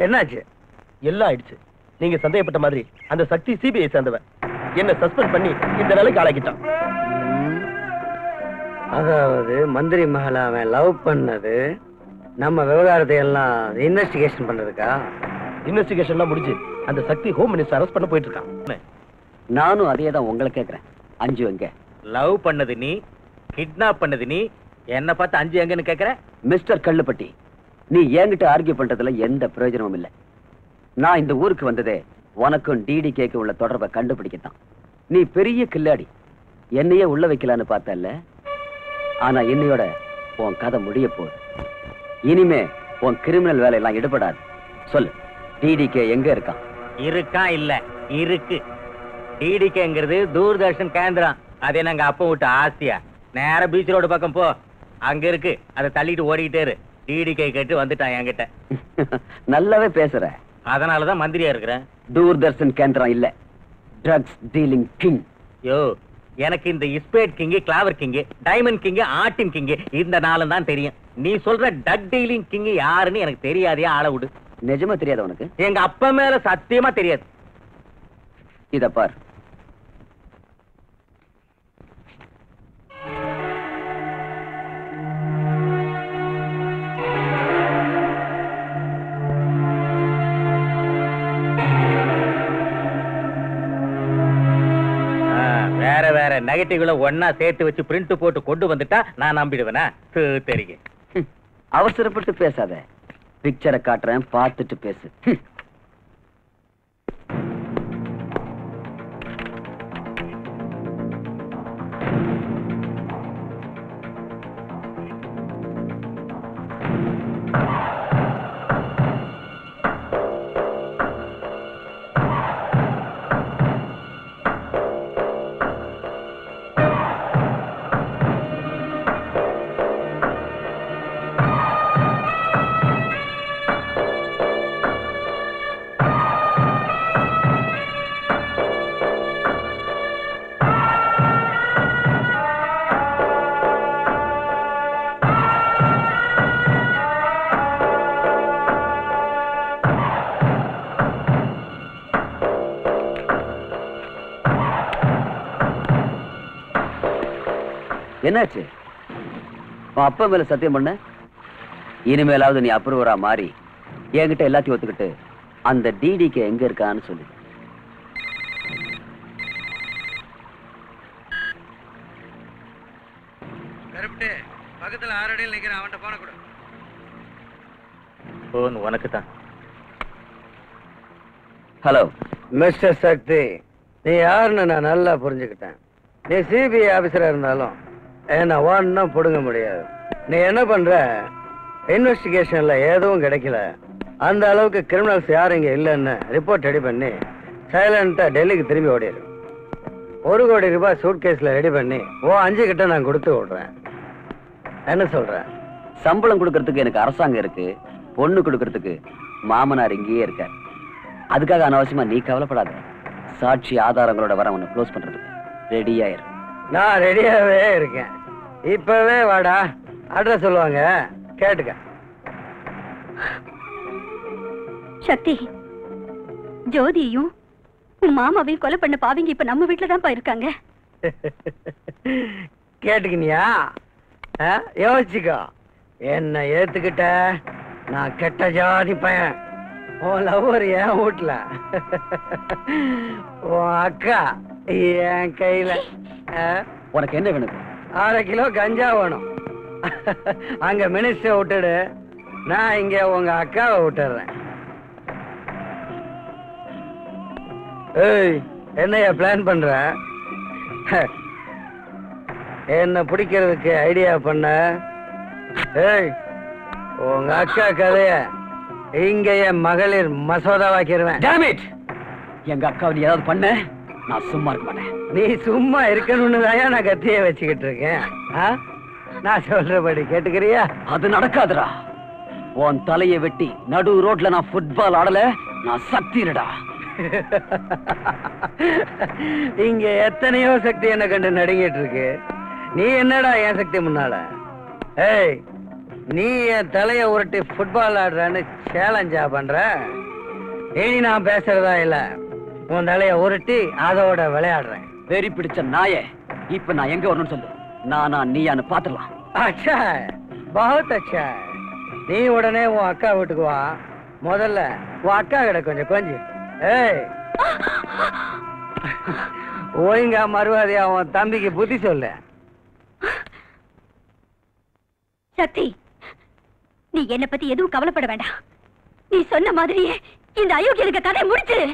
என்னாச்சு? எல்லாம் ஆயிடுச்சு. நீங்க சந்தேகப்பட்ட மாதிரி அந்த சக்தி சிபிஐ சேர்ந்தவன். என்ன சஸ்பெண்ட் பண்ணி இந்த நிலைக்கு ஆளாக்கிட்டான். அதாவது மந்திரி மகளை அவன் லவ் பண்ணது நம்ம விவகாரத்தை எல்லாம் இன்வெஸ்டிகேஷன் பண்றதுக்கா? இன்வெஸ்டிகேஷன்லாம் முடிஞ்சு அந்த சக்தி ஹோம் மினிஸ்டர் அரெஸ்ட் பண்ண போயிட்டு இருக்கான். நானும் அதே தான் உங்களை கேட்கிறேன். அஞ்சு எங்க? லவ் பண்ணது நீ, கிட்னாப் பண்ணது நீ, என்ன பார்த்து அஞ்சு எங்கன்னு கேக்குற? மிஸ்டர் கல்லுப்பட்டி, நீ என்கிட்ட ஆர்கியூ பண்றதுல எந்த பிரயோஜனமும் இல்லை. நான் இந்த ஊருக்கு வந்ததே உனக்கும் டிடிகேக்கு உள்ள தொடர்பை கண்டுபிடிக்கத்தான். நீ பெரிய கில்லாடி, என்னையே உள்ள வைக்கலான்னு பார்த்தல்ல. ஆனா இன்னையோட உன் கதை முடிய போகுது. இனிமே உன் கிரிமினல் வேலையெல்லாம் ஈடுபடாது. சொல்லு, டிடிகே எங்க இருக்கான்? இருக்கா இல்ல இருக்கு. டிடிகேங்கிறது தூர்தர்ஷன் கேந்திரம். அது என்னங்க அப்ப விட்டு ஆசையா? நேர பீச் ரோடு பக்கம் போ, அங்க இருக்கு. அதை தள்ளிட்டு ஓடிக்கிட்டே இரு. டிடிகே கேட்டு வந்துட்டான் என்கிட்ட. நல்லாவே பேசுற. அதனாலதான் மந்திரியா இருக்கிறேன். தூர்தர்ஷன் கேந்திரம் இல்ல, ட்ரக்ஸ் டீலிங் கிங். யோ, எனக்கு இந்த spade king, clover king, diamond king, ஆட்டின் கிங் இந்த நாளும் தான் தெரியும். நீ சொல்ற டக் டீலிங் கிங் யாருன்னு எனக்கு தெரியாதே. ஆள விடு. நிஜமா தெரியாது உனக்கு? எங்க அப்பா மேல சத்தியமா தெரியாது. இத பார், வேற வேற நெகட்டிவ்ல ஒன்னா சேர்த்து வச்சு பிரிண்ட் போட்டு கொண்டு வந்துட்டா நான் நம்பிடுவேனா? தெரியும். அவசரப்பட்டு பேசாத. பிக்சரை காட்டுறேன், பார்த்துட்டு பேசு. என்னாச்சு? உன் அப்பா மேல சத்தியம் பண்ண. இனிமேலாவது நீ அப்ரூவரா மாறி என்கிட்ட எல்லாத்தையும் ஒத்துக்கிட்டு அந்த டிடிகே எங்க இருக்கான்னு சொல்லு. பக்கத்துல 6 அடியில் நிக்கிறேன், அவன்கிட்ட போன கூட. போன் உனக்கு தான். ஹலோ மிஸ்டர் சக்தி, நீ யாருன்னு நான் நல்லா புரிஞ்சுக்கிட்டேன். நீ சிபிஐ ஆபீசரா இருந்தாலும் என்ன ஒன்னும் புடுங்க முடியாது. நீ என்ன பண்ற? இன்வெஸ்டிகேஷன்ல எதுவும் கிடைக்கல, அந்த அளவுக்கு கிரிமினல்ஸ் யாரும் இங்க இல்லைன்னு ரிப்போர்ட் ரெடி பண்ணி சைலண்டா டெல்லிக்கு திரும்பி ஓடிடு. 1 கோடி ரூபாய் சூட்கேஸ்ல ரெடி பண்ணி 5 கிட்ட நான் கொடுத்து விடுறேன். என்ன சொல்ற? சம்பளம் கொடுக்கறதுக்கு எனக்கு அரசாங்கம் இருக்கு, பொண்ணு கொடுக்கறதுக்கு மாமனார் இங்கேயே இருக்க. அதுக்காக அனாவசியமா நீ கவலைப்படாத. சாட்சி ஆதாரங்களோட வர உன்னை க்ளோஸ் பண்றதுக்கு ரெடியாயிரு. நான் ரெடியாவே இருக்கேன். இப்பவே வாடா, அட்ரஸ் சொல்லுவாங்க, கேட்டுக்க. சக்தி, ஜோதியையும் உன் மாமாவையும் கொலை பண்ண பாவிங்க இப்ப நம்ம வீட்டுல தான் இருக்காங்க. கேட்டுக்கினியா? யோசிச்சுக்கோ. என்ன ஏத்துக்கிட்ட, நான் கெட்ட ஜாதி பையன். உன் லவ்வர் என் வீட்டுல, உன் அக்கா என் கையில. உனக்கு என்ன வேணும்? 1/2 கிலோ கஞ்சா வேணும். அங்க மினிஸ்டர் விட்டுடு, நான் இங்க உங்க அக்காவை விட்டுறேன். ஏய், என்னையா பிளான் பண்ற? என்ன பிடிக்கிறதுக்கு ஐடியா பண்ண? ஏய், உங்க அக்கா கதைய இங்க என் மகளிர் மசோதாவாக்கிடுவேன். Damn it! எங்க அக்காவை நீ ஏதாவது பண்ண நான் சும்மா இருக்க மாட்டேன். நீ சும்மா இருக்கணும்னு தான் நான் கத்திய வச்சுக்கிட்டு இருக்கேன். நான் சொல்றபடி கேட்டுக்கிறியா? அது நடக்காதுடா. உன் தலையை வெட்டி நடு ரோட்ல நான் ஃபுட்பால் ஆடல, நான் சக்திடா. இங்க எத்தனையோ சக்தி என்ன கண்டு நடுங்கிட்டு இருக்கு. நீ என்னடா என் சக்தி முன்னால? ஏய், நீ என் தலைய உருட்டி ஃபுட்பால் ஆடுறான்னு சேலஞ்சா பண்ற? இனி நான் பேசுறதா இல்ல, உன் தலைய உருட்டி அதோட விளையாடுறேன். வெறி பிடிச்ச நாயே, இப்ப நான் எங்க வரணும்னு சொல்லு. நானா நீயான்னு பாத்துடலாம். अच्छा, बहुत अच्छा. நீ உடனே உன் அக்கா வீட்டுக்கு வா. முதல்ல உன் அக்கா கிட்ட கொஞ்சம் ஏய் ஒழுங்கா மறுவாதியா உன் தம்பிக்கு புத்தி சொல்லு. சக்தி, நீ என்ன பத்தி எதுவும் கவலைப்பட வேண்டாம். நீ சொன்ன மாதிரியே இந்த அயோக்கியனுக்கு கதை முடிச்சிரு.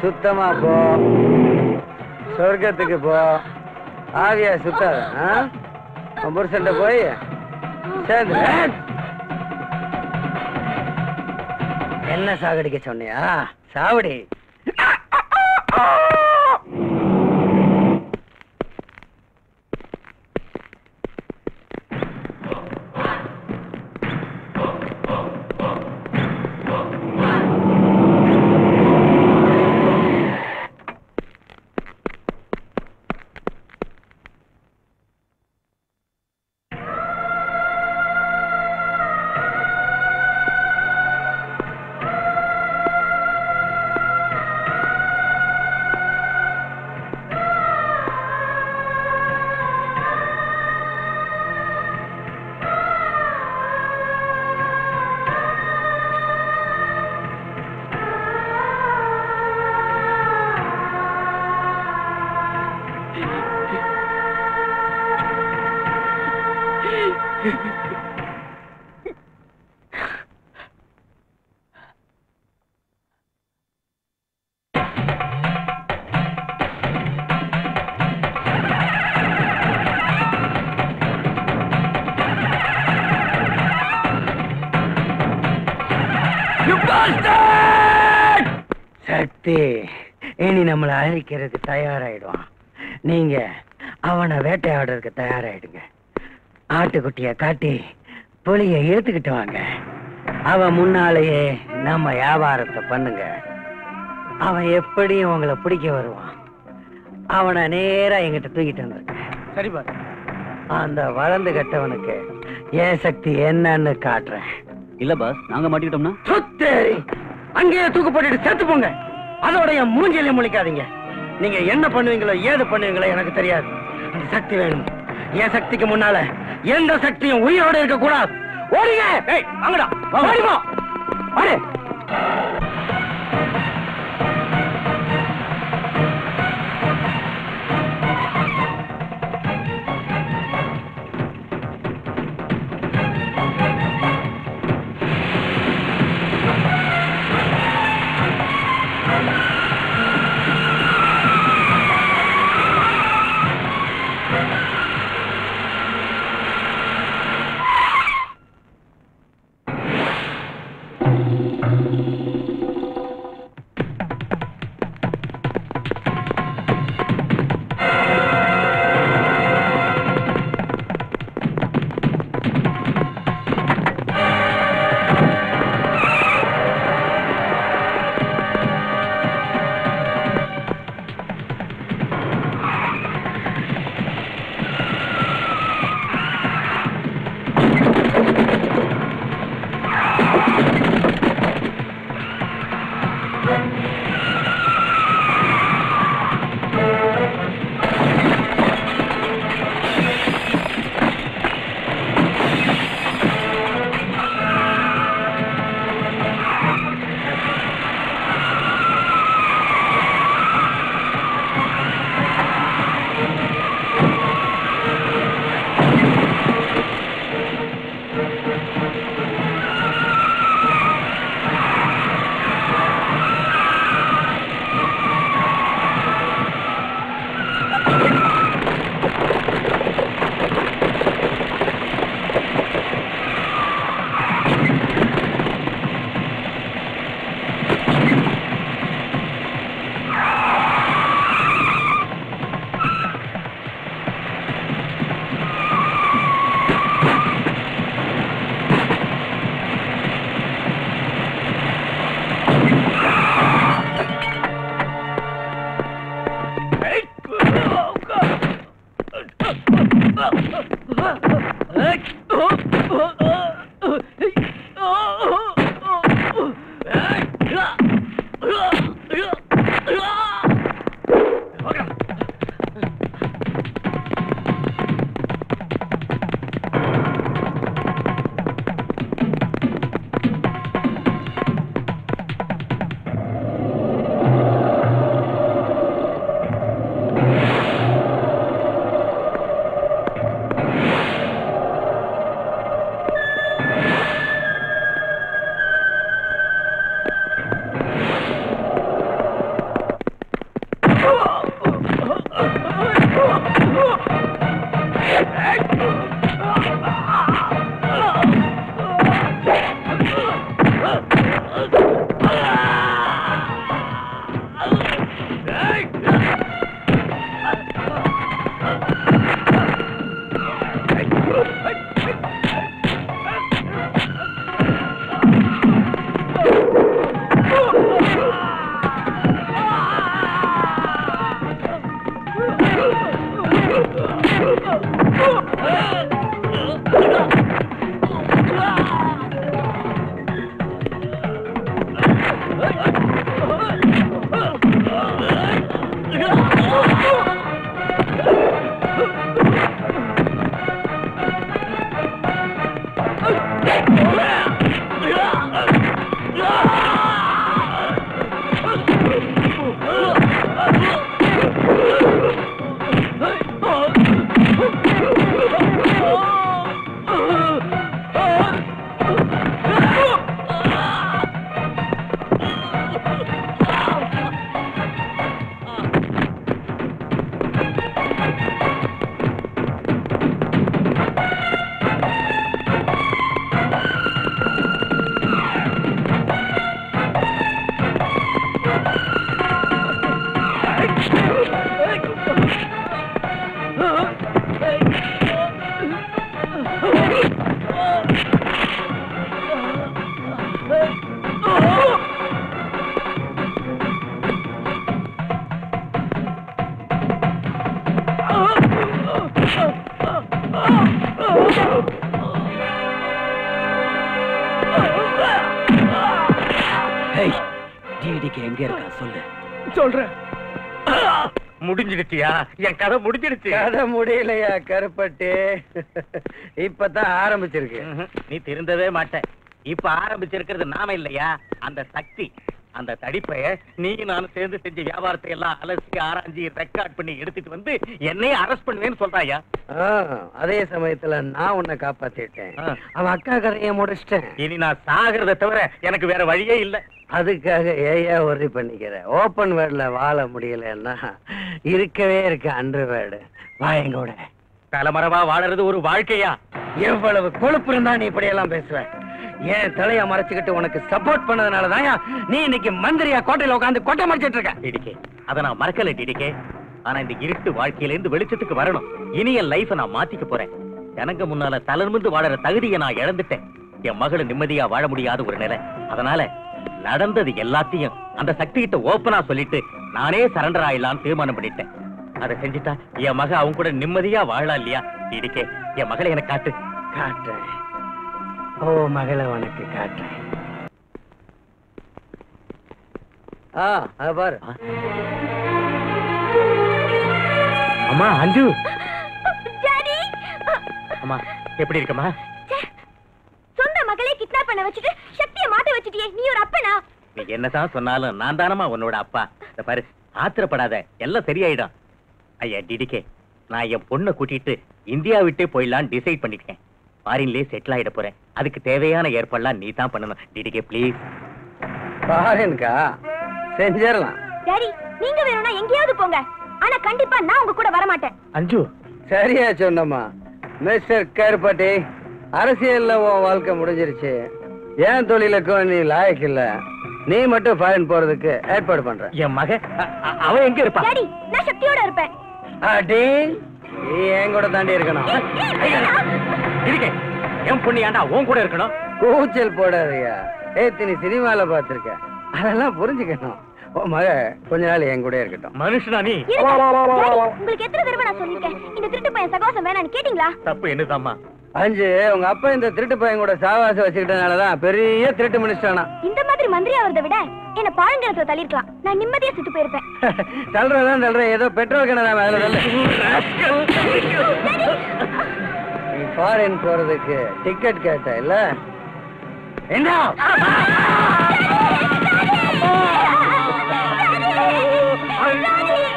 சுத்தமா போ, சொர்க்கத்துக்கு போ. ஆவியா சுத்தாத. புருஷன்ட்ட போய் சேர்ந்து என்ன சாகடிக்க சொன்னியா? சாவடி. சக்தி இனி நம்மளை அழிக்கிறதுக்கு தயாராயிடுவான். நீங்க அவனை வேட்டையாடுறதுக்கு தயாராயிடுங்க. ஆட்டுக்குட்டிய காட்டி புலிய இழுத்துக்கிட்டு வாங்க. அவன் முன்னாலேயே நம்ம வியாபாரத்தை பண்ணுங்க. அவன் எப்படியும் உங்களை பிடிக்க வருவான். அவனை நேரா எங்கிட்ட தூக்கிட்டு வந்துருங்க. சரி பாரு. அந்த வளர்ந்து கட்டவனுக்கு ஏன் சக்தி என்னன்னு காட்டுறேன். இல்ல பாஸ், நாங்க மாட்டிக்கிட்டோம்னா சுத்தேரி அங்கேயே தூக்கு போட்டுட்டு செத்து போங்க. அதோட என் மூஞ்சியில முழிக்காதீங்க. நீங்க என்ன பண்ணுவீங்களோ ஏது பண்ணுவீங்களோ எனக்கு தெரியாது. அந்த சக்தி வேணும். என் சக்திக்கு முன்னால எந்த சக்தியும் உயிரோட இருக்க கூடாது. ஓடுங்க. ஏய் வாங்கடா, ஓடிப்போ. வாடு. டிடிக்கு எங்க இருக்கா சொல்லு. சொல்றேன். முடிஞ்சிடுச்சியா? என் கதை முடிஞ்சிடுச்சு. கதை முடியலையா கருப்பட்டி? இப்பதான் ஆரம்பிச்சிருக்கு. நீ திருந்தவே மாட்ட. இப்ப ஆரம்பிச்சிருக்கிறது நாம இல்லையா, அந்த சக்தி. அந்த தடிப்பைய நீ நானும் சேர்ந்து செஞ்ச வியாபாரத்தை எல்லாம் அலசி ஆராய்ச்சி ரெக்கார்ட் பண்ணி எடுத்துட்டு வந்து என்னையே அரெஸ்ட் பண்ணுவேன்னு சொல்றாயா? அதே சமயத்துல நான் உன்னை காப்பாத்திட்டேன். அவன் அக்கா கதையை முடிச்சிட்டேன். இனி நான் சாகிறத தவிர எனக்கு வேற வழியே இல்ல. அதுக்காக ஏயா ஒர்ரி பண்ணிக்கிற? ஓபன் வேர்ட்ல வாழ முடியலன்னா இருக்கவே இருக்க அண்டர் வேர்டு வாயங்கூட. தலைமறைவா வாழறது ஒரு வாழ்க்கையா? எவ்வளவு கொழுப்பு இருந்தா நீ இப்படி எல்லாம் பேசுவ? ஏன் தலைய மறைச்சுக்கிட்டு உனக்கு சப்போர்ட் பண்ணதுனாலதான் நீ இன்னைக்கு மந்திரியா கோட்டையில உட்காந்து கொட்டை மறைச்சிட்டு இருக்க. டிடிகே, அதை நான் மறக்கல டிடிகே. ஆனா இந்த இருட்டு வாழ்க்கையில இருந்து வெளிச்சத்துக்கு வரணும். இனி என் லைஃப நான் மாத்திக்க போறேன். எனக்கு முன்னால தளர்ந்து வாழற தகுதியை நான் இழந்துட்டேன். என் மகளை நிம்மதியா வாழ முடியாத ஒரு நிலை. அதனால நடந்தது எல்லாத்தையும் அந்த சக்தி கிட்ட ஓப்பனா சொல்லிட்டு நானே சரண்டர் ஆயிடலான்னு தீர்மானம் பண்ணிட்டேன். அதை செஞ்சுட்டா என் மக அவங்க கூட நிம்மதியா வாழலாம் இல்லையா? டிடிகே, என் மகளை எனக்கு காட்டு. காட்டுறேன். ஓ மகளை உனக்கு காட்டுறேன். பாரு. அம்மா அஞ்சு. அம்மா எப்படி இருக்கம்மா? சொந்த மகளே கிட்னாப் பண்ண வச்சுட்டு சக்தியை மாட்ட வச்சுட்டியே, நீ ஒரு அப்பனா? நீ என்னதான் சொன்னாலும் நான் தானமா உன்னோட அப்பா. இந்த பாரு, ஆத்திரப்படாத, எல்லாம் சரியாயிடும். ஐயா டிடிகே, நான் என் பொண்ணை கூட்டிட்டு இந்தியா விட்டே போயிடலான்னு டிசைட் பண்ணிருக்கேன். ஃபாரின்லயே செட்டில் ஆயிட போறேன். அதுக்கு தேவையான ஏற்பாடுலாம் நீ தான் பண்ணணும். DDK please. ஃபாரின்கா? செஞ்சிடலாம். டாடி, நீங்க வேணும்னா எங்கேயாவது போங்க. ஆனா கண்டிப்பா நான் உங்க கூட வர மாட்டேன். அஞ்சு சரியா சொன்னம்மா. மிஸ்டர் கருப்பட்டி, அரசியல்ல உன் வாழ்க்கை முடிஞ்சிருச்சு. ஏன் தொழிலுக்கும் நீ லாயக்கு இல்ல. நீ மட்டும் ஃபாரின் போறதுக்கு ஏற்பாடு பண்ற. என் மக அவ எங்க இருப்பா? டாடி, நான் சக்தியோட இருப்பேன். அடி, நீ என் கூட தாண்டி இருக்கணும். டிடிகே, என் பொண்ணு ஏன்டா உன் கூட இருக்கணும்? கூச்சல் போடாதயா. நீ சினிமால பாத்திருக்க, அதெல்லாம் புரிஞ்சுக்கணும். உன் மக கொஞ்ச நாள் என் கூட இருக்கட்டும். மனுஷனா நீ? உங்களுக்கு எத்தனை தடவை நான் சொல்லிருக்கேன் இந்த திருட்டு பையன் சகவாசம் வேணான்னு கேட்டீங்களா? தப்பு என்னதாம்மா? அஞ்சு, உங்க அப்பா இந்த திருட்டு பையன் கூட சாவாசம் வச்சுக்கிட்டனாலதான் பெரிய திருட்டு மனுஷனா. இந்த மாதிரி மந்திரி ஆவறதை விட என்ன பாழங்கிணத்துல தள்ளிருக்கலாம். நான் நிம்மதியா செத்து போயிருப்பேன். தள்ளுறதான் தள்ளுறேன். ஏதோ பெட்ரோல் கிணறாம அதுல தள்ளு. நீ ஃபாரின் போறதுக்கு டிக்கெட் கேட்ட இல்ல? என்ன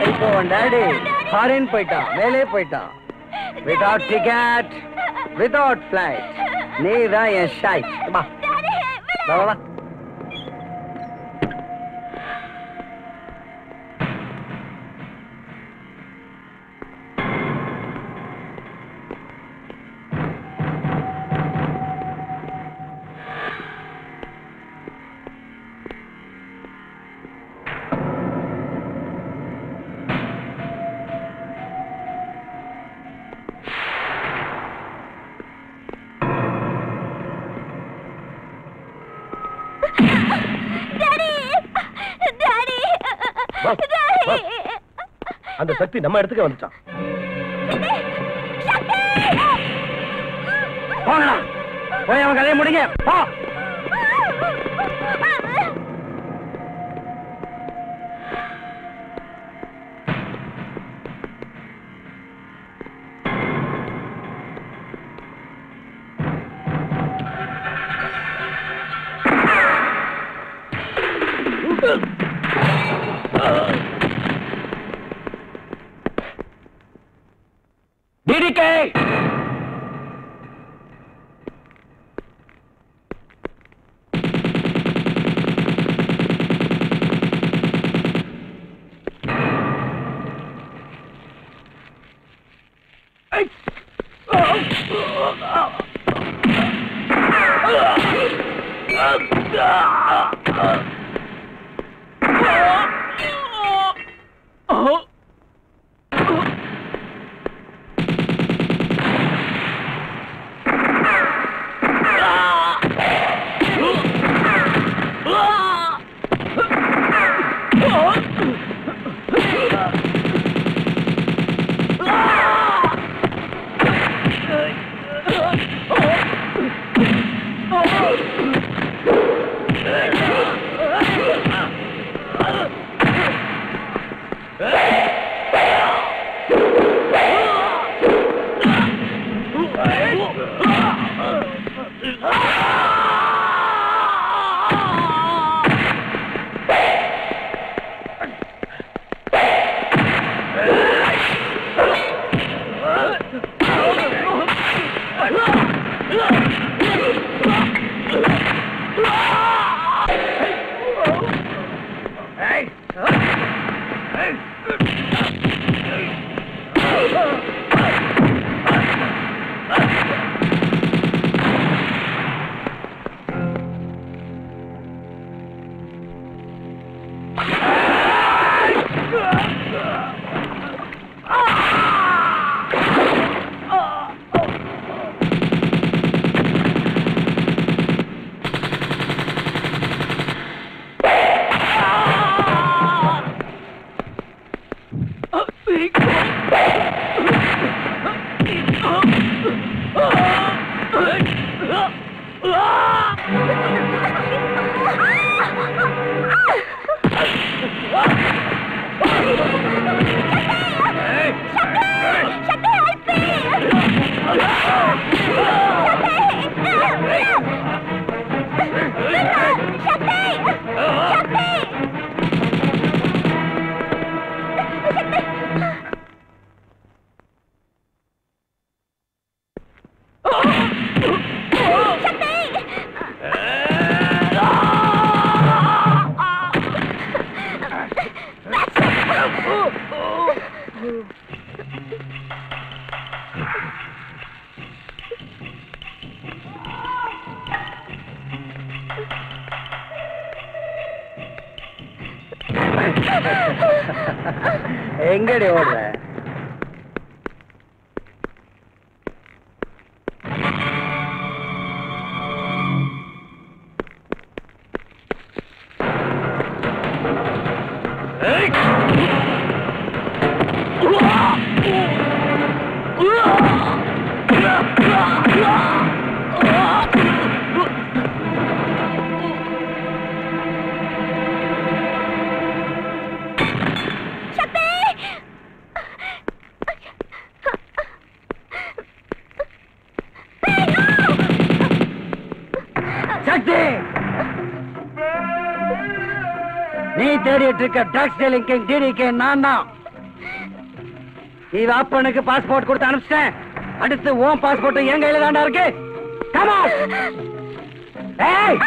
இப்போ உன் டாடி ஃபாரின் போயிட்டான், மேலே போயிட்டான். Without ticket, without flight. நீ தான் என் ஷாய். வா வா வா. அந்த சக்தி நம்ம இடத்துக்கு வந்துட்டான். போய் அவன் கதையை முடிங்க. போ. டிடிகே, எங்கடி ஓடுற? நீ தேடிட்டு இருக்க ட்ரக்ஸ் டீலிங் கிங் டிடிகே நான் தான். இவ அப்பனுக்கு பாஸ்போர்ட் கொடுத்து அனுப்பிச்சிட்டேன். அடுத்து உன் பாஸ்போர்ட் என் கையில தாண்டா இருக்கு. Come on. ஏய்